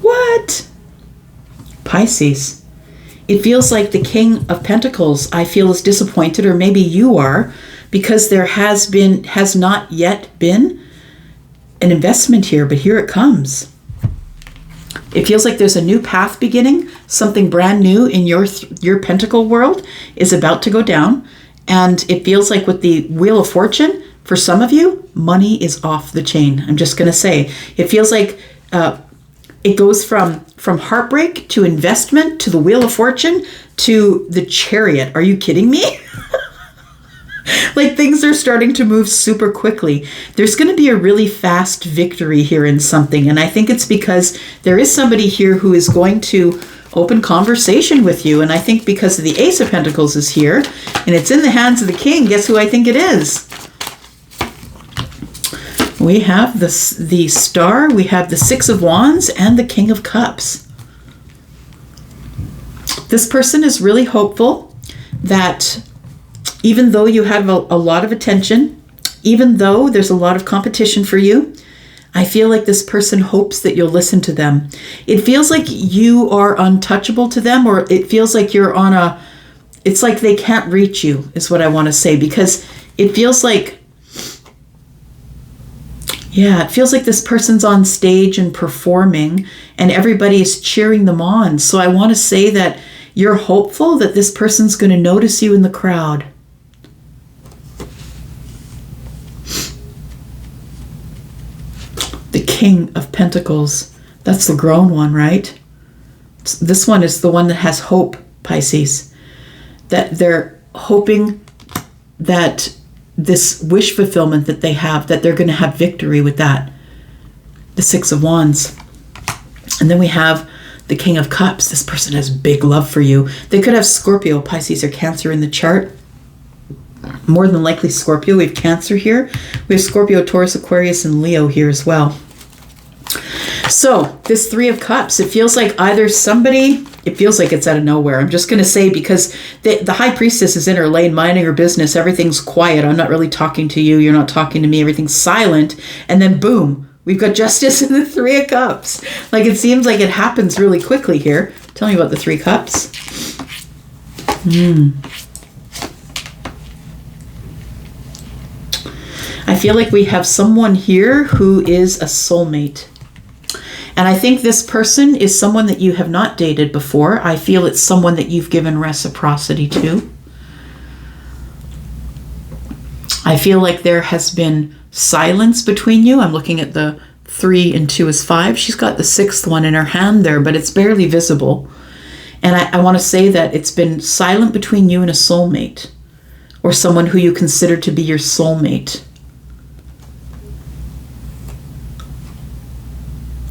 What? Pisces. It feels like the King of Pentacles, I feel, is disappointed, or maybe you are, because there has not yet been an investment here, but here it comes. It feels like there's a new path beginning. Something brand new in your pentacle world is about to go down. And it feels like with the Wheel of Fortune, for some of you, money is off the chain. I'm just going to say, it feels like it goes from heartbreak to investment to the Wheel of Fortune to the Chariot. Are you kidding me? Like, things are starting to move super quickly. There's going to be a really fast victory here in something. And I think it's because there is somebody here who is going to open conversation with you. And I think because of the Ace of Pentacles is here and it's in the hands of the King, guess who I think it is? We have the Star, we have the Six of Wands, and the King of Cups. This person is really hopeful that even though you have a lot of attention, even though there's a lot of competition for you, I feel like this person hopes that you'll listen to them. It feels like you are untouchable to them, or it feels like you're on it's like they can't reach you, is what I want to say, because it feels like, yeah, it feels like this person's on stage and performing and everybody is cheering them on. So I want to say that you're hopeful that this person's going to notice you in the crowd. The King of Pentacles. That's the grown one, right? This one is the one that has hope, Pisces. That they're hoping that this wish fulfillment that they have, that they're going to have victory with that. The Six of Wands. And then we have the King of Cups. This person has big love for you. They could have Scorpio, Pisces, or Cancer in the chart. More than likely Scorpio. We have Cancer here. We have Scorpio, Taurus, Aquarius, and Leo here as well. So this Three of Cups, it feels like either somebody, it feels like it's out of nowhere. I'm just going to say, because the High Priestess is in her lane, minding her business. Everything's quiet. I'm not really talking to you. You're not talking to me. Everything's silent. And then boom, we've got Justice and the Three of Cups. Like, it seems like it happens really quickly here. Tell me about the Three Cups. I feel like we have someone here who is a soulmate. And I think this person is someone that you have not dated before. I feel it's someone that you've given reciprocity to. I feel like there has been silence between you. I'm looking at the 3 and 2 is 5. She's got the 6th one in her hand there, but it's barely visible. And I want to say that it's been silent between you and a soulmate, or someone who you consider to be your soulmate.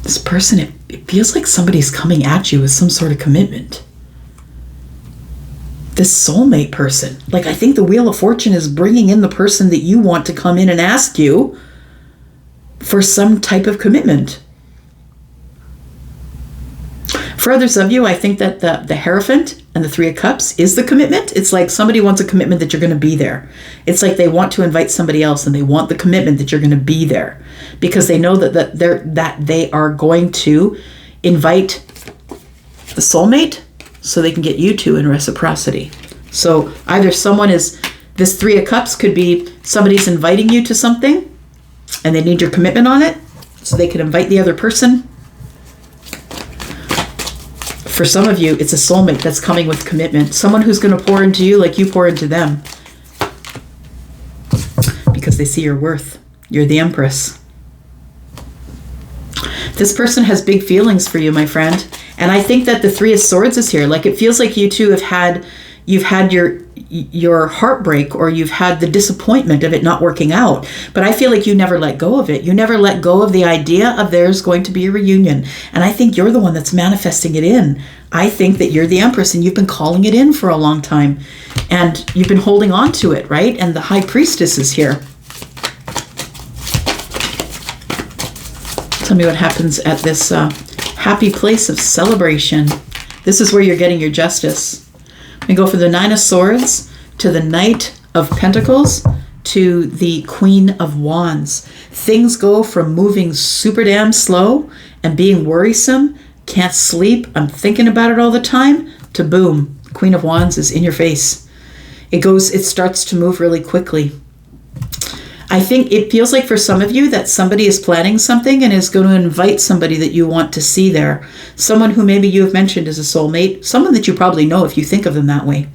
This person, it feels like somebody's coming at you with some sort of commitment. This soulmate person. Like, I think the Wheel of Fortune is bringing in the person that you want to come in and ask you for some type of commitment. For others of you, I think that the Hierophant and the Three of Cups is the commitment. It's like somebody wants a commitment that you're going to be there. It's like they want to invite somebody else and they want the commitment that you're going to be there, because they know that they are going to invite the soulmate so they can get you two in reciprocity. So either someone is, this Three of Cups could be somebody's inviting you to something and they need your commitment on it so they can invite the other person. For some of you, it's a soulmate that's coming with commitment. Someone who's going to pour into you like you pour into them, because they see your worth. You're the Empress. This person has big feelings for you, my friend. And I think that the Three of Swords is here. Like, it feels like you two you've had your heartbreak, or you've had the disappointment of it not working out. But I feel like you never let go of it. You never let go of the idea of there's going to be a reunion. And I think you're the one that's manifesting it in. I think that you're the Empress and you've been calling it in for a long time. And you've been holding on to it, right? And the High Priestess is here. Tell me what happens at this happy place of celebration. This is where you're getting your justice. We go from the Nine of Swords to the Knight of Pentacles to the Queen of Wands. Things go from moving super damn slow and being worrisome, can't sleep, I'm thinking about it all the time, to boom, Queen of Wands is in your face. It starts to move really quickly. I think it feels like for some of you that somebody is planning something and is going to invite somebody that you want to see there. Someone who maybe you have mentioned as a soulmate, someone that you probably know if you think of them that way.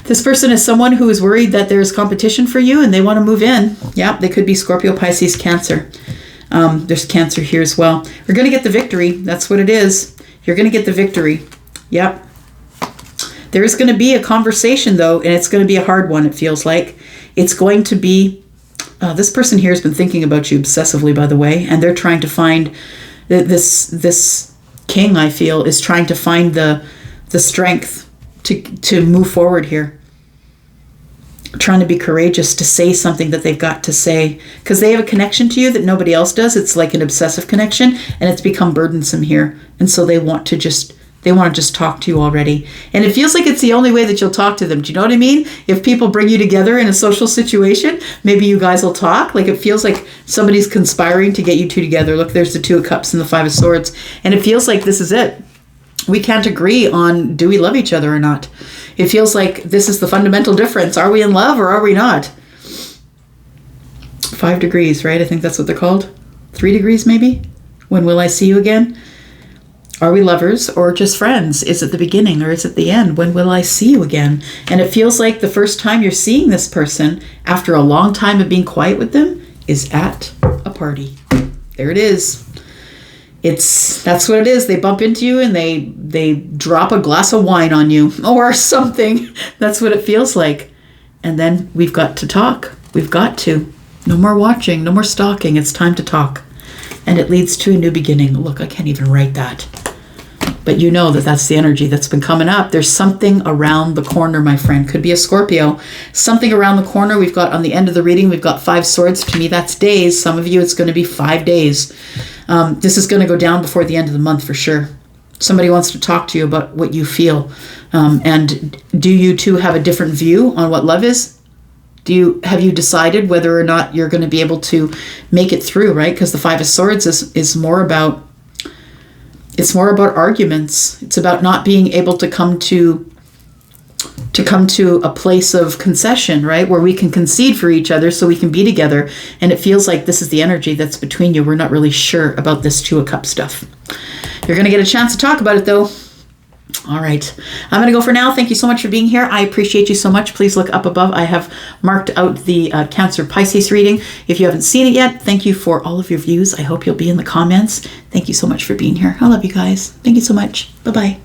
This person is someone who is worried that there's competition for you and they want to move in. Yeah, they could be Scorpio, Pisces, Cancer. There's Cancer here as well. We're going to get the victory. That's what it is. You're going to get the victory. Yep. There is going to be a conversation, though, and it's going to be a hard one, it feels like. It's going to be... this person here has been thinking about you obsessively, by the way, and they're trying to find... This king, I feel, is trying to find the strength to move forward here. Trying to be courageous to say something that they've got to say. Because they have a connection to you that nobody else does. It's like an obsessive connection, and it's become burdensome here. And so they want to just talk to you already. And it feels like it's the only way that you'll talk to them. Do you know what I mean? If people bring you together in a social situation, maybe you guys will talk. Like it feels like somebody's conspiring to get you two together. Look, there's the Two of Cups and the Five of Swords. And it feels like this is it. We can't agree on, do we love each other or not? It feels like this is the fundamental difference. Are we in love or are we not? 5 degrees, right? I think that's what they're called. 3 degrees maybe? When will I see you again? Are we lovers or just friends? Is it the beginning or is it the end? When will I see you again? And it feels like the first time you're seeing this person after a long time of being quiet with them is at a party. There it is. That's what it is. They bump into you and they drop a glass of wine on you or something. That's what it feels like. And then we've got to talk. We've got to. No more watching, no more stalking. It's time to talk. And it leads to a new beginning. Look, I can't even write that. But you know that that's the energy that's been coming up. There's something around the corner, my friend. Could be a Scorpio. Something around the corner. We've got on the end of the reading, we've got 5 swords. To me, that's days. Some of you, it's going to be 5 days. This is going to go down before the end of the month for sure. Somebody wants to talk to you about what you feel. And do you two have a different view on what love is? Have you decided whether or not you're going to be able to make it through, right? Because the 5 of Swords is more about... It's more about arguments. It's about not being able to come to a place of concession, right? Where we can concede for each other so we can be together. And it feels like this is the energy that's between you. We're not really sure about this Two of Cups stuff. You're going to get a chance to talk about it though. All right. I'm going to go for now. Thank you so much for being here. I appreciate you so much. Please look up above. I have marked out the Cancer Pisces reading. If you haven't seen it yet, thank you for all of your views. I hope you'll be in the comments. Thank you so much for being here. I love you guys. Thank you so much. Bye-bye.